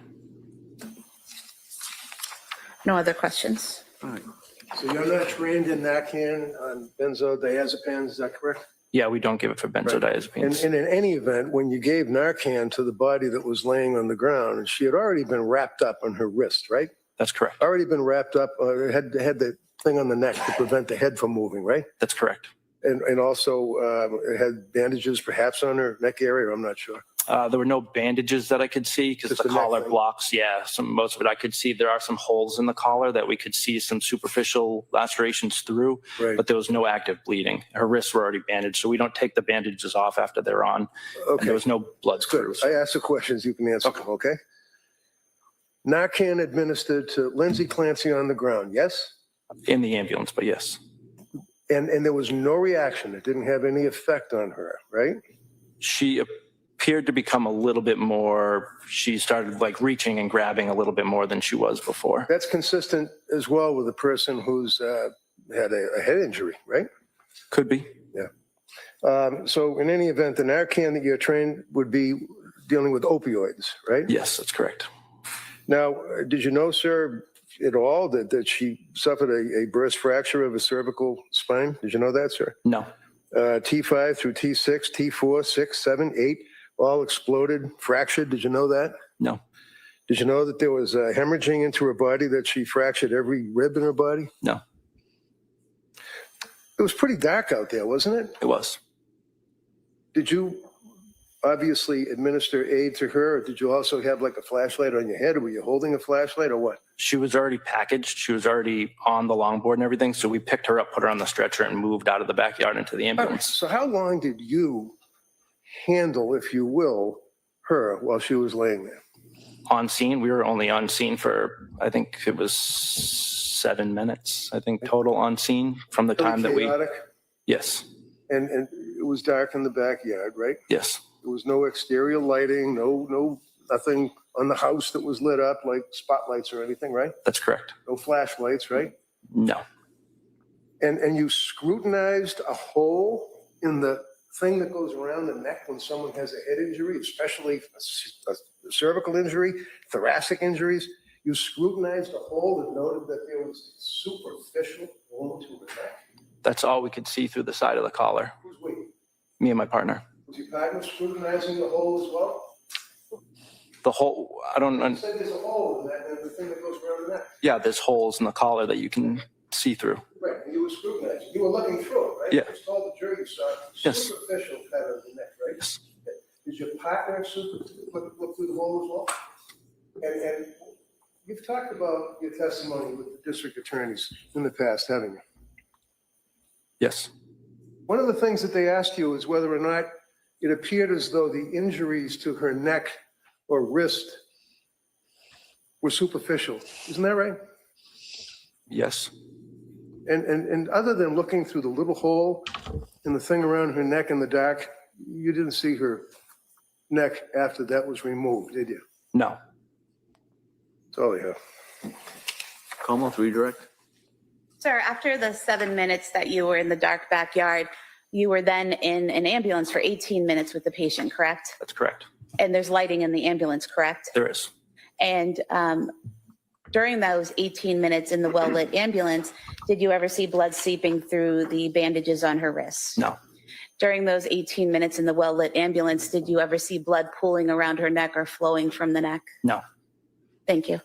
No other questions? All right. So you're not trained in Narcan on benzodiazepines, is that correct? Yeah, we don't give it for benzodiazepines. And in any event, when you gave Narcan to the body that was laying on the ground, she had already been wrapped up on her wrist, right? That's correct. Already been wrapped up, had the thing on the neck to prevent the head from moving, right? That's correct. And also it had bandages perhaps on her neck area, I'm not sure. There were no bandages that I could see because Just the the neck collar thing. blocks. Yeah, most of it I could see. There are some holes in the collar that we could see some superficial lacerations through, Right. but there was no active bleeding. Her wrists were already bandaged, so we don't take the bandages off after they're on. And Okay, there was no blood that's good. screws. I asked the questions, you can answer them, okay? Narcan administered to Lindsay Clancy on the ground, yes? In the ambulance, but yes. And there was no reaction. It didn't have any effect on her, right? She appeared to become a little bit more, she started like reaching and grabbing a little bit more than she was before. That's consistent as well with a person who's had a head injury, right? Could be. So in any event, the Narcan that you're trained would be dealing with opioids, right? Yes, that's correct. Now, did you know, sir, at all that she suffered a burst fracture of a cervical spine? Did you know that, sir? No. T5 through T6, T4, 6, 7, 8, all exploded, fractured. Did you know that? No. Did you know that there was hemorrhaging into her body, that she fractured every rib in her body? No. It was pretty dark out there, wasn't it? It was. Did you obviously administer aid to her, or did you also have like a flashlight on your head, or were you holding a flashlight, or what? She was already packaged. She was already on the longboard and everything. So we picked her up, put her on the stretcher, and moved out of the backyard into the All right, ambulance. so how long did you handle, if you will, her while she was laying there? On scene, we were only on scene for, I think it was 7 minutes, I think total on scene from the time that we, Chaotic? yes, And it was dark in the backyard, right? yes, There was no exterior lighting, nothing on the house that was lit up like spotlights or anything, right? that's correct. No flashlights, right? No, And you scrutinized a hole in the thing that goes around the neck when someone has a head injury, especially a cervical injury, thoracic injuries. You scrutinized a hole and noted that there was a superficial wound to the neck. that's all we could see through the side of the collar. Who's we? Me and my partner. Was your partner scrutinizing the hole as well? The whole, I don't, You said there's a hole in the thing that goes around the neck. yeah, there's holes in the collar that you can see through. Right, and you were scrutinizing. You were looking through it, right? Yeah. You just told the jury you saw Yes. superficial cut of the neck, right? Yes. Did your partner look through the hole as well? And you've talked about your testimony with the district attorneys in the past, haven't you? Yes, One of the things that they asked you is whether or not it appeared as though the injuries to her neck or wrist were superficial. Isn't that right? yes, And other than looking through the little hole in the thing around her neck in the dark, you didn't see her neck after that was removed, did you? no. That's all you have. Como, redirect? Sir, after the 7 minutes that you were in the dark backyard, you were then in an ambulance for 18 minutes with the patient, correct? That's correct. And there's lighting in the ambulance, correct? There is. And during those 18 minutes in the well-lit ambulance, did you ever see blood seeping through the bandages on her wrists? No, During those 18 minutes in the well-lit ambulance, did you ever see blood pooling around her neck or flowing from the neck? no. Thank you.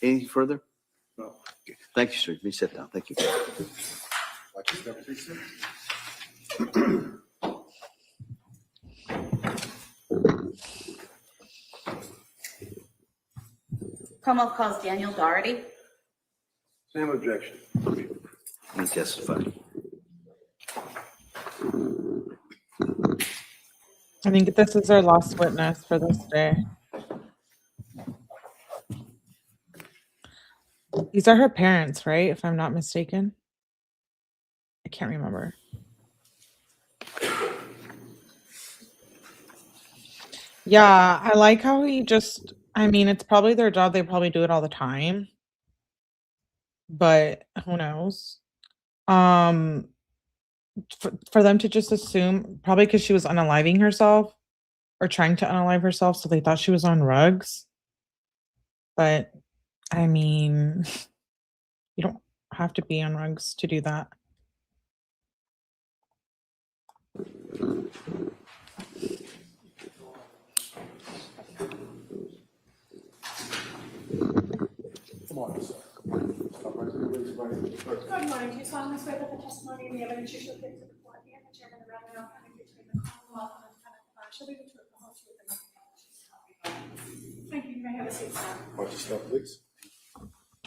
Anything further? No. Thank you, sir. You may sit down. Thank you. Commonwealth calls Daniel Doherty. Same objection. You testify. I think this is our last witness for this day. These are her parents, right? If I'm not mistaken. I can't remember. Yeah, I like how he just, I mean, it's probably their job. They probably do it all the time. But who knows? For them to just assume, probably because she was unaliving herself or trying to unalive herself, so they thought she was on rugs. But I mean, you don't have to be on rugs to do that. Good morning. Do you solemnly swear that the testimony and the evidence you shall give to the court and the chairman of the Revenue Committee between the Commonwealth and the defendant shall be the truth, the whole truth, and nothing but the truth? Thank you. You may have a seat, sir. Watch yourself, please.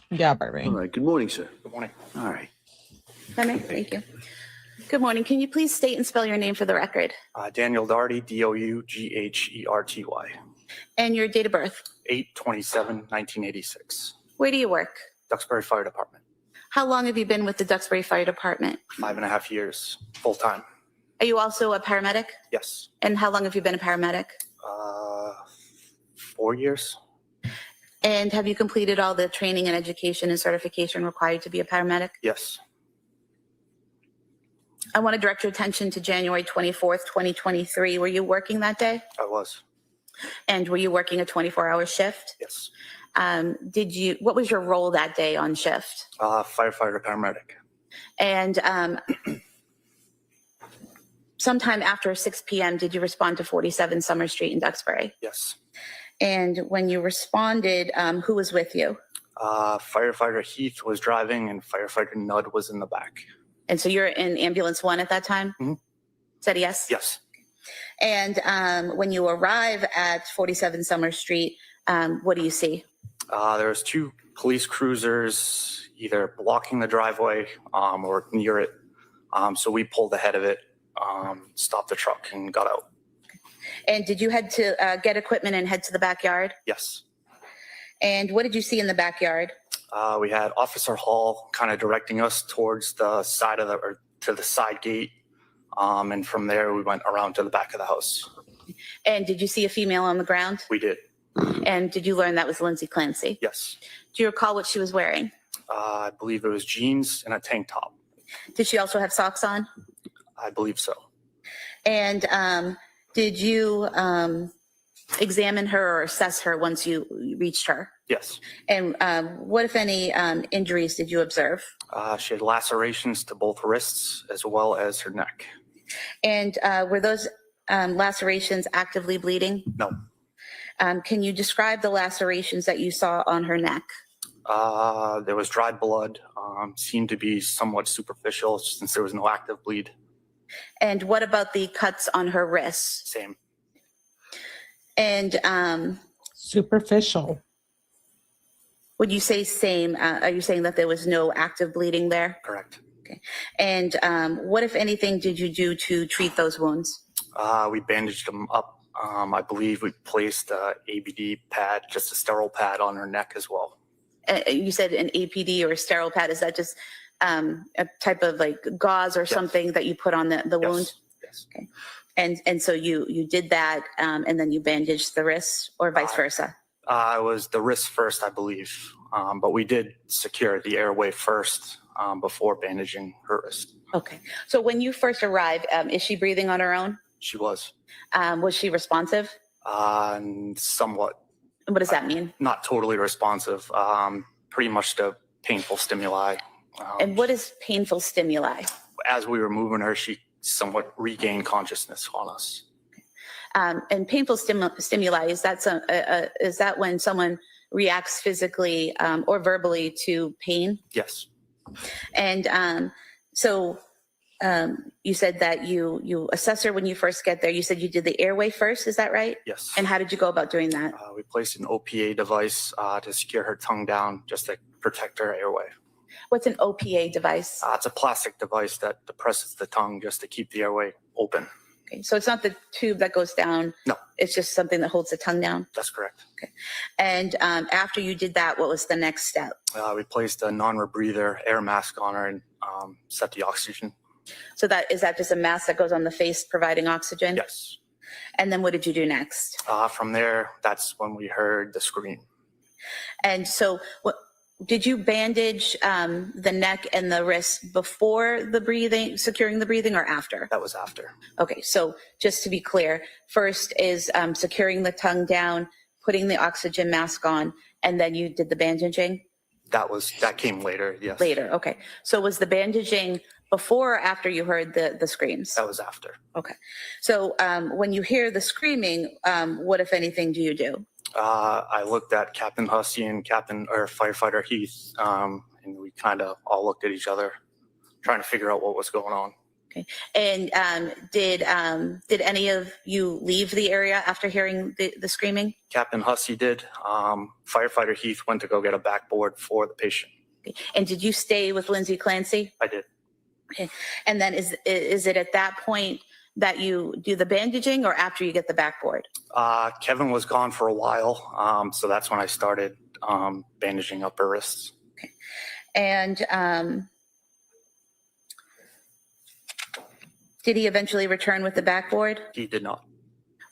Yeah, Barbie. All right. Good morning, sir. Good morning. All right. Thank you. Good morning. Can you please state and spell your name for the record? Daniel Doherty, Dougherty. And your date of birth? 8/27/1986. Where do you work? Duxbury Fire Department. How long have you been with the Duxbury Fire Department? 5.5 years, full time. Are you also a paramedic? Yes. And how long have you been a paramedic? 4 years. And have you completed all the training and education and certification required to be a paramedic? Yes. I want to direct your attention to January 24th, 2023. Were you working that day? I was. And were you working a 24-hour shift? Yes. What was your role that day on shift? Firefighter, paramedic. And sometime after 6 p.m., did you respond to 47 Summer Street in Duxbury? Yes. And when you responded, who was with you? Firefighter Heath was driving and firefighter Nudd was in the back. And so you're in ambulance 1 at that time? Mhm. Said yes? Yes. And when you arrive at 47 Summer Street, what do you see? There was 2 police cruisers either blocking the driveway or near it. So we pulled ahead of it, stopped the truck and got out. And did you head to get equipment and head to the backyard? Yes. And what did you see in the backyard? We had Officer Hall kind of directing us towards the side of to the side gate. And from there, we went around to the back of the house. And did you see a female on the ground? We did. And did you learn that was Lindsay Clancy? Yes. Do you recall what she was wearing? I believe it was jeans and a tank top. Did she also have socks on? I believe so. And did you examine her or assess her once you reached her? Yes. And what, if any, injuries did you observe? She had lacerations to both wrists as well as her neck. And were those lacerations actively bleeding? No. Can you describe the lacerations that you saw on her neck? There was dried blood, seemed to be somewhat superficial since there was no active bleed. And what about the cuts on her wrists? Same. And Superficial. would you say same? Are you saying that there was no active bleeding there? Correct. Okay. And what, if anything, did you do to treat those wounds? We bandaged them up. I believe we placed a ABD pad, just a sterile pad on her neck as well. You said an APD or a sterile pad. Is that just a type of like gauze or Yes. something that you put on the wound? Yes. Okay. And so you did that, and then you bandaged the wrists, or vice versa? It was the wrist first, I believe. But we did secure the airway first before bandaging her wrist. Okay. So when you first arrived, is she breathing on her own? She was. Was she responsive? And somewhat. What does that mean? Not totally responsive. Pretty much to painful stimuli. And what is painful stimuli? As we were moving her, she somewhat regained consciousness on us. And painful stimuli, is that when someone reacts physically or verbally to pain. Yes. And so you said that you assess her when you first get there. You said you did the airway first. Is that right? Yes. And how did you go about doing that? We placed an OPA device to secure her tongue down just to protect her airway. What's an OPA device? It's a plastic device that depresses the tongue just to keep the airway open. Okay, so it's not the tube that goes down. No. It's just something that holds the tongue down. That's correct. Okay. And after you did that, what was the next step? We placed a non-rebreather air mask on her and set the oxygen. So is that just a mask that goes on the face providing oxygen? Yes. And then what did you do next? From there, that's when we heard the scream. And so did you bandage the neck and the wrist before the breathing, securing the breathing, or after? That was after. Okay, so just to be clear, first is securing the tongue down, putting the oxygen mask on, and then you did the bandaging? That came later, yes. Later, okay. So was the bandaging before or after you heard the screams? That was after. Okay. So when you hear the screaming, what, if anything, do you do? I looked at Captain Hussey and Firefighter Heath, and we kind of all looked at each other, trying to figure out what was going on. Okay. And did any of you leave the area after hearing the screaming? Captain Hussey did. Firefighter Heath went to go get a backboard for the patient. Okay. And did you stay with Lindsay Clancy? I did. Okay. And then is it at that point that you do the bandaging, or after you get the backboard? Kevin was gone for a while, so that's when I started bandaging up her wrists. Okay. And did he eventually return with the backboard? He did not.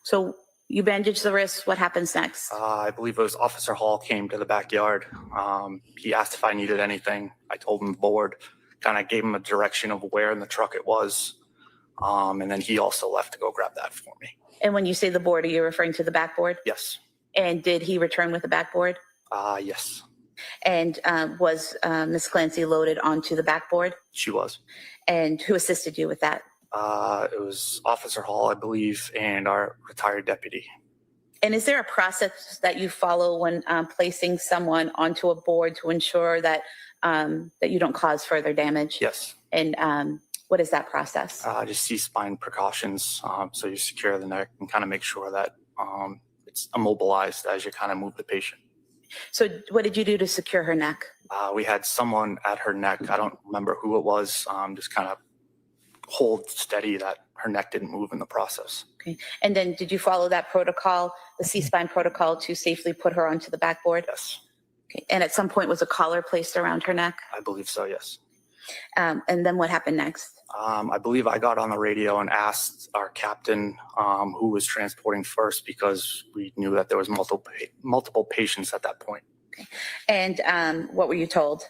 So you bandage the wrists. What happens next? I believe it was Officer Hall came to the backyard. He asked if I needed anything. I told him the board, kind of gave him a direction of where in the truck it was. And then he also left to go grab that for me. And when you say the board, are you referring to the backboard? Yes. And did he return with the backboard? Yes. And was Miss Clancy loaded onto the backboard? She was. And who assisted you with that? It was Officer Hall, I believe, and our retired deputy. And is there a process that you follow when placing someone onto a board to ensure that that you don't cause further damage? Yes. And what is that process? Just C-spine precautions. So you secure the neck and kind of make sure that it's immobilized as you kind of move the patient. So what did you do to secure her neck? We had someone at her neck. I don't remember who it was. Just kind of hold steady that her neck didn't move in the process. Okay. And then did you follow that protocol, the C-spine protocol, to safely put her onto the backboard? Yes. Okay. And at some point was a collar placed around her neck? I believe so, yes. And then what happened next? I believe I got on the radio and asked our captain who was transporting first, because we knew that there was multiple patients at that point. Okay. And what were you told?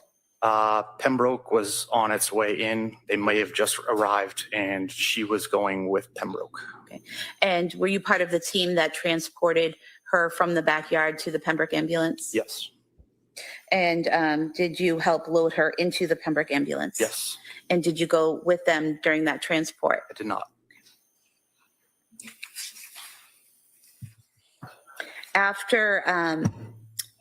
Pembroke was on its way in. They may have just arrived, and she was going with Pembroke. Okay. And were you part of the team that transported her from the backyard to the Pembroke ambulance? Yes. And did you help load her into the Pembroke ambulance? Yes. And did you go with them during that transport? I did not.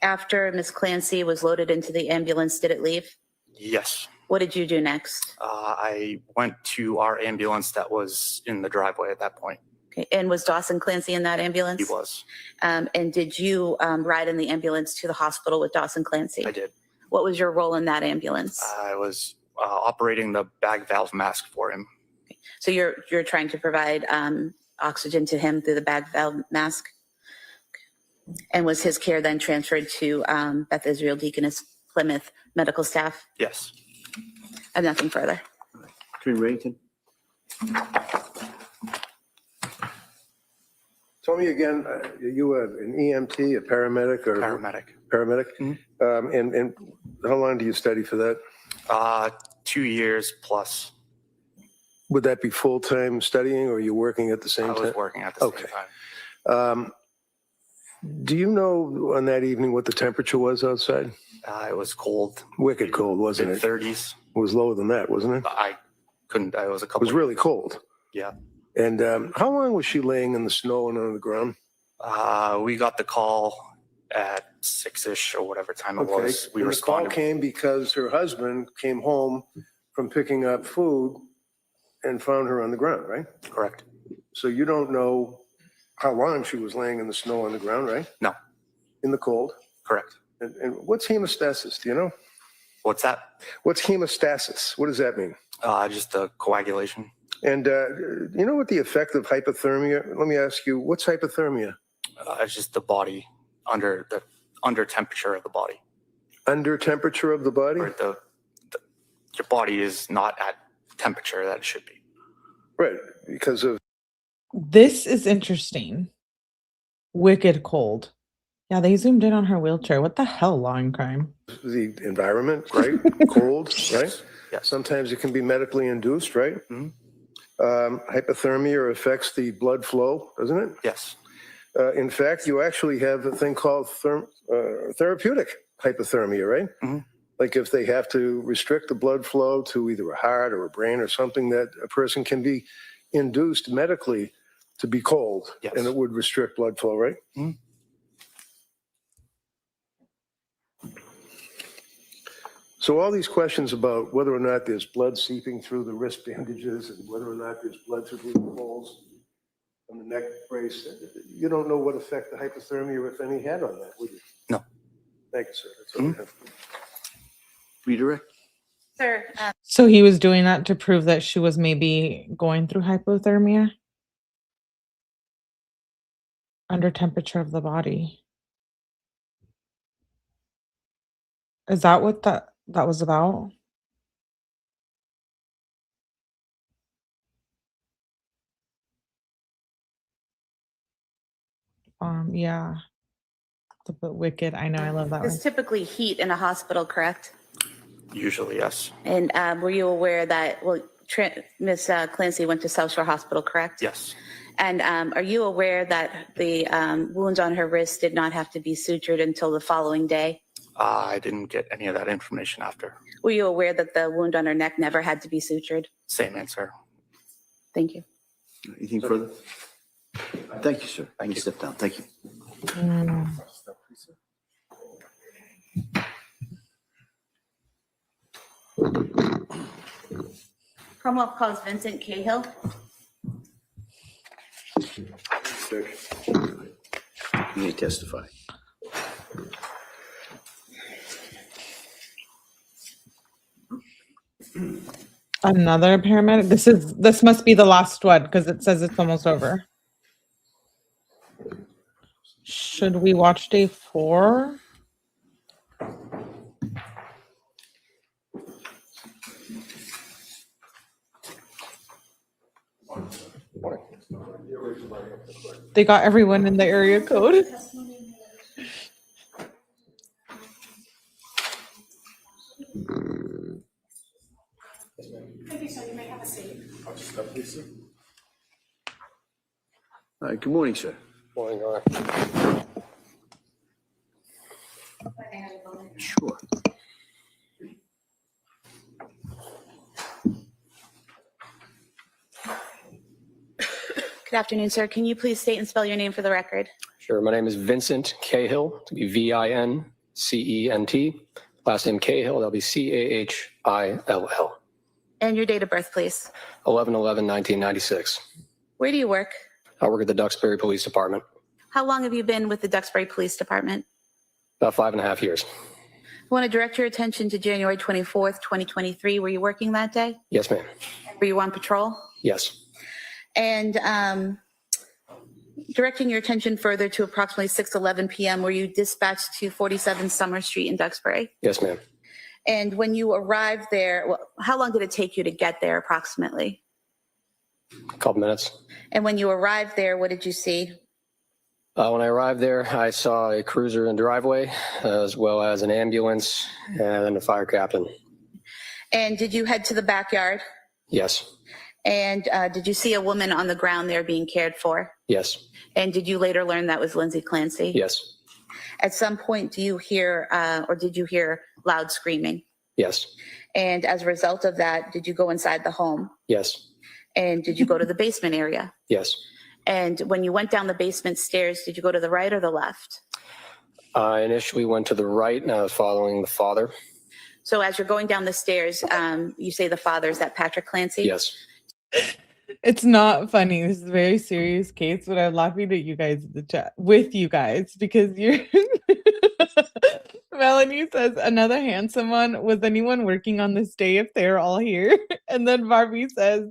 After Ms. Clancy was loaded into the ambulance, did it leave? Yes. What did you do next? I went to our ambulance that was in the driveway at that point. Okay. And was Dawson Clancy in that ambulance? He was. And did you ride in the ambulance to the hospital with Dawson Clancy? I did. What was your role in that ambulance? I was operating the bag valve mask for him. Okay. So you're trying to provide oxygen to him through the bag valve mask? Okay. And was his care then transferred to Beth Israel Deaconess Plymouth medical staff? Yes. And nothing further? Rayton. Tell me again, are you an EMT, a paramedic, or? Paramedic. Paramedic? Mm-hmm. And how long do you study for that? 2 years plus. Would that be full-time studying, or are you working at the same time? I was working at the same time. Do you know on that evening what the temperature was outside? It was cold. Wicked cold, wasn't it? Mid-30s. It was lower than that, wasn't it? I couldn't. I was a couple. It was really cold. Yeah. And how long was she laying in the snow and on the ground? We got the call at 6-ish or whatever time it Okay. was. We And the call responded. came because her husband came home from picking up food and found her on the ground, right? Correct. So you don't know how long she was laying in the snow on the ground, right? No. In the cold? Correct. And what's hemostasis? Do you know? What's that? What's hemostasis? What does that mean? Just the coagulation. And you know what the effect of hypothermia? Let me ask you, what's hypothermia? It's just the body under temperature of the body. Under temperature of the body? Or your body is not at temperature that it should be. Right, because of This is interesting. Wicked cold. Yeah, they zoomed in on her wheelchair. What the hell, Law and Crime? the environment, right? Cold, right? Yes. Sometimes it can be medically induced, right? Mhm. Hypothermia affects the blood flow, doesn't it? Yes. In fact, you actually have a thing called therapeutic hypothermia, right? Mhm. Like if they have to restrict the blood flow to either a heart or a brain or something, that a person can be induced medically to be cold, Yes. and it would restrict blood flow, right? Mhm. So all these questions about whether or not there's blood seeping through the wrist bandages and whether or not there's blood through the holes on the neck brace, you don't know what effect the hypothermia, if any, had on that, would you? No. Thank you, sir. That's all I have. Redirect. Sir, So he was doing that to prove that she was maybe going through hypothermia? Under temperature of the body. Is that what that was about? Yeah. It's a bit wicked. I know, I love that one. there's typically heat in a hospital, correct? Usually, yes. And were you aware that, well, Miss Clancy went to South Shore Hospital, correct? Yes. And are you aware that the wounds on her wrist did not have to be sutured until the following day? I didn't get any of that information after. Were you aware that the wound on her neck never had to be sutured? Same answer. Thank you. Anything further? Thank you, sir. Thank you. Step down. Thank you. Mm. Commonwealth calls Vincent Cahill. You may testify. Another paramedic? This must be the last one because it says it's almost over. Should we watch day 4? They got everyone in the area code. Thank you, sir. You may have a seat. All right, good morning, sir. Morning, all right. Sure. Good afternoon, sir. Can you please state and spell your name for the record? Sure. My name is Vincent Cahill, to be Vincent. Last name Cahill, that'll be Cahill. And your date of birth, please. 11/11/1996. Where do you work? I work at the Duxbury Police Department. How long have you been with the Duxbury Police Department? About 5.5 years. I want to direct your attention to January 24th, 2023. Were you working that day? Yes, ma'am. Were you on patrol? Yes. And directing your attention further to approximately 6:11 p.m., were you dispatched to 47 Summer Street in Duxbury? Yes, ma'am. And when you arrived there, how long did it take you to get there approximately? A couple minutes. And when you arrived there, what did you see? When I arrived there, I saw a cruiser in the driveway, as well as an ambulance and a fire captain. And did you head to the backyard? Yes. And did you see a woman on the ground there being cared for? Yes. And did you later learn that was Lindsay Clancy? Yes. At some point, do you hear or did you hear loud screaming? Yes. And as a result of that, did you go inside the home? Yes. And did you go to the basement area? Yes. And when you went down the basement stairs, did you go to the right or the left? I initially went to the right and I was following the father. So as you're going down the stairs, you say the father, is that Patrick Clancy? Yes. It's not funny. This is a very serious case, but I'm laughing at you guys in the chat with you guys because you're. Melanie says, another handsome one. Was anyone working on this day if they're all here? And then Barbie says,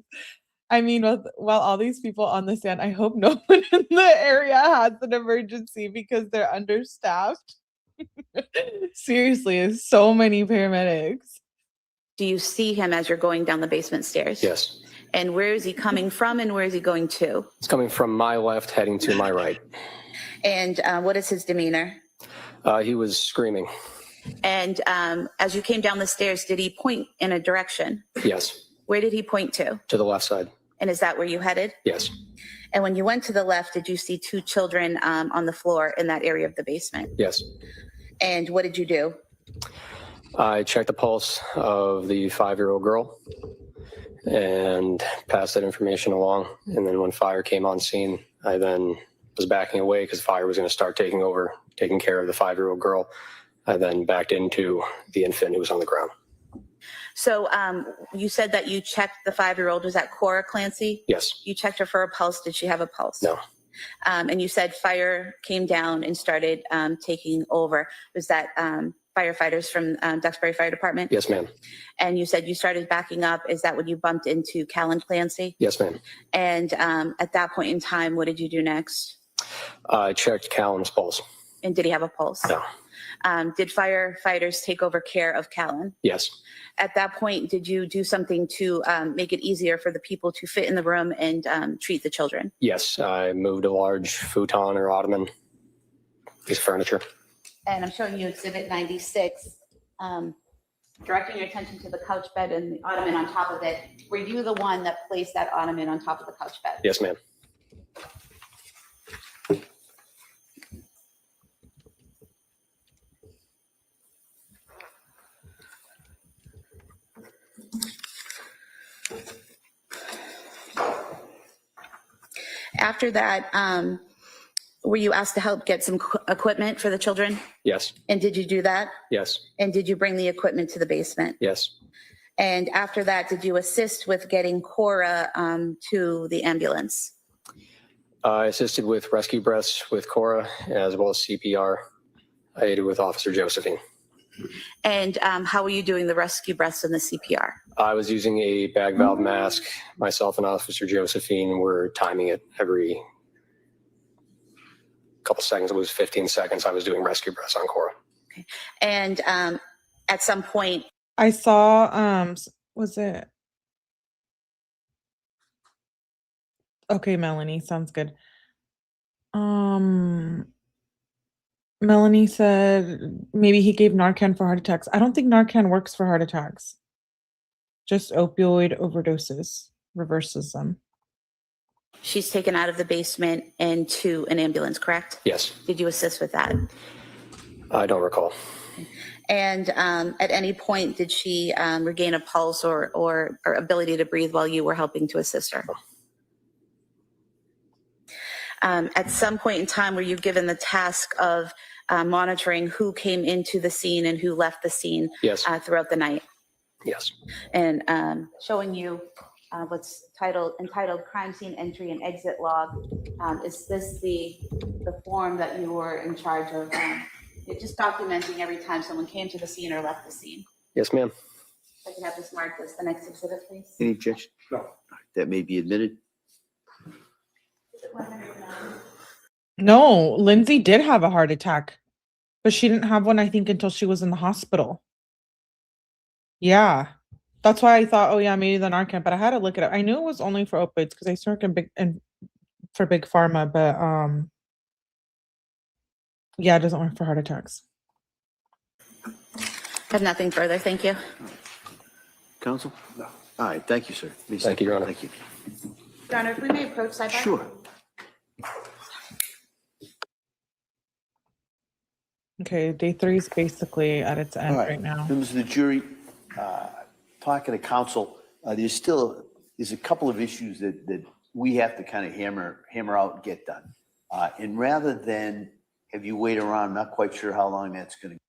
I mean, while all these people on the stand, I hope no one in the area has an emergency because they're understaffed. Seriously, it's so many paramedics. Do you see him as you're going down the basement stairs? Yes. And where is he coming from and where is he going to? It's coming from my left, heading to my right. And what is his demeanor? He was screaming. And as you came down the stairs, did he point in a direction? Yes. Where did he point to? To the left side. And is that where you headed? Yes. And when you went to the left, did you see two children on the floor in that area of the basement? Yes. And what did you do? I checked the pulse of the 5-year-old girl and passed that information along. And then when fire came on scene, I then was backing away because fire was going to start taking over, taking care of the 5-year-old girl. I then backed into the infant who was on the ground. So you said that you checked the 5-year-old. Was that Cora Clancy? Yes. You checked her for a pulse. Did she have a pulse? No. And you said fire came down and started taking over. Was that firefighters from Duxbury Fire Department? Yes, ma'am. And you said you started backing up. Is that when you bumped into Callan Clancy? Yes, ma'am. And at that point in time, what did you do next? I checked Callan's pulse. And did he have a pulse? No. Did firefighters take over care of Callan? Yes. At that point, did you do something to make it easier for the people to fit in the room and treat the children? Yes. I moved a large futon or ottoman, piece of furniture. And I'm showing you Exhibit 96, directing your attention to the couch bed and the ottoman on top of it. Were you the one that placed that ottoman on top of the couch bed? Yes, ma'am. After that, were you asked to help get some equipment for the children? Yes. And did you do that? Yes. And did you bring the equipment to the basement? Yes. And after that, did you assist with getting Cora to the ambulance? I assisted with rescue breaths with Cora as well as CPR. I aided with Officer Josephine. And how were you doing the rescue breaths and the CPR? I was using a bag valve mask. Myself and Officer Josephine were timing it every couple seconds. It was 15 seconds. I was doing rescue breaths on Cora. Okay. And at some point, I saw, was it? Okay, Melanie, sounds good. Melanie said maybe he gave Narcan for heart attacks. I don't think Narcan works for heart attacks. Just opioid overdoses reverses them. she's taken out of the basement into an ambulance, correct? Yes. Did you assist with that? I don't recall. And at any point, did she regain a pulse or ability to breathe while you were helping to assist her? At some point in time, were you given the task of monitoring who came into the scene and who left the scene? Yes. Throughout the night? Yes. And showing you what's entitled crime scene entry and exit log. Is this the form that you were in charge of just documenting every time someone came to the scene or left the scene? Yes, ma'am. If I can have this marked as the next exhibit, please. Any objection? No. That may be admitted. No, Lindsay did have a heart attack, but she didn't have one, I think, until she was in the hospital. Yeah. That's why I thought, oh yeah, maybe the Narcan, but I had to look it up. I knew it was only for opioids because I used to work for Big Pharma, but yeah, it doesn't work for heart attacks. I have nothing further. Thank you. Counsel? No. All right, thank you, sir. Thank you, Your Honor. Thank you. Your Honor, if we may approach side by. Sure. Okay, day 3 is basically at its end All right now. Members of the jury, talking to counsel, there's a couple of issues that we have to kind of hammer out and get done. And rather than have you wait around. I'm not quite sure how long that's going to.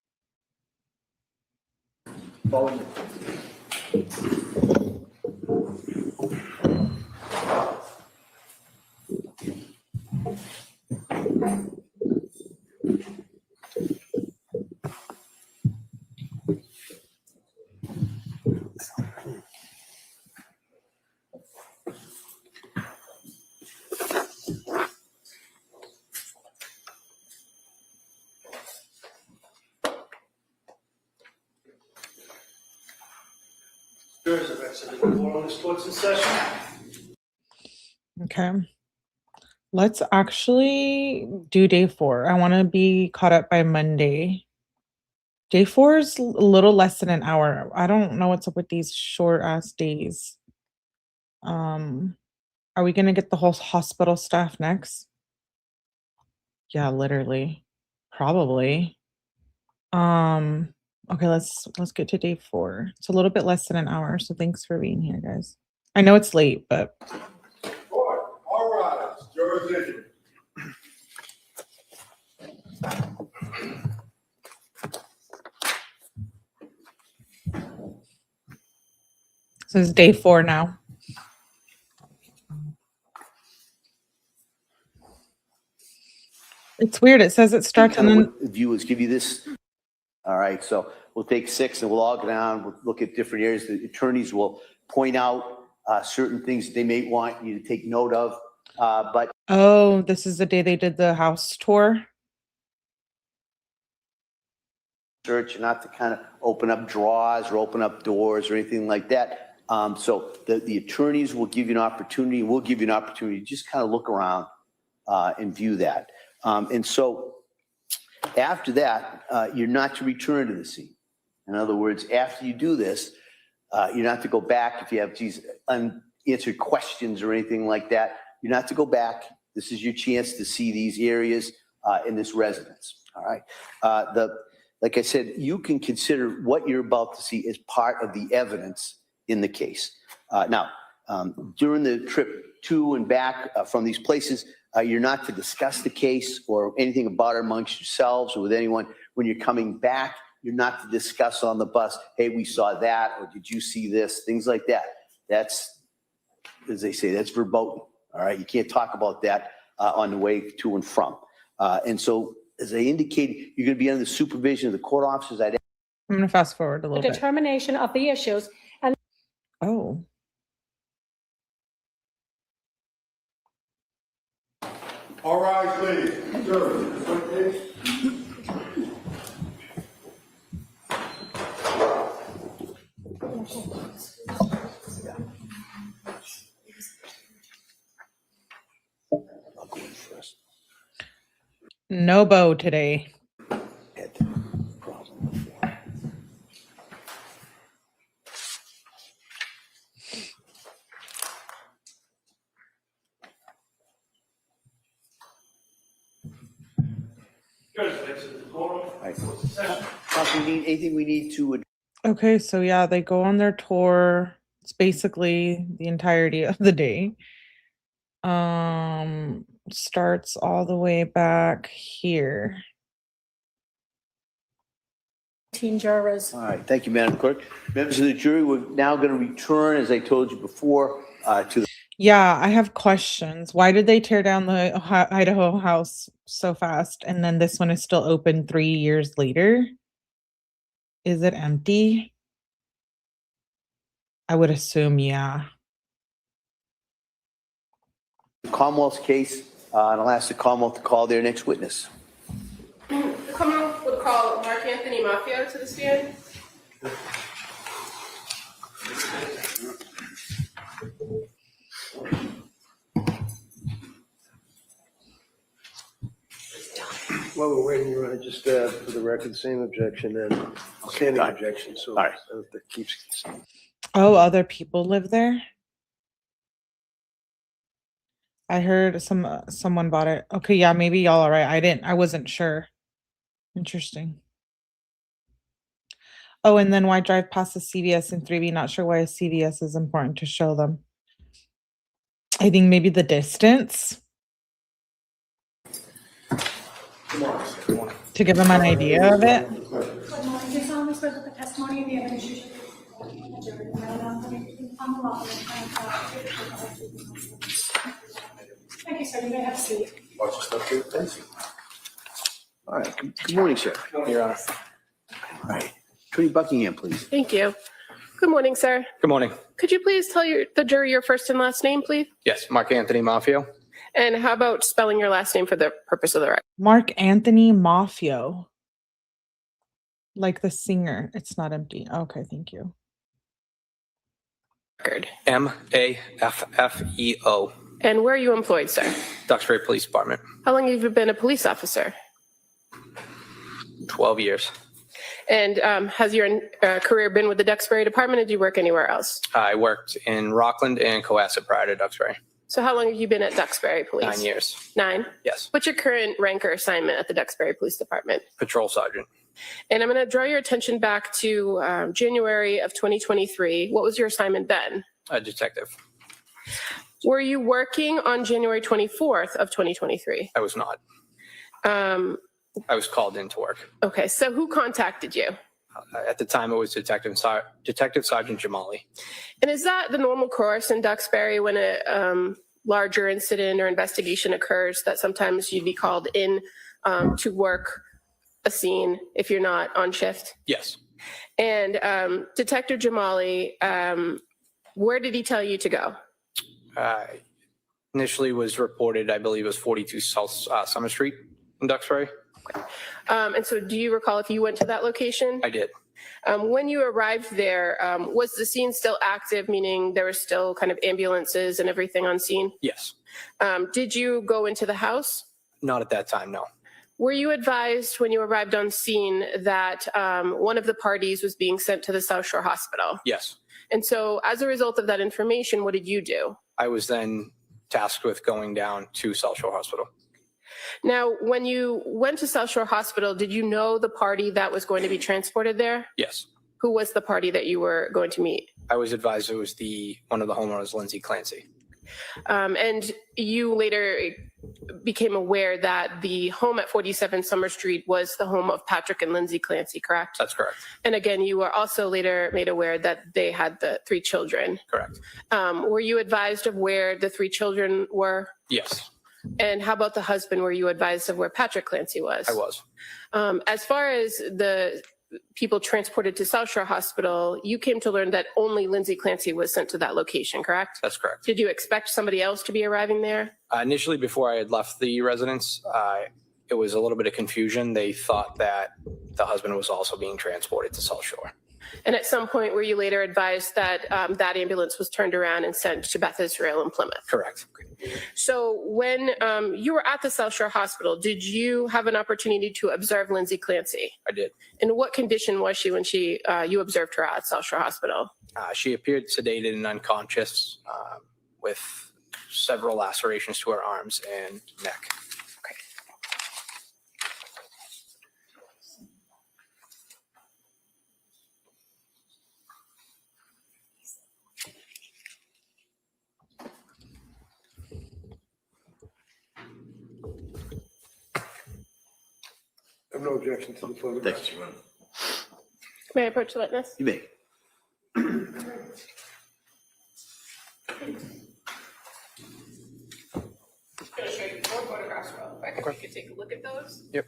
Okay. Let's actually do day 4. I want to be caught up by Monday. Day 4 is a little less than an hour. I don't know what's up with these short ass days. Are we gonna get the whole hospital staff next? Yeah, literally. Probably. Okay, let's get to day 4. It's a little bit less than an hour, so thanks for being here, guys. I know it's late, but All right, jurisdiction. so it's day 4 now. It's weird. It says it starts and then The viewers give you this. All right, so we'll take 6 and we'll all go down. We'll look at different areas. The attorneys will point out certain things they may want you to take note of. But oh, this is the day they did the house tour. search not to kind of open up drawers or open up doors or anything like that. So the attorneys will give you an opportunity. We'll give you an opportunity to just kind of look around and view that. And so after that, you're not to return to the scene. In other words, after you do this, you're not to go back if you have these unanswered questions or anything like that. You're not to go back. This is your chance to see these areas in this residence. All right. Like I said, you can consider what you're about to see as part of the evidence in the case. Now, during the trip to and back from these places, you're not to discuss the case or anything about it amongst yourselves or with anyone. When you're coming back, you're not to discuss on the bus, hey, we saw that, or did you see this, things like that. That's, as they say, that's verboten. All right, you can't talk about that on the way to and from. And so, as I indicated, you're going to be under the supervision of the court officers. I'm going to fast forward a little bit. Determination of the issues. And Oh. All right, please. Jury. No bow today. anything we need to. Okay, so yeah, they go on their tour. It's basically the entirety of the day. Starts all the way back here. jurors. All right, thank you, Madam Clerk. Members of the jury, we're now going to return, as I told you before, to the. Yeah, I have questions. Why did they tear down the Idaho house so fast? And then this one is still open 3 years later? Is it empty? I would assume, yeah. Commonwealth's case, and I'll ask the Commonwealth to call their next witness. The Commonwealth would call Mark Anthony Maffio to the stand. While we're waiting, you want to just, for the record, same objection and standing objection, so All right. that keeps. Oh, other people live there? I heard someone bought it. Okay, yeah, maybe y'all are right. I wasn't sure. Interesting. Oh, and then why drive past the CVS in 3B? Not sure why a CVS is important to show them. I think maybe the distance. To give them an idea of it. Good morning. Do you solemnly swear that the testimony and the evidence you shall give before the jury will not allow any unlawful Thank you, sir. You may have a seat. Watch your step here, please. All right, good morning, sir. Your Honor. All right, Attorney Buckingham, please. Thank you. Good morning, sir. Good morning. Could you please tell the jury your first and last name, please? Yes, Mark Anthony Mafio. And how about spelling your last name for the purpose of the record? Mark Anthony Mafio. Like the singer. It's not empty. Okay, thank you. Maffeo. And where are you employed, sir? Duxbury Police Department. How long have you been a police officer? 12 years. And has your career been with the Duxbury Department, or do you work anywhere else? I worked in Rockland and Cohasset prior to Duxbury. So how long have you been at Duxbury Police? 9 years. 9? Yes. What's your current rank or assignment at the Duxbury Police Department? Patrol sergeant. And I'm going to draw your attention back to January of 2023. What was your assignment then? A detective. Were you working on January 24th of 2023? I was not. I was called in to work. Okay, so who contacted you? At the time, it was Detective Sergeant Jamali. And is that the normal course in Duxbury when a larger incident or investigation occurs, that sometimes you'd be called in to work a scene if you're not on shift? Yes. And Detective Jamali, where did he tell you to go? Initially was reported, I believe it was 42 South Summer Street in Duxbury. And so do you recall if you went to that location? I did. When you arrived there, was the scene still active, meaning there were still kind of ambulances and everything on scene? Yes. Did you go into the house? Not at that time, no. Were you advised when you arrived on scene that one of the parties was being sent to the South Shore Hospital? Yes. And so as a result of that information, what did you do? I was then tasked with going down to South Shore Hospital. Now, when you went to South Shore Hospital, did you know the party that was going to be transported there? Yes. Who was the party that you were going to meet? I was advised it was one of the homeowners, Lindsay Clancy. And you later became aware that the home at 47 Summer Street was the home of Patrick and Lindsay Clancy, correct? That's correct. And again, you were also later made aware that they had the 3 children. Correct. Were you advised of where the 3 children were? Yes, And how about the husband? Were you advised of where Patrick Clancy was? I was. As far as the people transported to South Shore Hospital, you came to learn that only Lindsay Clancy was sent to that location, correct? That's correct. Did you expect somebody else to be arriving there? Initially, before I had left the residence, it was a little bit of confusion. They thought that the husband was also being transported to South Shore. And at some point, were you later advised that that ambulance was turned around and sent to Beth Israel in Plymouth? Correct. So when you were at the South Shore Hospital, did you have an opportunity to observe Lindsay Clancy? I did. In what condition was she when you observed her at South Shore Hospital? She appeared sedated and unconscious with several lacerations to her arms and neck. I have no objection to the photographs. Thank you. May I approach the witness? You may. I'm going to show you 4 photographs real quick. If you could take a look at those. Yep.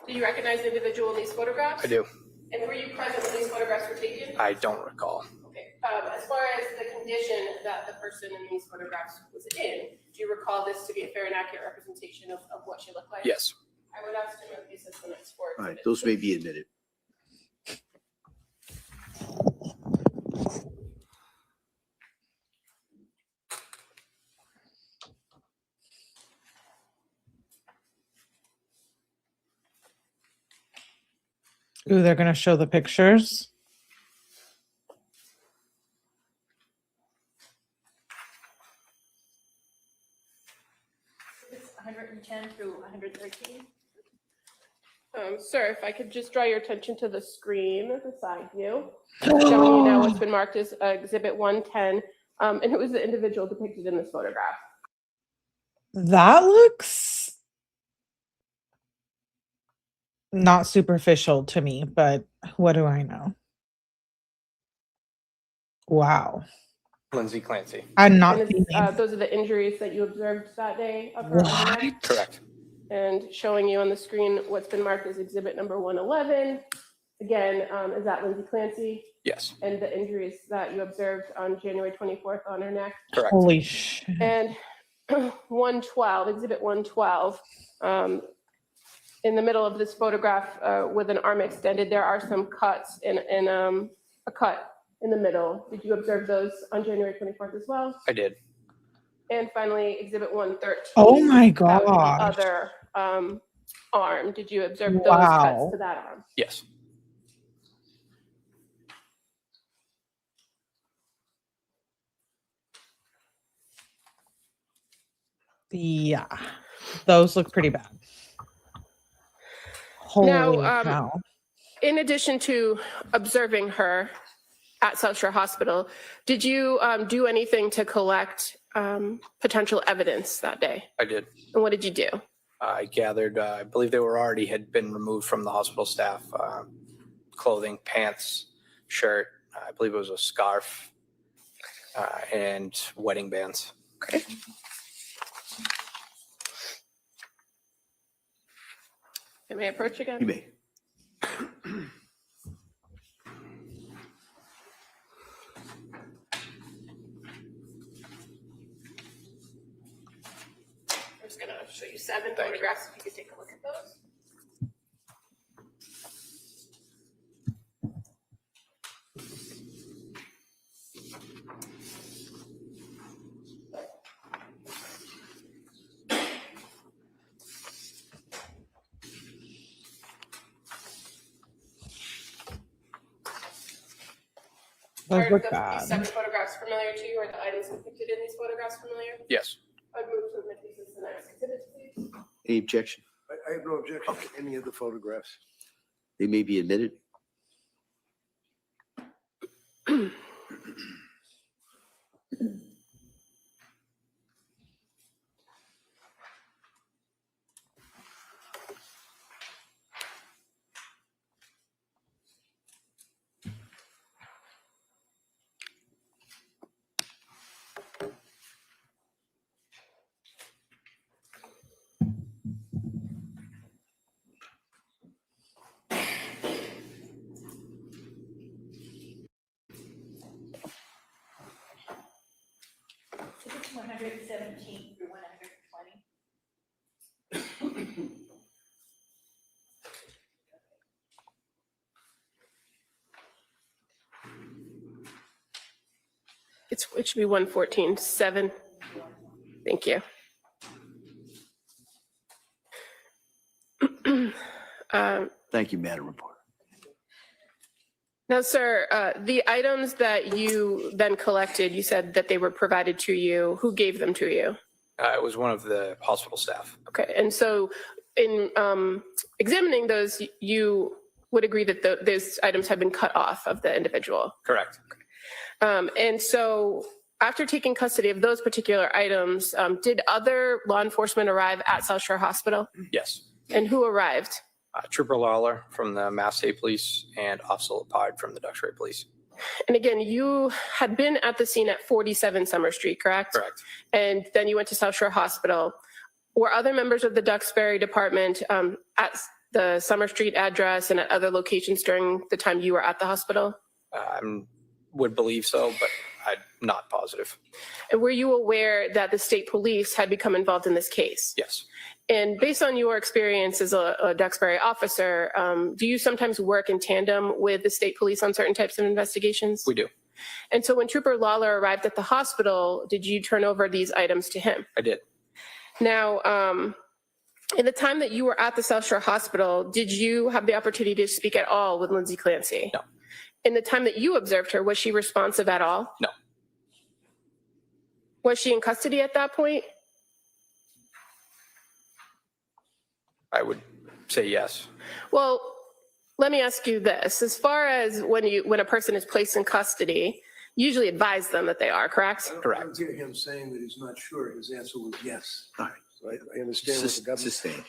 Do you recognize the individual in these photographs? I do. And were you present when these photographs were taken? I don't recall. Okay. As far as the condition that the person in these photographs was in, do you recall this to be a fair and accurate representation of what she looked like? Yes. I would ask to move these as the next 4. All right, those may be admitted. Ooh, they're going to show the pictures. It's 110 through 113. Sir, if I could just draw your attention to the screen beside you, showing you now what's been marked as Exhibit 110, and who is the individual depicted in this photograph? That looks not superficial to me, but what do I know? Wow. Lindsay Clancy. I'm not And feeling those are the injuries that you observed that day of her on her neck? what? Correct. And showing you on the screen what's been marked as Exhibit number 111. Again, is that Lindsay Clancy? Yes. And the injuries that you observed on January 24th on her neck? Correct. Holy shit. And 112, Exhibit 112, in the middle of this photograph with an arm extended, there are some cuts in a cut in the middle. Did you observe those on January 24th as well? I did. And finally, Exhibit 113. Oh my That would be the gosh. other arm. Did you observe those Wow. cuts to that arm? Yes. Yeah. Those look pretty bad. Holy Now, cow. in addition to observing her at South Shore Hospital, did you do anything to collect potential evidence that day? I did. And what did you do? I gathered, I believe they were already had been removed from the hospital staff, clothing, pants, shirt, I believe it was a scarf, and wedding bands. Okay. May I approach again? You may. I'm just going to show you 7 photographs if you could take a look at those. Those Are look these bad. 7 photographs familiar to you? Are the items depicted in these photographs familiar? Yes. I'd move to admit these as the next exhibit, please. Any objection? I have no objection to any of the photographs. They may be admitted. Exhibits 117 through 120. It should be 114, 7. Thank you. Thank you, Madam Reporter. Now, sir, the items that you then collected, you said that they were provided to you. Who gave them to you? It was one of the hospital staff. Okay, and so in examining those, you would agree that those items have been cut off of the individual. Correct. And so after taking custody of those particular items, did other law enforcement arrive at South Shore Hospital? Yes. And who arrived? Trooper Lawler from the Mass State Police and Officer Lepard from the Duxbury Police. And again, you had been at the scene at 47 Summer Street, correct? Correct. And then you went to South Shore Hospital. Were other members of the Duxbury Department at the Summer Street address and at other locations during the time you were at the hospital? Would believe so, but I'm not positive. And were you aware that the state police had become involved in this case? Yes. And based on your experience as a Duxbury officer, do you sometimes work in tandem with the state police on certain types of investigations? We do. And so when Trooper Lawler arrived at the hospital, did you turn over these items to him? I did. Now, in the time that you were at the South Shore Hospital, did you have the opportunity to speak at all with Lindsay Clancy? No. In the time that you observed her, was she responsive at all? No. Was she in custody at that point? I would say yes. Well, let me ask you this. As far as when a person is placed in custody, usually advise them that they are, correct? Correct. I don't hear him saying that he's not sure. His answer was yes. All right. So I understand what the government. Sustain.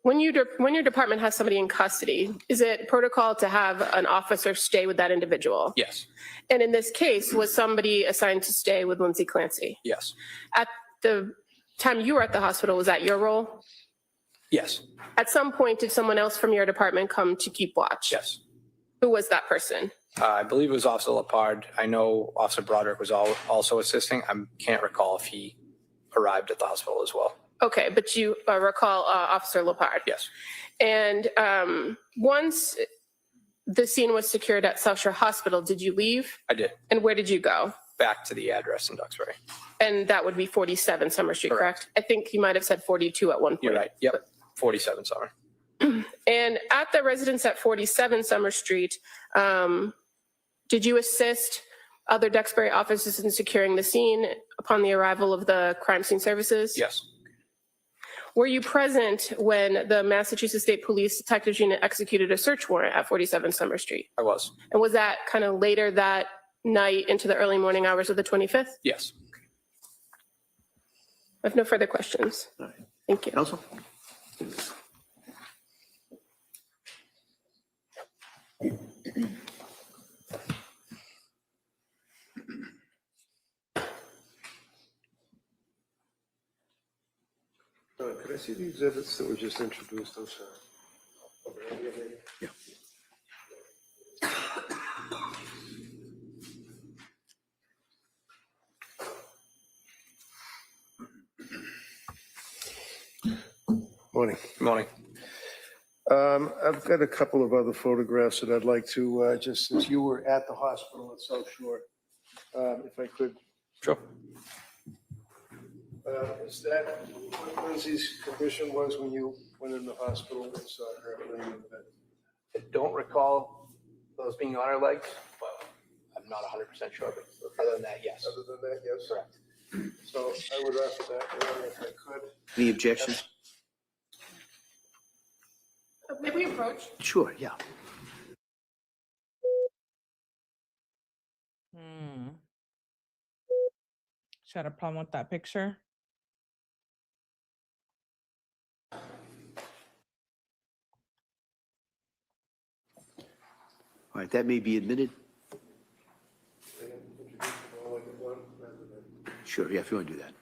When your department has somebody in custody, is it protocol to have an officer stay with that individual? Yes. And in this case, was somebody assigned to stay with Lindsay Clancy? Yes. At the time you were at the hospital, was that your role? Yes. At some point, did someone else from your department come to keep watch? Yes. Who was that person? I believe it was Officer Lepard. I know Officer Broderick was also assisting. I can't recall if he arrived at the hospital as well. Okay, but you recall Officer Lepard? Yes. And once the scene was secured at South Shore Hospital, did you leave? I did. And where did you go? Back to the address in Duxbury. And that would be 47 Summer Street, correct? I think you might have said 42 at one point. You're right. Yep. 47 Summer. And at the residence at 47 Summer Street, did you assist other Duxbury officers in securing the scene upon the arrival of the crime scene services? Yes. Were you present when the Massachusetts State Police Detectives Unit executed a search warrant at 47 Summer Street? I was. And was that kind of later that night into the early morning hours of the 25th? Yes. I have no further questions. All right. Thank you. Counsel? Could I see the exhibits that were just introduced? I'm sorry. Yeah. Morning. Morning. I've got a couple of other photographs that I'd like to, just since you were at the hospital at South Shore, if I could. Sure. Is that what Lindsay's condition was when you went in the hospital and saw her laying in bed? I don't recall those being on her legs, but I'm not 100% sure. But other than that, yes. Other than that, yes? Correct. So I would offer that if I could. Any objections? May we approach? Sure, yeah. She had a problem with that picture. All right, that may be admitted. Sure, yeah, if you want to do that.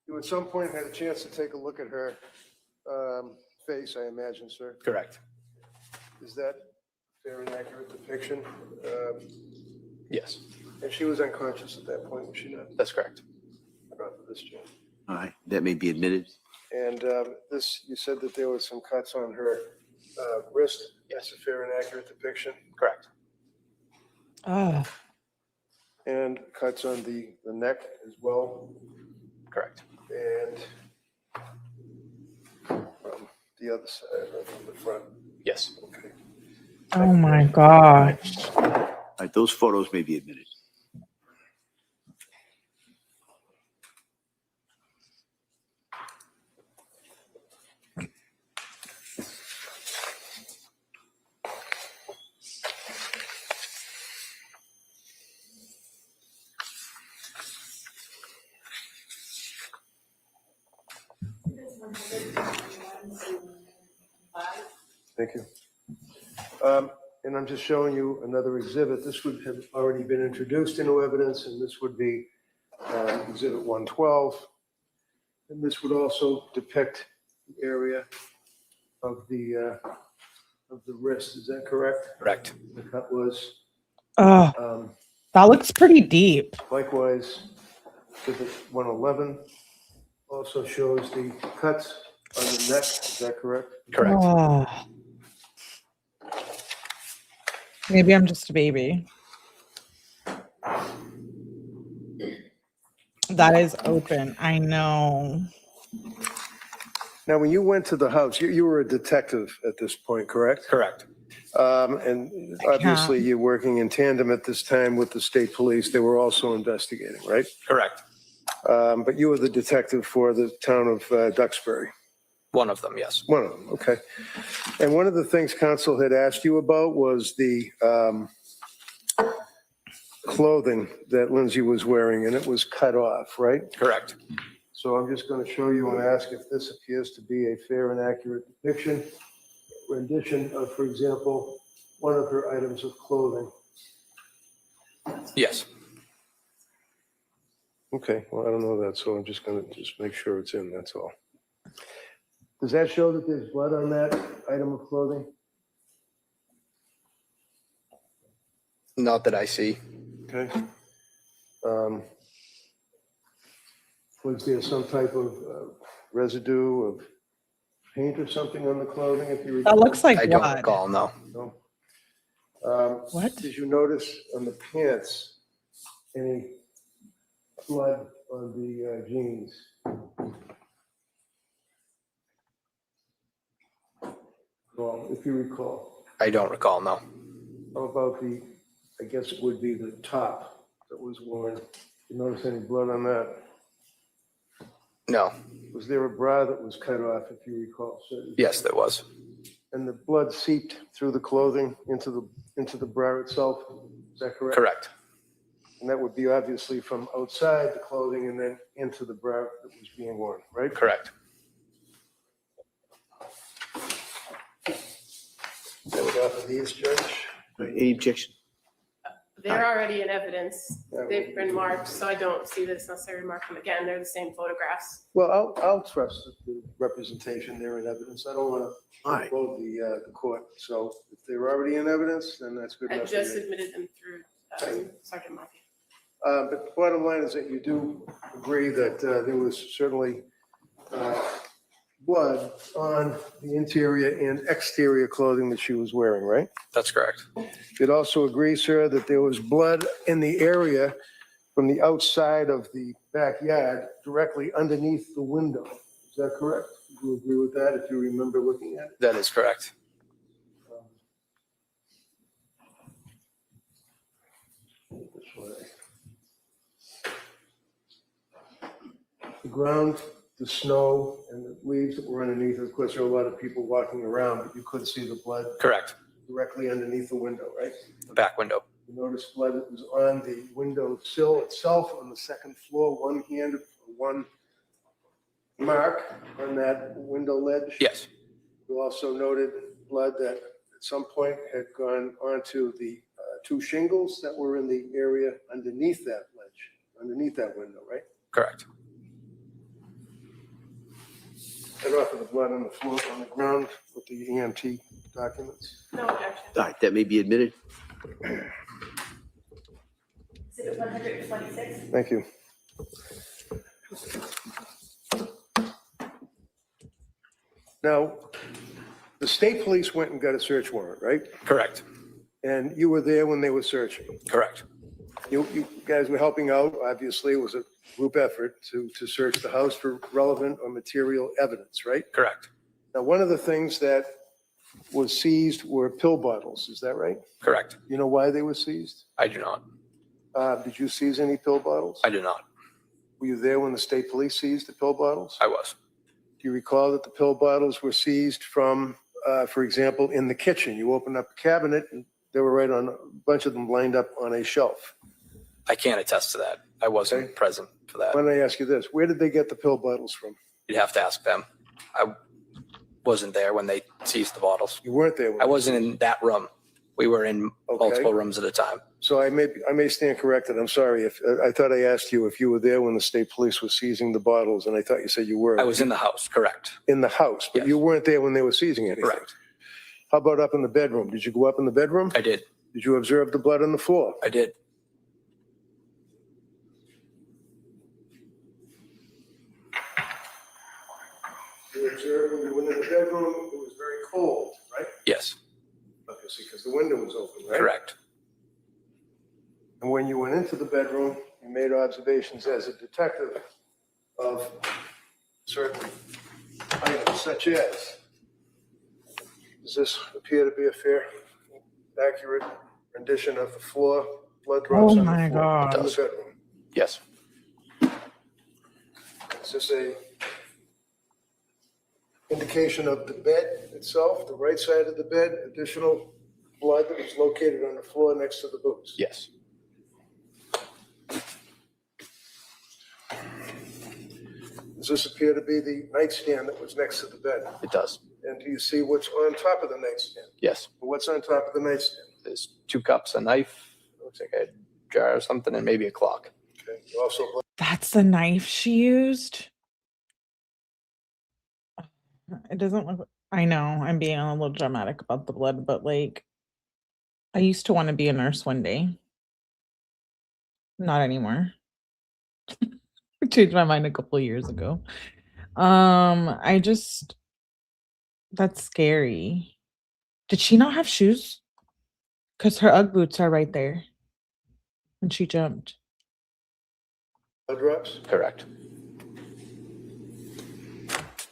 You at some point had a chance to take a look at her face, I imagine, sir. Correct. Is that fair and accurate depiction? Yes. And she was unconscious at that point, was she not? That's correct. This Jim. All right, that may be admitted. And this, you said that there was some cuts on her wrist. That's a fair and accurate depiction. Correct. Oh, And cuts on the neck as well. Correct. And the other side, from the front. Yes. Okay. oh my gosh. All right, those photos may be admitted. Thank you. And I'm just showing you another exhibit. This would have already been introduced into evidence, and this would be Exhibit 112. And this would also depict the area of the wrist. Is that correct? Correct. The cut was. Oh, that looks pretty deep. Likewise, Exhibit 111 also shows the cuts on the neck. Is that correct? Correct. Oh. Maybe I'm just a baby. That is open. I know. Now, when you went to the house, you were a detective at this point, correct? Correct. And obviously you're working in tandem at this time with the state police. They were also investigating, right? Correct. But you were the detective for the town of Duxbury. One of them, yes. One of them, okay. And one of the things council had asked you about was the clothing that Lindsay was wearing, and it was cut off, right? Correct. So I'm just going to show you and ask if this appears to be a fair and accurate depiction, rendition of, for example, one of her items of clothing. Yes. Okay, well, I don't know that, so I'm just going to just make sure it's in, that's all. Does that show that there's blood on that item of clothing? Not that I see. Okay. Was there some type of residue of paint or something on the clothing, if you recall? That looks like I don't blood. recall, no. No. What? Did you notice on the pants any blood on the jeans? Well, if you recall. I don't recall, no. How about the, I guess it would be the top that was worn? You notice any blood on that? No. Was there a bra that was cut off, if you recall? Yes, there was. And the blood seeped through the clothing into the bra itself? Is that correct? Correct. And that would be obviously from outside the clothing and then into the bra that was being worn, right? Correct. That would offer these, Judge? Any objection? They're already in evidence. They've been marked, so I don't see this necessary to mark them again. They're the same photographs. Well, I'll trust the representation there in evidence. I don't want All to right. quote the court. So if they're already in evidence, then that's good I enough for just me. admitted them through Sergeant Murphy. But the bottom line is that you do agree that there was certainly blood on the interior and exterior clothing that she was wearing, right? That's correct. You'd also agree, sir, that there was blood in the area from the outside of the backyard directly underneath the window. Is that correct? Do you agree with that if you remember looking at it? That is correct. This way. The ground, the snow, and the leaves that were underneath, of course, there were a lot of people walking around, but you could see the blood Correct. directly underneath the window, right? The back window. You notice blood that was on the window sill itself on the second floor, one mark on that window ledge. Yes. You also noted blood that at some point had gone onto the two shingles that were in the area underneath that ledge, underneath that window, right? Correct. Cut off of the blood on the floor, on the ground with the EMT documents. No objection. All right, that may be admitted. Exhibit 126. Thank you. Now, the state police went and got a search warrant, right? Correct. And you were there when they were searching. Correct. You guys were helping out. Obviously, it was a group effort to search the house for relevant or material evidence, right? Correct. Now, one of the things that was seized were pill bottles. Is that right? Correct. You know why they were seized? I do not. Did you seize any pill bottles? I do not. Were you there when the state police seized the pill bottles? I was. Do you recall that the pill bottles were seized from, for example, in the kitchen? You opened up a cabinet and they were right on, a bunch of them lined up on a shelf. I can't attest to that. I wasn't Okay. present for that. Why don't I ask you this? Where did they get the pill bottles from? You'd have to ask them. I wasn't there when they seized the bottles. You weren't there. when- I wasn't in that room. We were in multiple rooms at a time. So I may stand corrected. I'm sorry. If I thought I asked you if you were there when the state police was seizing the bottles, and I thought you said you were. I was in the house, correct. In the house, but Yes. you weren't there when they were seizing anything. Correct. How about up in the bedroom? Did you go up in the bedroom? I did. Did you observe the blood on the floor? I did. You observed when you went in the bedroom, it was very cold, right? Yes, Obviously, because the window was open, right? correct. And when you went into the bedroom, you made observations as a detective of certain items, such as, does this appear to be a fair accurate rendition of the floor, blood drops Oh on my the floor in the gosh. bedroom? Yes. Is this a indication of the bed itself, the right side of the bed, additional blood that was located on the floor next to the boots? Yes. Does this appear to be the nightstand that was next to the bed? It does. And do you see what's on top of the nightstand? Yes. What's on top of the nightstand? There's 2 cups, a knife, looks like a jar or something, and maybe a clock. Okay. Also, That's the knife she used. It doesn't look. I know I'm being a little dramatic about the blood, but like, I used to want to be a nurse one day. Not anymore. I changed my mind a couple of years ago. I just that's scary. Did she not have shoes? Because her Ugg boots are right there. And she jumped. blood drops? Correct.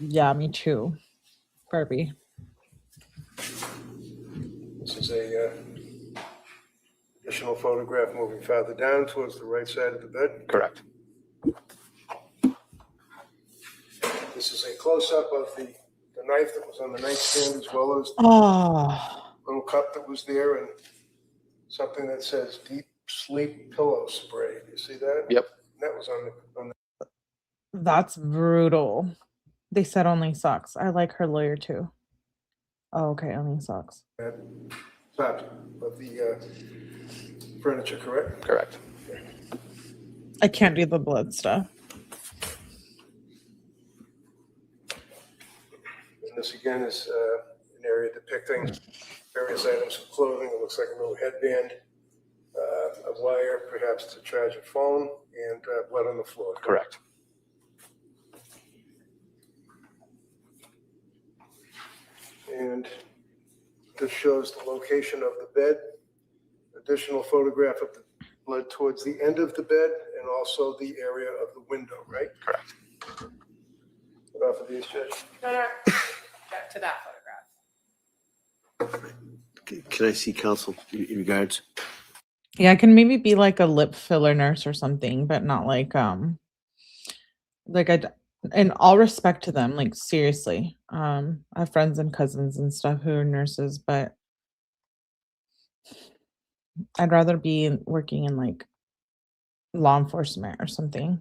Yeah, me too. Barbie. This is a additional photograph moving farther down towards the right side of the bed. Correct. This is a close-up of the knife that was on the nightstand, as well as the Oh, little cup that was there, and something that says deep sleep pillow spray. You see that? Yep. That was on the that's brutal. They said only socks. I like her lawyer too. Oh, okay, only socks. top of the furniture, correct? Correct. I can't do the blood stuff. And this again is an area depicting various items of clothing. It looks like a little headband, a wire, perhaps to charge a phone, and blood on the floor. Correct. And this shows the location of the bed. Additional photograph of the blood towards the end of the bed, and also the area of the window, right? Correct. What off of these, Judge? No, no, back to that photograph. Can I see counsel in regards? Yeah, I can maybe be like a lip filler nurse or something, but not like in all respect to them, like seriously. I have friends and cousins and stuff who are nurses, but I'd rather be working in like law enforcement or something.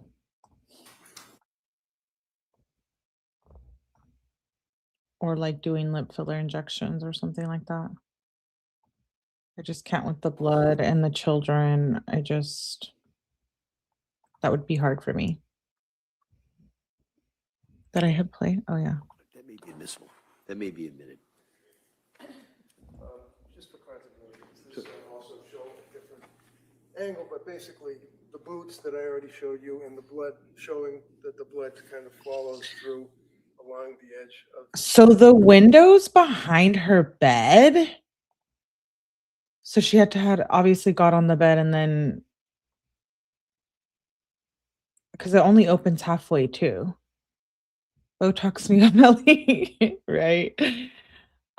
Or like doing lip filler injections or something like that. I just can't with the blood and the children. That would be hard for me. That I hit play? Oh yeah. That may be admissible. That may be admitted. Just for continuity, this also show a different angle, but basically the boots that I already showed you and the blood showing that the blood kind of follows through along the edge of. So the windows behind her bed. So she had obviously got on the bed and then because it only opens halfway too. Botox me up, Ellie, right?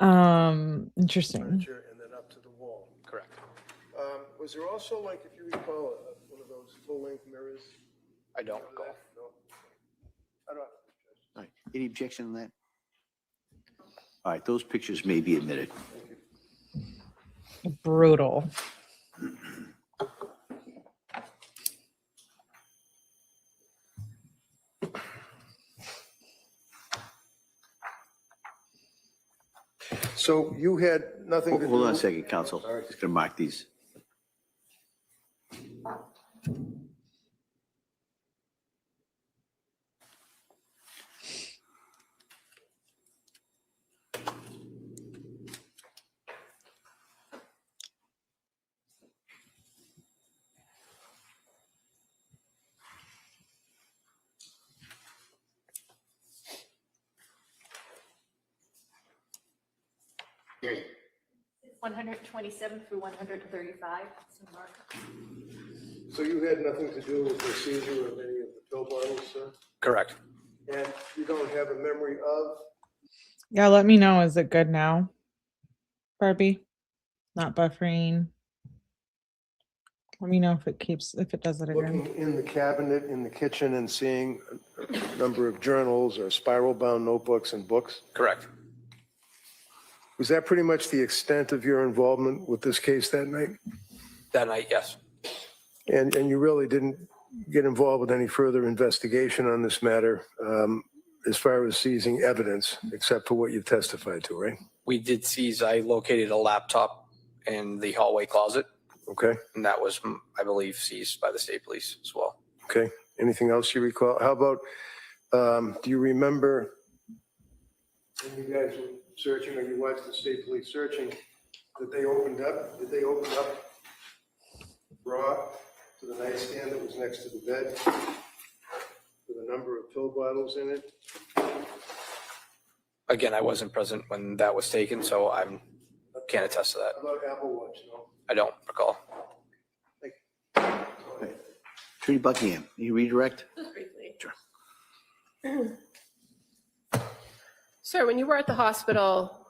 Interesting. Furniture and then up to the wall. Correct. Was there also, like, if you recall, one of those full-length mirrors? I don't Remember recall. that? No. I don't. All right. Any objection on that? All right. Those pictures may be admitted. Brutal. So you had nothing to do. Hold on a second, counsel. Sorry. Just gonna mark these. It's 127 through 135. So mark. So you had nothing to do with the seizure of any of the pill bottles, sir? Correct. And you don't have a memory of? Yeah, let me know. Is it good now, Barbie? not buffering. Let me know if it does it again. Looking in the cabinet in the kitchen and seeing a number of journals or spiral-bound notebooks and books. Correct. Was that pretty much the extent of your involvement with this case that night? That night, yes. And you really didn't get involved with any further investigation on this matter as far as seizing evidence, except for what you've testified to, right? We did seize, I located a laptop in the hallway closet, Okay, and that was, I believe, seized by the state police as well. okay. Anything else you recall? How about, do you remember when you guys were searching or you watched the state police searching, did they open up drawer to the nightstand that was next to the bed with a number of pill bottles in it? Again, I wasn't present when that was taken, so I can't attest to that. How about Apple Watch? No? I don't recall. Attorney Buckingham, you redirect? Just briefly. Sure. Sir, when you were at the hospital,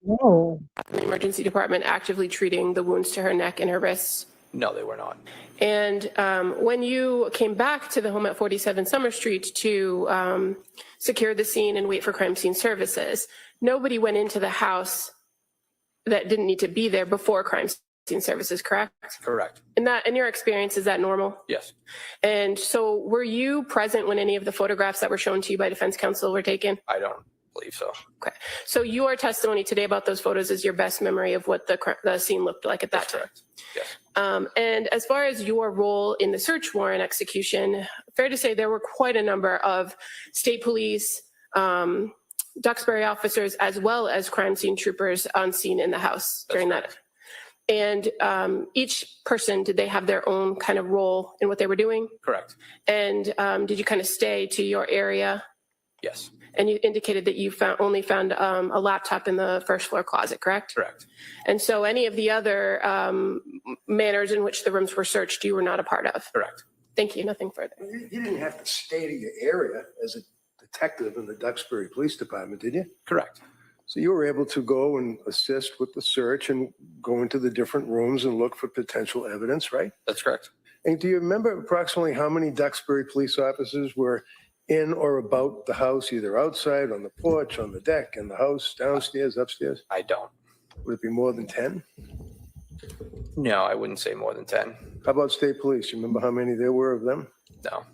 Whoa. the emergency department actively treating the wounds to her neck and her wrists. No, they were not. And when you came back to the home at 47 Summer Street to secure the scene and wait for crime scene services, nobody went into the house that didn't need to be there before crime scene services, correct? Correct. In your experience, is that normal? Yes. And so were you present when any of the photographs that were shown to you by defense counsel were taken? I don't believe so. Okay. So your testimony today about those photos is your best memory of what the scene looked like at that That's time? correct. Yes. And as far as your role in the search warrant execution, fair to say there were quite a number of state police, Duxbury officers, as well as crime scene troopers on scene in the house during that. And each person, did they have their own kind of role in what they were doing? Correct. And did you kind of stay to your area? Yes. And you indicated that you only found a laptop in the first floor closet, correct? Correct. And so any of the other manners in which the rooms were searched, you were not a part of? Correct. Thank you. Nothing further. You didn't have to stay to your area as a detective in the Duxbury Police Department, did you? Correct. So you were able to go and assist with the search and go into the different rooms and look for potential evidence, right? That's correct. And do you remember approximately how many Duxbury police officers were in or about the house, either outside, on the porch, on the deck, in the house, downstairs, upstairs? I don't. Would it be more than 10? No, I wouldn't say more than 10. How about state police? You remember how many there were of them? No.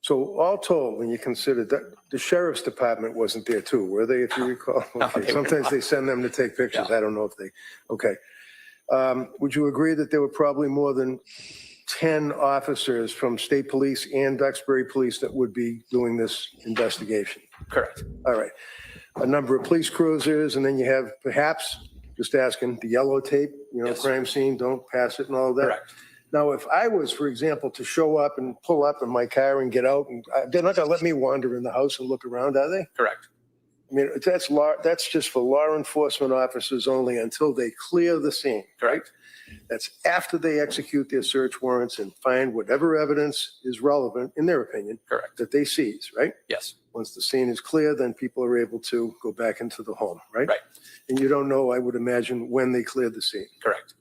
So all told, when you consider that, the sheriff's department wasn't there too, were they, if you recall? No, Okay. they were Sometimes not. they send them to take pictures. Yeah. I don't know if they, okay. Would you agree that there were probably more than 10 officers from state police and Duxbury police that would be doing this investigation? Correct. All right. A number of police cruisers, and then you have perhaps, just asking, the yellow tape, Yes. crime scene, don't pass it and all of that? Correct. Now, if I was, for example, to show up and pull up in my car and get out, and they're not going to let me wander in the house and look around, are they? Correct. I mean, that's just for law enforcement officers only until they clear the scene. Correct. That's after they execute their search warrants and find whatever evidence is relevant, in their opinion, Correct. that they seize, right? Yes. Once the scene is clear, then people are able to go back into the home, right? Right. And you don't know, I would imagine, when they cleared the scene. Correct.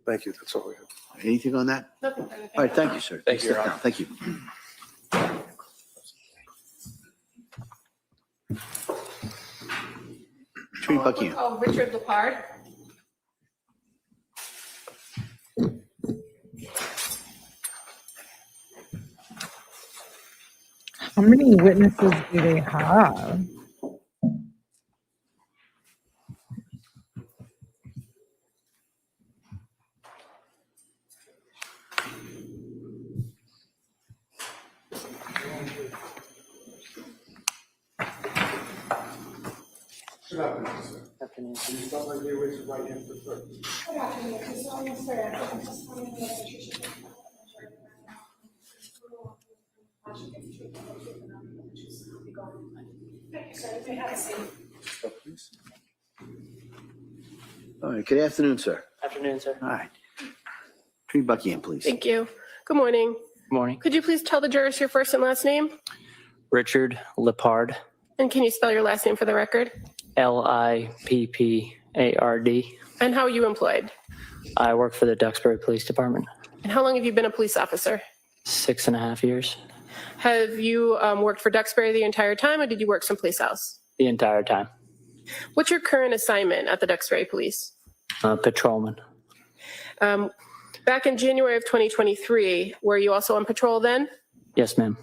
Thank you. That's all we have. Anything on that? Nothing further. All right, thank you, sir. Thank you, Your Sit Honor. down. Thank you. Attorney Buckingham. Oh, Richard Lepard. How many witnesses do they have? Good afternoon, sir. Afternoon. Can you start by the raise your right hand for the clerk? Good afternoon. This is Ms. Ferrer. I'm testifying in the evidence you should take. Thank you, sir. You may have a seat. Please. All right, good afternoon, sir. Afternoon, sir. All right. Attorney Buckingham, please. Thank you. Good morning. Good morning. Could you please tell the jurors your first and last name? Richard Lepard, And can you spell your last name for the record? Lippard. And how are you employed? I work for the Duxbury Police Department. And how long have you been a police officer? 6.5 years. Have you worked for Duxbury the entire time, or did you work someplace else? The entire time. What's your current assignment at the Duxbury Police? Patrolman. Back in January of 2023, were you also on patrol then? Yes, ma'am.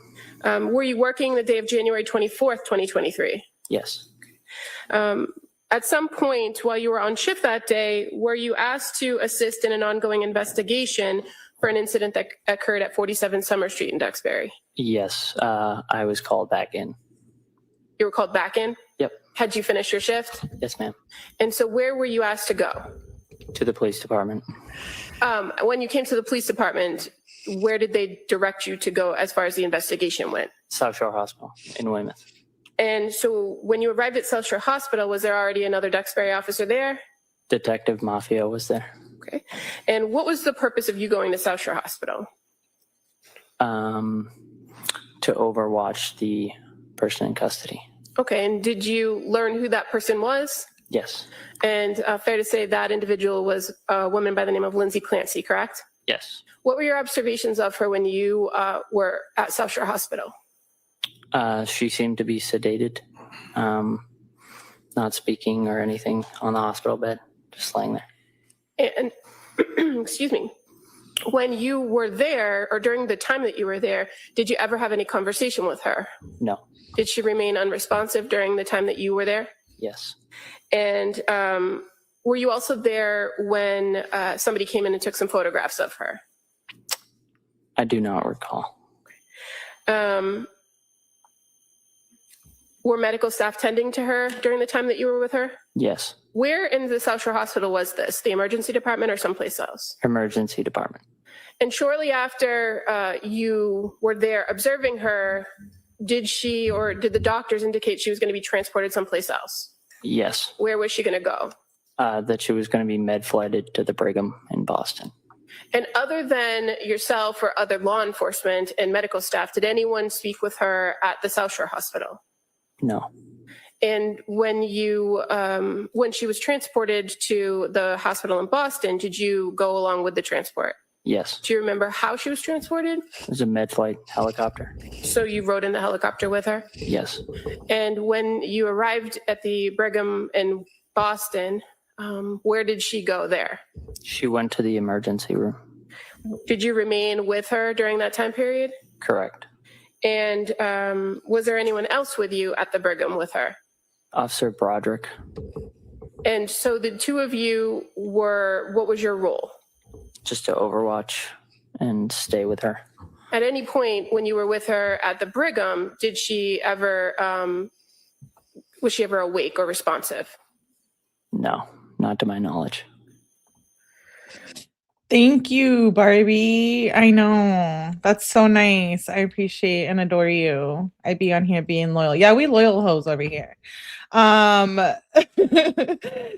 Were you working the day of January 24th, 2023? Yes. At some point while you were on shift that day, were you asked to assist in an ongoing investigation for an incident that occurred at 47 Summer Street in Duxbury? Yes. I was called back in. You were called back in? Yep. Had you finished your shift? Yes, ma'am. And so where were you asked to go? To the police department. When you came to the police department, where did they direct you to go as far as the investigation went? South Shore Hospital in Weymouth. And so when you arrived at South Shore Hospital, was there already another Duxbury officer there? Detective Mafia was there. Okay. And what was the purpose of you going to South Shore Hospital? To overwatch the person in custody. Okay. And did you learn who that person was? Yes. And fair to say that individual was a woman by the name of Lindsay Clancy, correct? Yes. What were your observations of her when you were at South Shore Hospital? She seemed to be sedated, not speaking or anything on the hospital bed, just laying there. And excuse me, when you were there or during the time that you were there, did you ever have any conversation with her? No. Did she remain unresponsive during the time that you were there? Yes. And were you also there when somebody came in and took some photographs of her? I do not recall. Were medical staff tending to her during the time that you were with her? Yes. Where in the South Shore Hospital was this? The emergency department or someplace else? Emergency department. And shortly after you were there observing her, did she or did the doctors indicate she was going to be transported someplace else? Yes. Where was she going to go? That she was going to be med flighted to the Brigham in Boston. And other than yourself or other law enforcement and medical staff, did anyone speak with her at the South Shore Hospital? No. And when you, when she was transported to the hospital in Boston, did you go along with the transport? Yes. Do you remember how she was transported? It was a med flight helicopter. So you rode in the helicopter with her? Yes. And when you arrived at the Brigham in Boston, where did she go there? She went to the emergency room. Did you remain with her during that time period? Correct. And was there anyone else with you at the Brigham with her? Officer Broderick. And so the two of you were, what was your role? Just to overwatch and stay with her. At any point when you were with her at the Brigham, did she ever, was she ever awake or responsive? No, not to my knowledge. Thank you, Barbie. I know. That's so nice. I appreciate and adore you. I be on here being loyal. Yeah, we loyal hoes over here.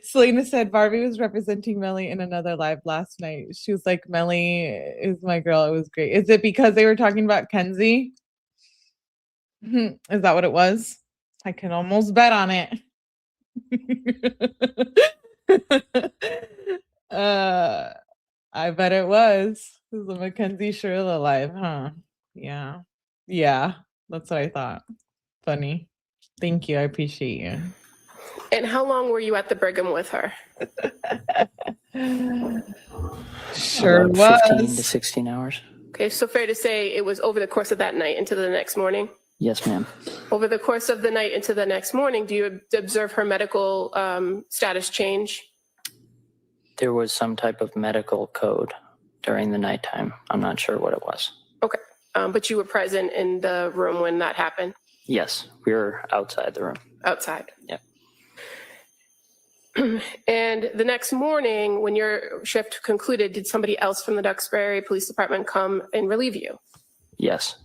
Selena said Barbie was representing Melly in another live last night. She was like, Melly is my girl. It was great. Is it because they were talking about Kenzie? Is that what it was? I can almost bet on it. I bet it was. It was a Mackenzie Shirla live, huh? Yeah. Yeah. That's what I thought. Funny. Thank you. I appreciate you. And how long were you at the Brigham with her? Sure About 15 to was. 16 hours. Okay, so fair to say it was over the course of that night into the next morning? Yes, ma'am. Over the course of the night into the next morning, do you observe her medical status change? There was some type of medical code during the nighttime. I'm not sure what it was. Okay, but you were present in the room when that happened? Yes, we were outside the room. Outside? Yep. And the next morning, when your shift concluded, did somebody else from the Duxbury Police Department come and relieve you? Yes.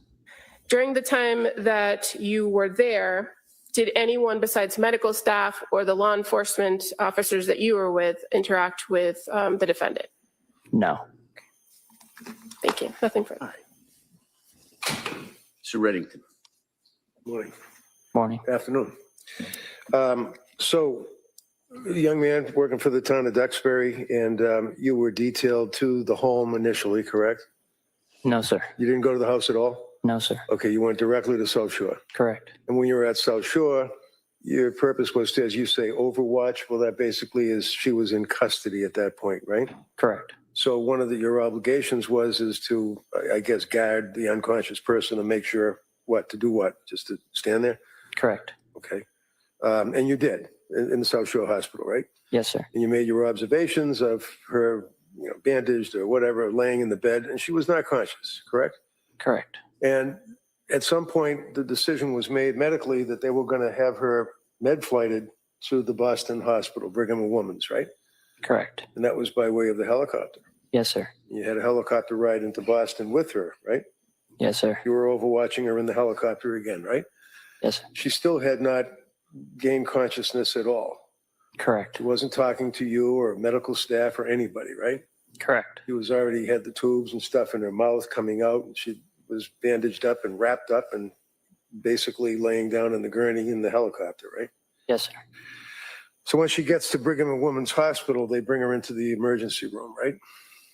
During the time that you were there, did anyone besides medical staff or the law enforcement officers that you were with interact with the defendant? No. Thank you. Nothing further. Mr. Reddington. Morning. Morning. Afternoon. So, a young man working for the town of Duxbury, and you were detailed to the home initially, correct? No, sir. You didn't go to the house at all? No, sir. Okay, you went directly to South Shore. Correct. And when you were at South Shore, your purpose was to, as you say, overwatch. Well, that basically is she was in custody at that point, right? Correct. So one of your obligations is to, I guess, guard the unconscious person and make sure to do what? Just to stand there? Correct. Okay. And you did in the South Shore Hospital, right? Yes, sir. And you made your observations of her, bandaged or whatever, laying in the bed, and she was not conscious, correct? Correct. And at some point, the decision was made medically that they were going to have her med flighted to the Boston Hospital, Brigham and Women's, right? Correct. And that was by way of the helicopter. Yes, sir. You had a helicopter ride into Boston with her, right? Yes, sir. You were overwatching her in the helicopter again, right? Yes, sir. She still had not gained consciousness at all. Correct. She wasn't talking to you or medical staff or anybody, right? Correct. She was already had the tubes and stuff in her mouth coming out, and she was bandaged up and wrapped up and basically laying down in the gurney in the helicopter, right? Yes, sir. So when she gets to Brigham and Women's Hospital, they bring her into the emergency room, right?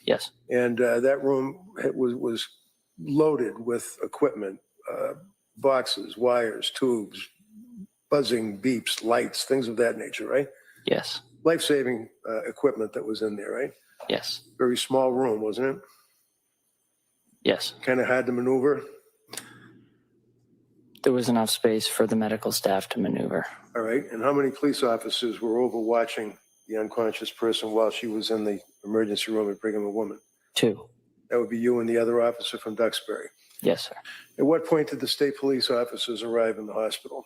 Yes. And that room was loaded with equipment, boxes, wires, tubes, buzzing, beeps, lights, things of that nature, right? Yes. Life-saving equipment that was in there, right? Yes. Very small room, wasn't it? Yes. Kind of hard to maneuver. There was enough space for the medical staff to maneuver. All right. And how many police officers were overwatching the unconscious person while she was in the emergency room at Brigham and Women? 2. That would be you and the other officer from Duxbury. Yes, sir. At what point did the state police officers arrive in the hospital?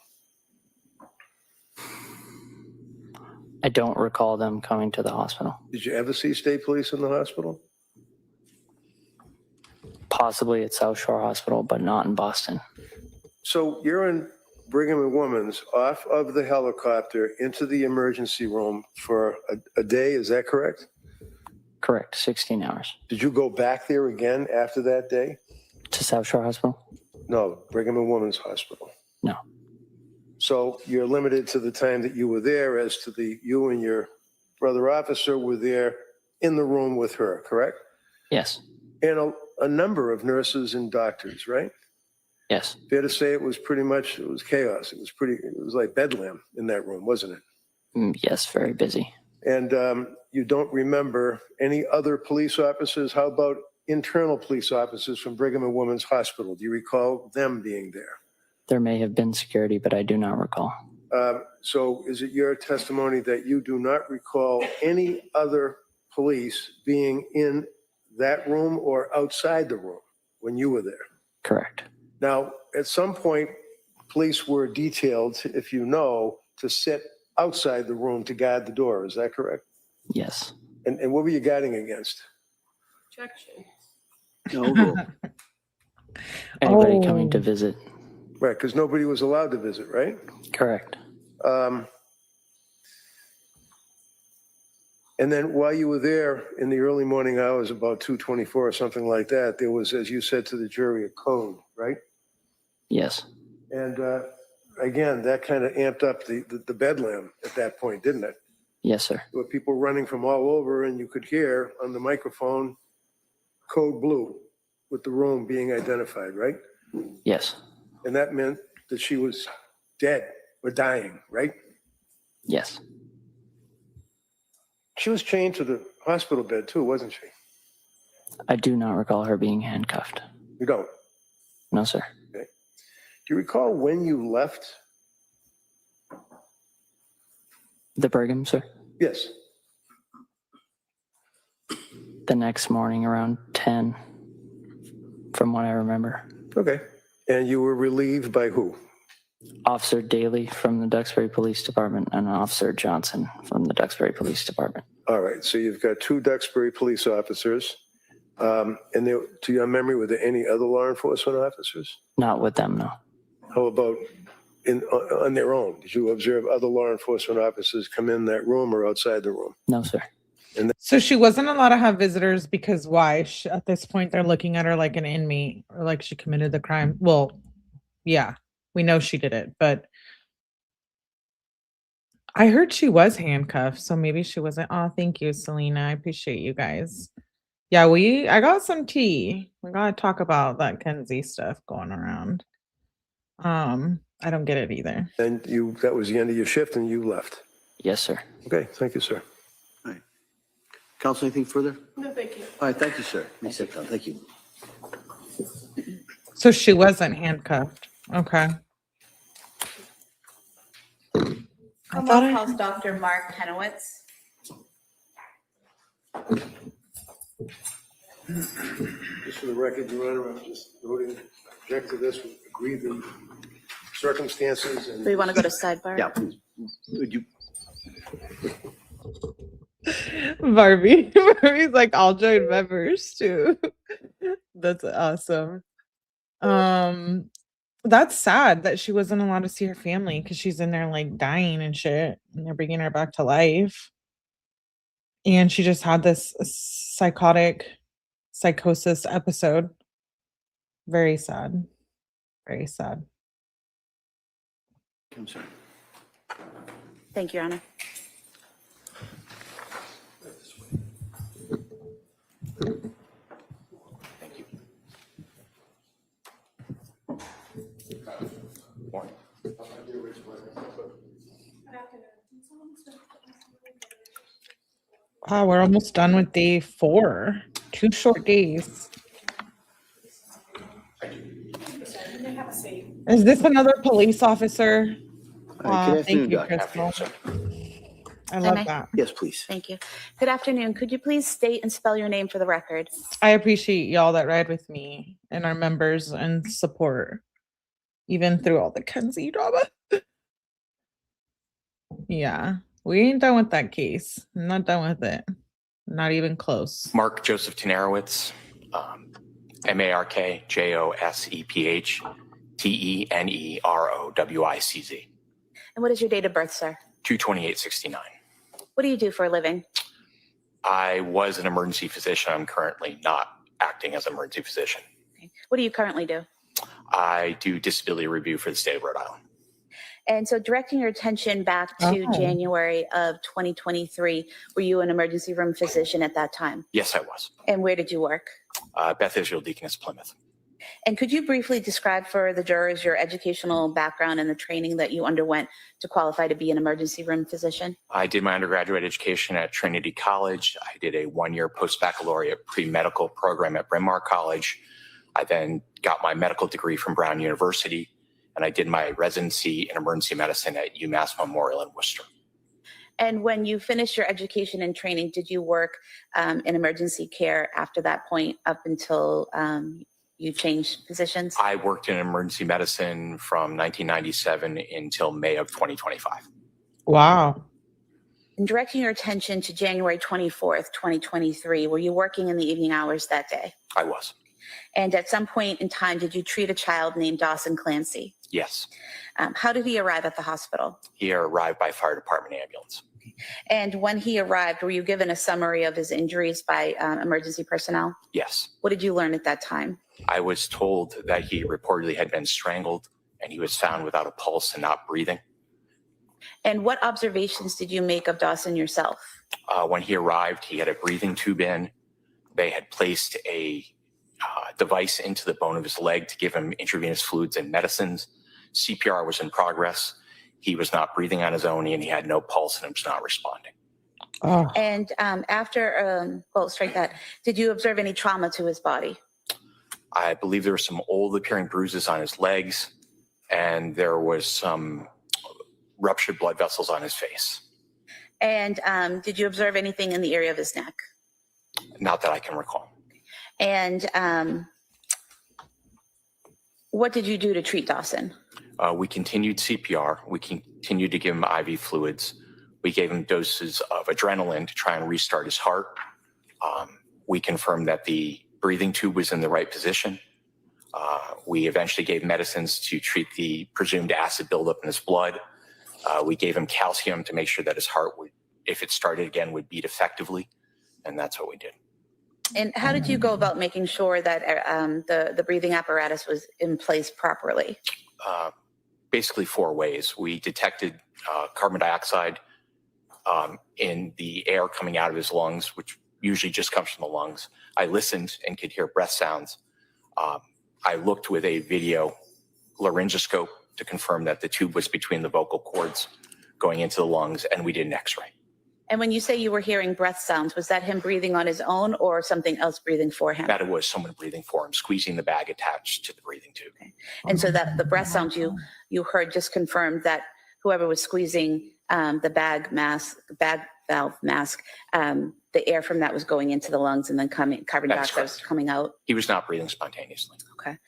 I don't recall them coming to the hospital. Did you ever see state police in the hospital? Possibly at South Shore Hospital, but not in Boston. So you're in Brigham and Women's off of the helicopter into the emergency room for a day. Is that correct? Correct. 16 hours. Did you go back there again after that day? To South Shore Hospital? No, Brigham and Women's Hospital. No. So you're limited to the time that you were there as to you and your brother officer were there in the room with her, correct? Yes. And a number of nurses and doctors, right? Yes. Fair to say it was chaos. It was like bedlam in that room, wasn't it? Yes, very busy. And you don't remember any other police officers? How about internal police officers from Brigham and Women's Hospital? Do you recall them being there? There may have been security, but I do not recall. So is it your testimony that you do not recall any other police being in that room or outside the room when you were there? Correct. Now, at some point, police were detailed, if you know, to sit outside the room to guard the door. Is that correct? Yes. And what were you guarding against? Objection. No. Anybody coming to visit? Right, because nobody was allowed to visit, right? Correct. And then while you were there in the early morning hours, about 2:24 or something like that, there was, as you said to the jury, a code, right? Yes. And again, that kind of amped up the bedlam at that point, didn't it? Yes, sir. There were people running from all over, and you could hear on the microphone, code blue, with the room being identified, right? Yes. And that meant that she was dead or dying, right? Yes. She was chained to the hospital bed too, wasn't she? I do not recall her being handcuffed. You don't? No, sir. Okay. Do you recall when you left? The Brigham, sir? Yes. The next morning around 10, from what I remember. Okay. And you were relieved by who? Officer Daly from the Duxbury Police Department and Officer Johnson from the Duxbury Police Department. All right. So you've got 2 Duxbury police officers. And there, to your memory, were there any other law enforcement officers? Not with them, no. How about on their own? Did you observe other law enforcement officers come in that room or outside the room? No, sir. So she wasn't allowed to have visitors because why? At this point, they're looking at her like an inmate or like she committed the crime. Well, yeah, we know she did it, but I heard she was handcuffed, so maybe she wasn't. Oh, thank you, Selena. I appreciate you guys. Yeah, I got some tea. We gotta talk about that Kenzie stuff going around. I don't get it either. And that was the end of your shift and you left. Yes, sir. Okay, thank you, sir. All right. Counsel, anything further? No, thank you. All right, thank you, sir. You sit down. Thank you. So she wasn't handcuffed. Okay. I thought I Calls Dr. Mark Henowitz. Just for the record, Your Honor, I'm just voting object to this, agree the circumstances and. Do we want to go to sidebar? Yeah, please. Would you? Barbie's like, I'll join members too. That's awesome. That's sad that she wasn't allowed to see her family because she's in there like dying and shit, and they're bringing her back to life. And she just had this psychosis episode. Very sad. Very sad. I'm sorry. Thank you, Your Honor. Thank you. Wow, we're almost done with day 4. 2 short days. Is this another police officer? All right, good Thank afternoon, you, Doctor. Crystal. I Am love I? that. Yes, please. Thank you. Good afternoon. Could you please state and spell your name for the record? I appreciate y'all that ride with me and our members and support, even through all the Kenzie drama. Yeah, we ain't done with that case. I'm not done with it. Not even close. Mark Joseph Tenarowitz, MarkJosephTenerowicz. And what is your date of birth, sir? 2/28/69. What do you do for a living? I was an emergency physician. I'm currently not acting as an emergency physician. Okay. What do you currently do? I do disability review for the state of Rhode Island. And so directing your attention back to January of 2023, were you an emergency room physician at that time? Yes, I was. And where did you work? Beth Israel Deaconess Plymouth. And could you briefly describe for the jurors your educational background and the training that you underwent to qualify to be an emergency room physician? I did my undergraduate education at Trinity College. I did a 1-year post-baccalaureate pre-medical program at Bryn Mawr College. I then got my medical degree from Brown University, and I did my residency in emergency medicine at UMass Memorial in Worcester. And when you finished your education and training, did you work in emergency care after that point up until you changed positions? I worked in emergency medicine from 1997 until May of 2025. Wow. And directing your attention to January 24th, 2023, were you working in the evening hours that day? I was. And at some point in time, did you treat a child named Dawson Clancy? Yes. How did he arrive at the hospital? He arrived by fire department ambulance. And when he arrived, were you given a summary of his injuries by emergency personnel? Yes. What did you learn at that time? I was told that he reportedly had been strangled and he was found without a pulse and not breathing. And what observations did you make of Dawson yourself? When he arrived, he had a breathing tube in. They had placed a device into the bone of his leg to give him intravenous fluids and medicines. CPR was in progress. He was not breathing on his own and he had no pulse and was not responding. Oh. And did you observe any trauma to his body? I believe there were some old appearing bruises on his legs and there was some ruptured blood vessels on his face. And did you observe anything in the area of his neck? Not that I can recall. And what did you do to treat Dawson? We continued CPR. We continued to give him IV fluids. We gave him doses of adrenaline to try and restart his heart. We confirmed that the breathing tube was in the right position. We eventually gave medicines to treat the presumed acid buildup in his blood. We gave him calcium to make sure that his heart would, if it started again, would beat effectively. And that's what we did. And how did you go about making sure that the breathing apparatus was in place properly? Basically 4 ways. We detected carbon dioxide in the air coming out of his lungs, which usually just comes from the lungs. I listened and could hear breath sounds. I looked with a video laryngoscope to confirm that the tube was between the vocal cords going into the lungs, and we did an x-ray. And when you say you were hearing breath sounds, was that him breathing on his own or something else breathing for him? That it was someone breathing for him, squeezing the bag attached to the breathing tube. Okay. And so that the breath sounds you heard just confirmed that whoever was squeezing the bag valve mask, the air from that was going into the lungs and then carbon dioxide was coming out. He was not breathing spontaneously. Okay.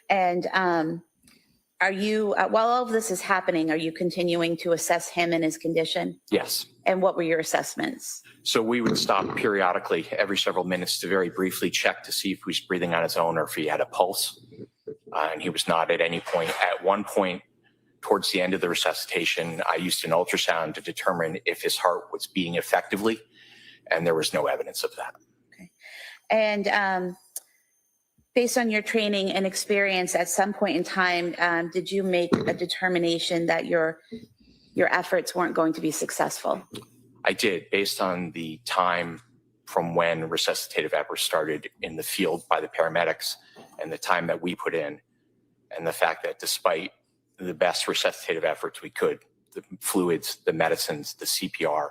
And are you, while all of this is happening, are you continuing to assess him and his condition? Yes. And what were your assessments? So we would stop periodically every several minutes to very briefly check to see if he was breathing on his own or if he had a pulse. And he was not at any point. At one point, towards the end of the resuscitation, I used an ultrasound to determine if his heart was beating effectively, and there was no evidence of that. Okay. And based on your training and experience, at some point in time, did you make a determination that your efforts weren't going to be successful? I did, based on the time from when resuscitative efforts started in the field by the paramedics and the time that we put in, and the fact that despite the best resuscitative efforts we could, the fluids, the medicines, the CPR,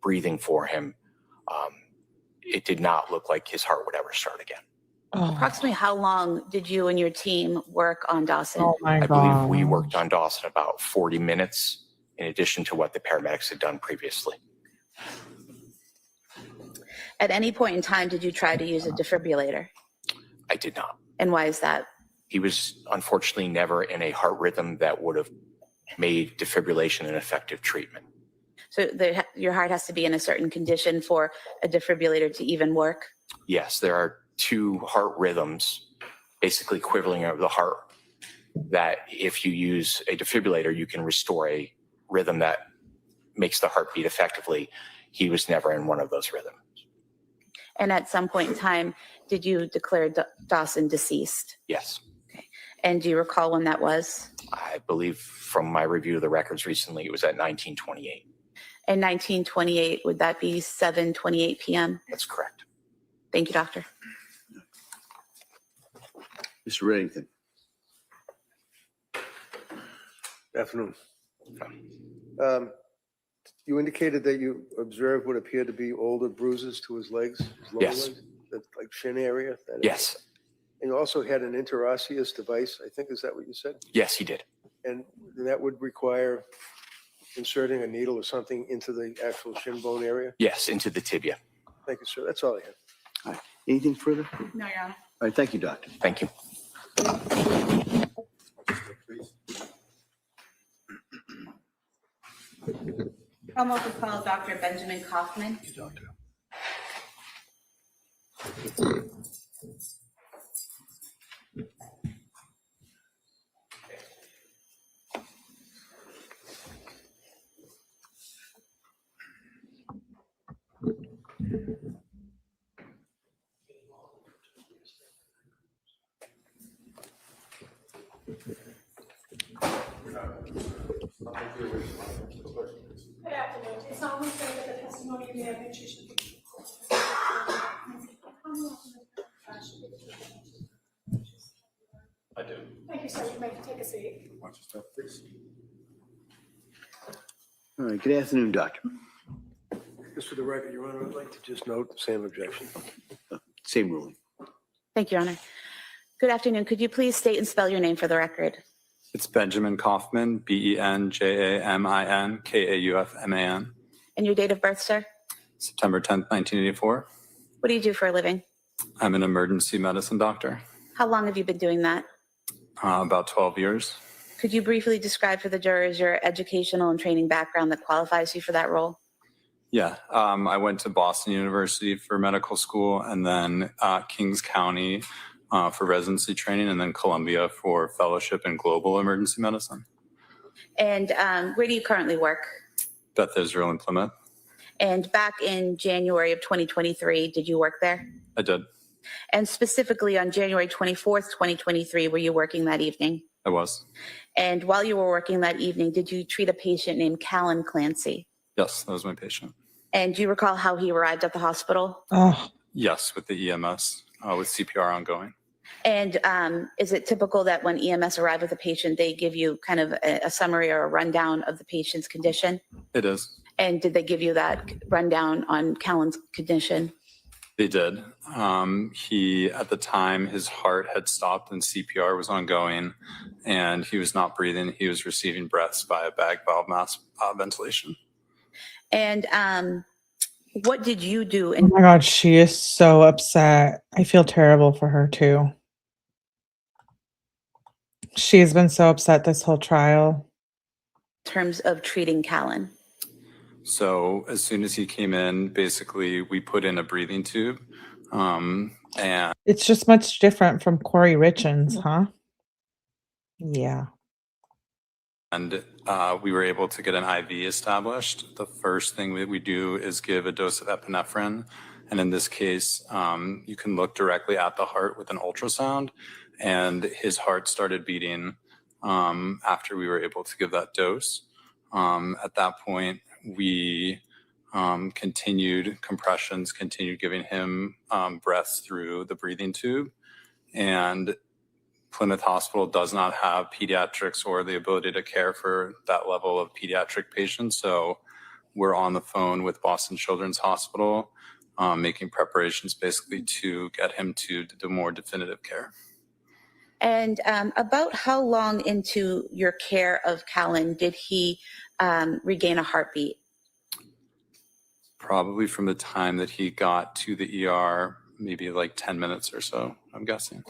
breathing for him, it did not look like his heart would ever start again. Approximately how long did you and your team work on Dawson? Oh my I God. believe we worked on Dawson about 40 minutes in addition to what the paramedics had done previously. At any point in time, did you try to use a defibrillator? I did not. And why is that? He was unfortunately never in a heart rhythm that would have made defibrillation an effective treatment. So your heart has to be in a certain condition for a defibrillator to even work? Yes, there are two heart rhythms, basically equivalent of the heart, that if you use a defibrillator, you can restore a rhythm that makes the heart beat effectively. He was never in one of those rhythms. And at some point in time, did you declare Dawson deceased? Yes. Okay. And do you recall when that was? I believe from my review of the records recently, it was at 1928. In 1928, would that be 7:28 p.m.? That's correct. Thank you, doctor. Mr. Reddington. Good afternoon. You indicated that you observed what appeared to be older bruises to his legs, his lower Yes. legs, that, like shin area? That area? Yes. And you also had an interosseous device, I think, is that what you said? Yes, he did. And that would require inserting a needle or something into the actual shin bone area? Yes, into the tibia. Thank you, sir. That's all I have. All right. Anything further? No, Your Honor. All right, thank you, doctor. Thank you. I'm also call Dr. Benjamin Kaufman. Good afternoon. Do you solemnly swear that the testimony you give that you should give I do. Thank you, sir. You may take a seat. Watch your step, please. All right, good afternoon, doctor. Just for the record, Your Honor, I'd like to just note, same objection. Same ruling. Thank you, Your Honor. Good afternoon. Could you please state and spell your name for the record? It's Benjamin Kaufman, Benjamin Kaufman, And your date of birth, sir? September 10th, 1984. What do you do for a living? I'm an emergency medicine doctor, How long have you been doing that? about 12 years. Could you briefly describe for the jurors your educational and training background that qualifies you for that role? Yeah, I went to Boston University for medical school and then Kings County for residency training and then Columbia for fellowship in global emergency medicine. And where do you currently work? Beth Israel in Plymouth. And back in January of 2023, did you work there? I did. And specifically on January 24th, 2023, were you working that evening? I was. And while you were working that evening, did you treat a patient named Clancy? Yes, that was my patient. And do you recall how he arrived at the hospital? Oh, Yes, with the EMS, with CPR ongoing. And is it typical that when EMS arrive with a patient, they give you kind of a summary or a rundown of the patient's condition? It is. And did they give you that rundown on Callan's condition? They did. He, at the time, his heart had stopped and CPR was ongoing, and he was not breathing. He was receiving breaths via bag valve mask ventilation. And what did you do oh in my God, she is so upset. I feel terrible for her too. She has been so upset this whole trial. terms of treating Callan? So as soon as he came in, basically we put in a breathing tube, and It's just much different from Corey Richens, huh? Yeah. we were able to get an IV established. The first thing that we do is give a dose of epinephrine. And in this case, you can look directly at the heart with an ultrasound, and his heart started beating after we were able to give that dose. At that point, we continued compressions, continued giving him breaths through the breathing tube. And Plymouth Hospital does not have pediatrics or the ability to care for that level of pediatric patients. So we're on the phone with Boston Children's Hospital, making preparations basically to get him to the more definitive care. And about how long into your care of Callan did he regain a heartbeat? Probably from the time that he got to the ER, maybe like 10 minutes or so, I'm guessing.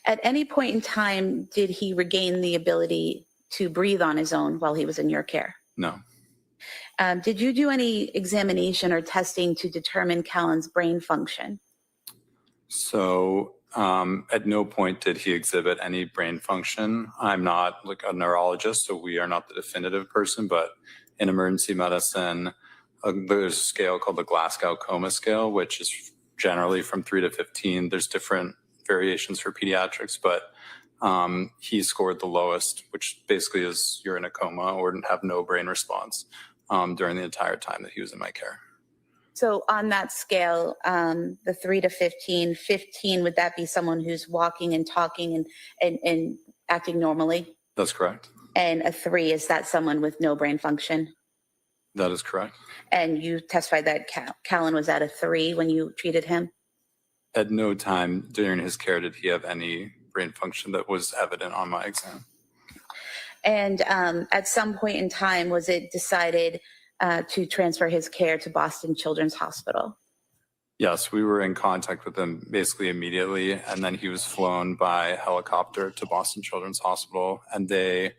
At any point in time, did he regain the ability to breathe on his own while he was in your care? No. Did you do any examination or testing to determine Callan's brain function? So at no point did he exhibit any brain function. I'm not like a neurologist, so we are not the definitive person, but in emergency medicine, there's a scale called the Glasgow Coma Scale, which is generally from 3 to 15. There's different variations for pediatrics, but he scored the lowest, which basically is you're in a coma or have no brain response during the entire time that he was in my care. So on that scale, the 3 to 15, 15, would that be someone who's walking and talking and acting normally? That's correct. And a 3, is that someone with no brain function? That is correct. And you testified that Callan was at a 3 when you treated him? At no time during his care did he have any brain function that was evident on my exam. And at some point in time, was it decided to transfer his care to Boston Children's Hospital? Yes, we were in contact with him basically immediately, and then he was flown by helicopter to Boston Children's Hospital, and the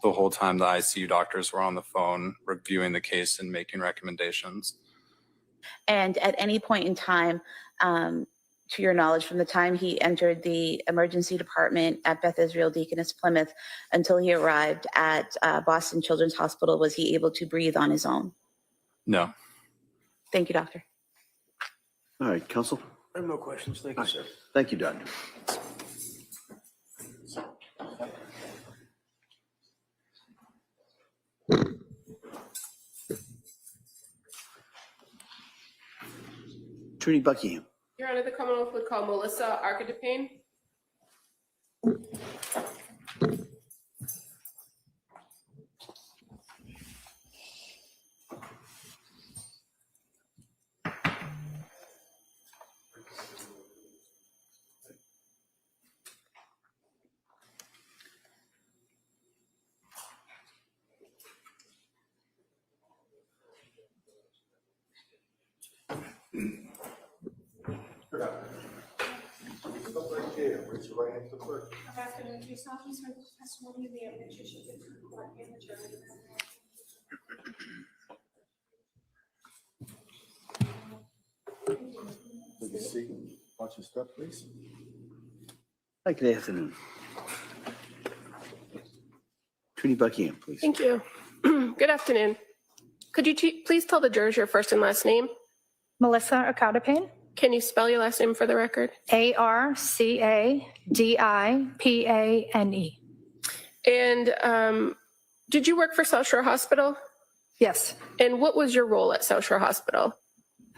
whole time the ICU doctors were on the phone reviewing the case and making recommendations. And at any point in time, to your knowledge, from the time he entered the emergency department at Beth Israel Deaconess Plymouth until he arrived at Boston Children's Hospital, was he able to breathe on his own? No. Thank you, doctor. All right, counsel. I have no questions. Thank you, sir. Thank you, doctor. Attorney Buckingham. Your Honor, the Commonwealth would call Melissa Arcadipane. Raise your right hand to the clerk. I'm asking you to solemnly swear that the testimony of the evidence you shall give to the court and the jury. Good to see you. Watch your step, please. Hi, good afternoon. Attorney Buckingham, please. Thank you. Good afternoon. Could you please tell the jurors your first and last name? Melissa Arcadipane. Can you spell your last name for the record? Arcadipane. And did you work for South Shore Hospital? Yes. And what was your role at South Shore Hospital?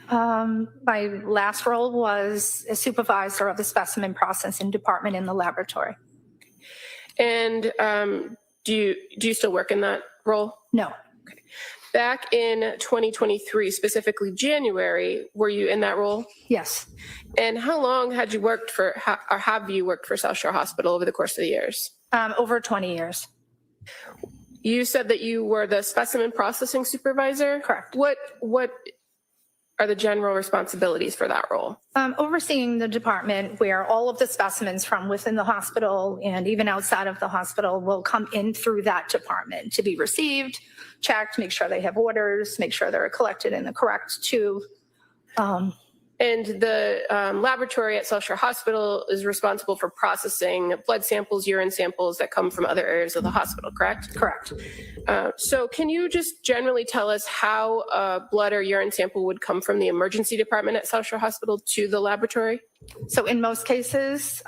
My last role was a supervisor of the specimen processing department in the laboratory. And do you still work in that role? No. Back in 2023, specifically January, were you in that role? Yes. And how long had you worked for, or have you worked for South Shore Hospital over the course of the years? Over 20 years. You said that you were the specimen processing supervisor? Correct. What are the general responsibilities for that role? Overseeing the department where all of the specimens from within the hospital and even outside of the hospital will come in through that department to be received, checked, make sure they have orders, make sure they're collected in the correct tube. And the laboratory at South Shore Hospital is responsible for processing blood samples, urine samples that come from other areas of the hospital, correct? Correct. So can you just generally tell us how a blood or urine sample would come from the emergency department at South Shore Hospital to the laboratory? So in most cases,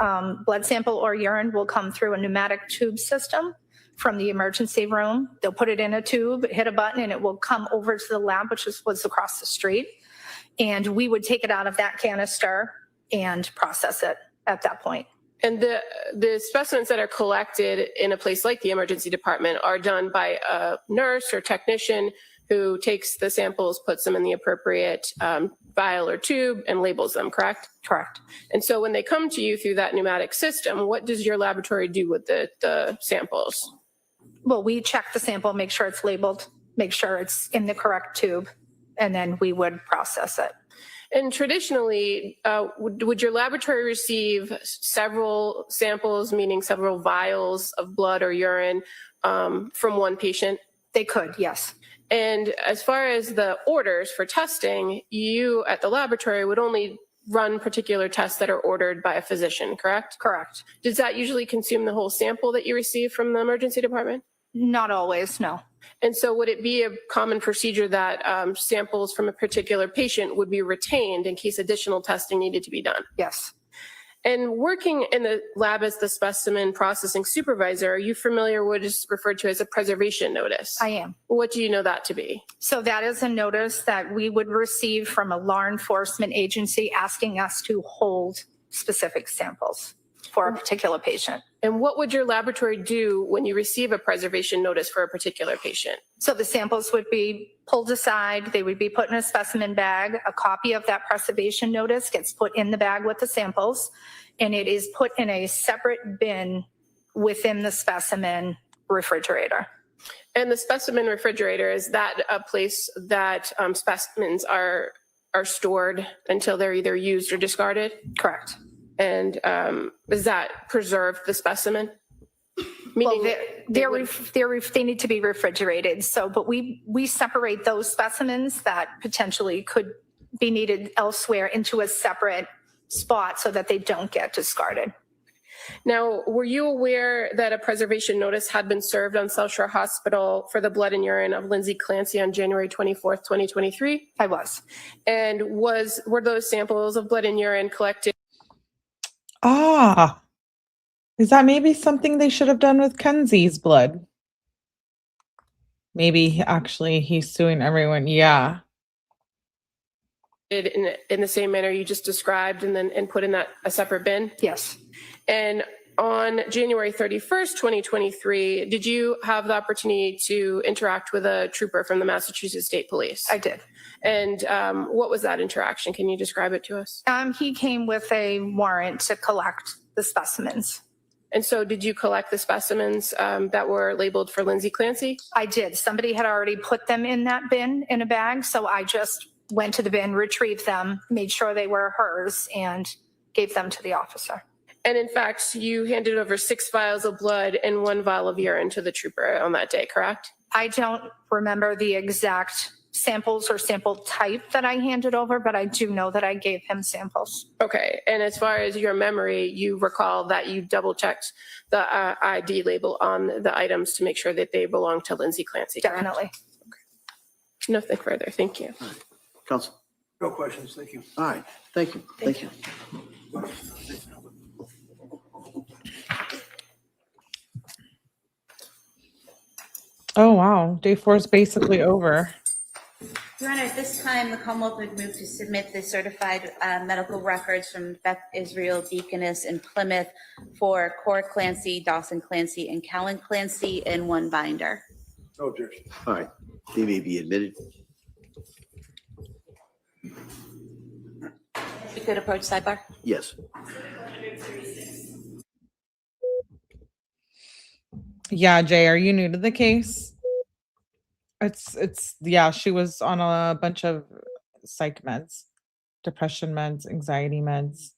blood sample or urine will come through a pneumatic tube system from the emergency room. They'll put it in a tube, hit a button, and it will come over to the lab, which was across the street. And we would take it out of that canister and process it at that point. And the specimens that are collected in a place like the emergency department are done by a nurse or technician who takes the samples, puts them in the appropriate vial or tube, and labels them, correct? Correct. And so when they come to you through that pneumatic system, what does your laboratory do with the samples? Well, we check the sample, make sure it's labeled, make sure it's in the correct tube, and then we would process it. And traditionally, would your laboratory receive several samples, meaning several vials of blood or urine from one patient? They could, yes. And as far as the orders for testing, you at the laboratory would only run particular tests that are ordered by a physician, correct? Correct. Does that usually consume the whole sample that you receive from the emergency department? Not always, no. And so would it be a common procedure that samples from a particular patient would be retained in case additional testing needed to be done? Yes. And working in the lab as the specimen processing supervisor, are you familiar with what is referred to as a preservation notice? I am. What do you know that to be? So that is a notice that we would receive from a law enforcement agency asking us to hold specific samples for a particular patient. And what would your laboratory do when you receive a preservation notice for a particular patient? So the samples would be pulled aside, they would be put in a specimen bag. A copy of that preservation notice gets put in the bag with the samples, and it is put in a separate bin within the specimen refrigerator. And the specimen refrigerator, is that a place that specimens are stored until they're either used or discarded? Correct. And does that preserve the specimen? Meaning well, they need to be refrigerated. So, but we separate those specimens that potentially could be needed elsewhere into a separate spot so that they don't get discarded. Now, were you aware that a preservation notice had been served on South Shore Hospital for the blood and urine of Lindsay Clancy on January 24th, 2023? I was. And were those samples of blood and urine collected? Is that maybe something they should have done with Kenzie's blood? Maybe actually he's suing everyone. Yeah. In the same manner you just described and put in a separate bin? Yes. And on January 31st, 2023, did you have the opportunity to interact with a trooper from the Massachusetts State Police? I did. And what was that interaction? Can you describe it to us? He came with a warrant to collect the specimens. And so did you collect the specimens that were labeled for Lindsay Clancy? I did. Somebody had already put them in that bin in a bag, so I just went to the bin, retrieved them, made sure they were hers, and gave them to the officer. And in fact, you handed over 6 vials of blood and 1 vial of urine to the trooper on that day, correct? I don't remember the exact samples or sample type that I handed over, but I do know that I gave him samples. Okay. And as far as your memory, you recall that you double checked the ID label on the items to make sure that they belong to Lindsay Clancy. Definitely. Okay. Nothing further. Thank you. Counsel? No questions, thank you. All right, thank you. Thank you. Oh, wow. Day 4 is basically over. Your Honor, at this time, the Commonwealth would move to submit the certified medical records from Beth Israel Deaconess in Plymouth for Cora Clancy, Dawson Clancy, and Callan Clancy in one binder. No objection. All right, they may be admitted. We could approach sidebar. Yes. Yeah, Jay, are you new to the case? Yeah, she was on a bunch of psych meds, depression meds, anxiety meds.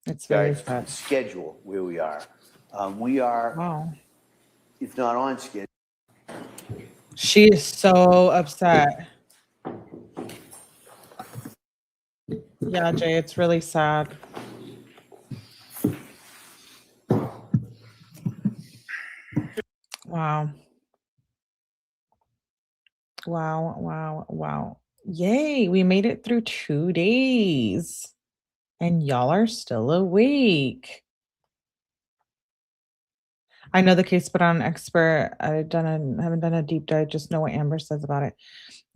It's very Guys, sad. schedule where we are. We are, Wow. if not on schedule, She is so upset. Yeah, Jay, it's really sad. Wow. Wow, wow, wow. Yay, we made it through 2 days. And y'all are still awake. I know the case, but I'm an expert. Haven't done a deep dive, just know what Amber says about it.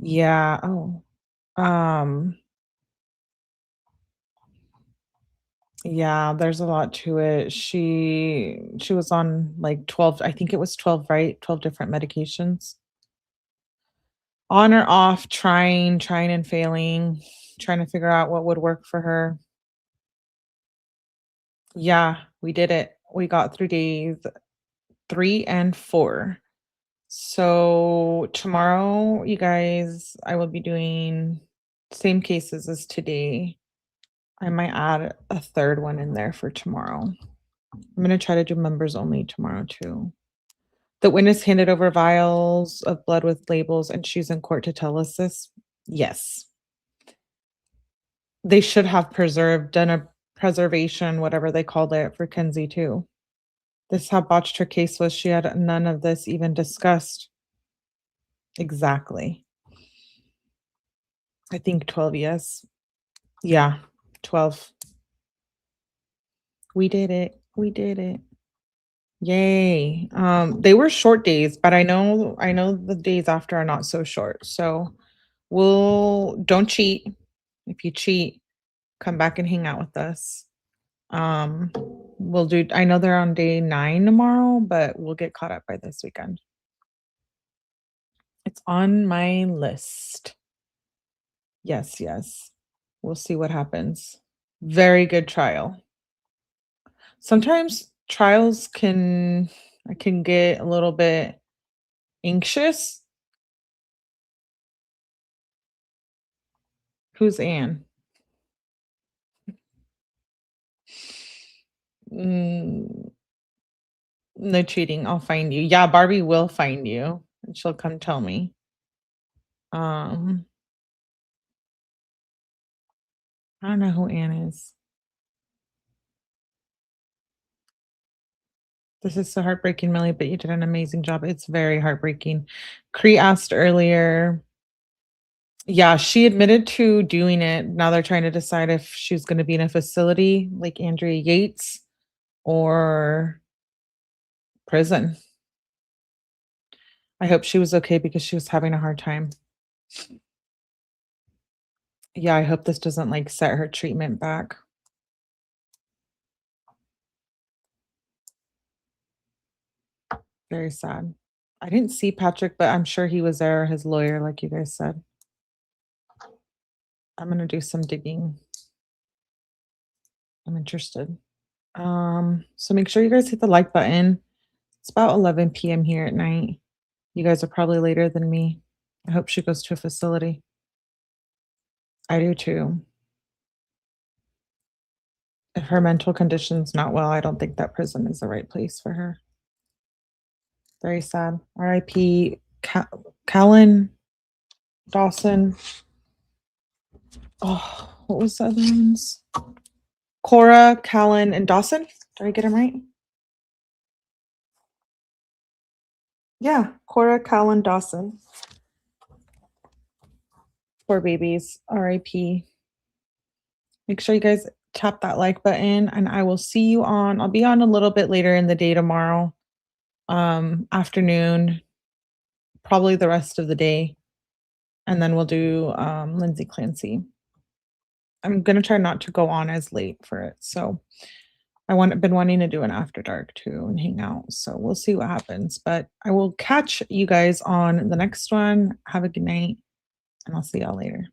Yeah. Oh. Um, yeah, there's a lot to it. She was on like 12, I think it was 12, right? 12 different medications. On or off, trying and failing, trying to figure out what would work for her. Yeah, we did it. We got through days 3 and 4. So tomorrow, you guys, I will be doing same cases as today. I might add a third one in there for tomorrow. I'm gonna try to do members only tomorrow too. The witness handed over vials of blood with labels and she's in court to tell us this. Yes. They should have done a preservation, whatever they called it for Kenzie too. This is how botched her case was. She had none of this even discussed. Exactly. I think 12, yes. Yeah, 12. We did it. We did it. Yay. They were short days, but I know the days after are not so short. So don't cheat. If you cheat, come back and hang out with us. I know they're on day 9 tomorrow, but we'll get caught up by this weekend. It's on my list. Yes, yes. We'll see what happens. Very good trial. Sometimes trials I can get a little bit anxious. Who's Anne? Mm, no cheating. I'll find you. Yeah, Barbie will find you and she'll come tell me. I don't know who Anne is. This is so heartbreaking, Millie, but you did an amazing job. It's very heartbreaking. Cree asked earlier. Yeah, she admitted to doing it. Now they're trying to decide if she's going to be in a facility like Andrea Yates or prison. I hope she was okay because she was having a hard time. Yeah, I hope this doesn't like set her treatment back. Very sad. I didn't see Patrick, but I'm sure he was there, his lawyer, like you guys said. I'm gonna do some digging. I'm interested. So make sure you guys hit the like button. It's about 11 p.m. here at night. You guys are probably later than me. I hope she goes to a facility. I do too. If her mental condition's not well, I don't think that prison is the right place for her. Very sad. R.I.P. Callan Dawson. Oh, what was the other ones? Cora, Callan, and Dawson. Did I get them right? Yeah, Cora, Callan, Dawson. Poor babies. R.I.P. Make sure you guys tap that like button, and I will see you on. I'll be on a little bit later in the day tomorrow, afternoon, probably the rest of the day, and then we'll do Lindsay Clancy. I'm gonna try not to go on as late for it, so been wanting to do an after dark too and hang out. So we'll see what happens. But I will catch you guys on the next one. Have a good night, and I'll see y'all later.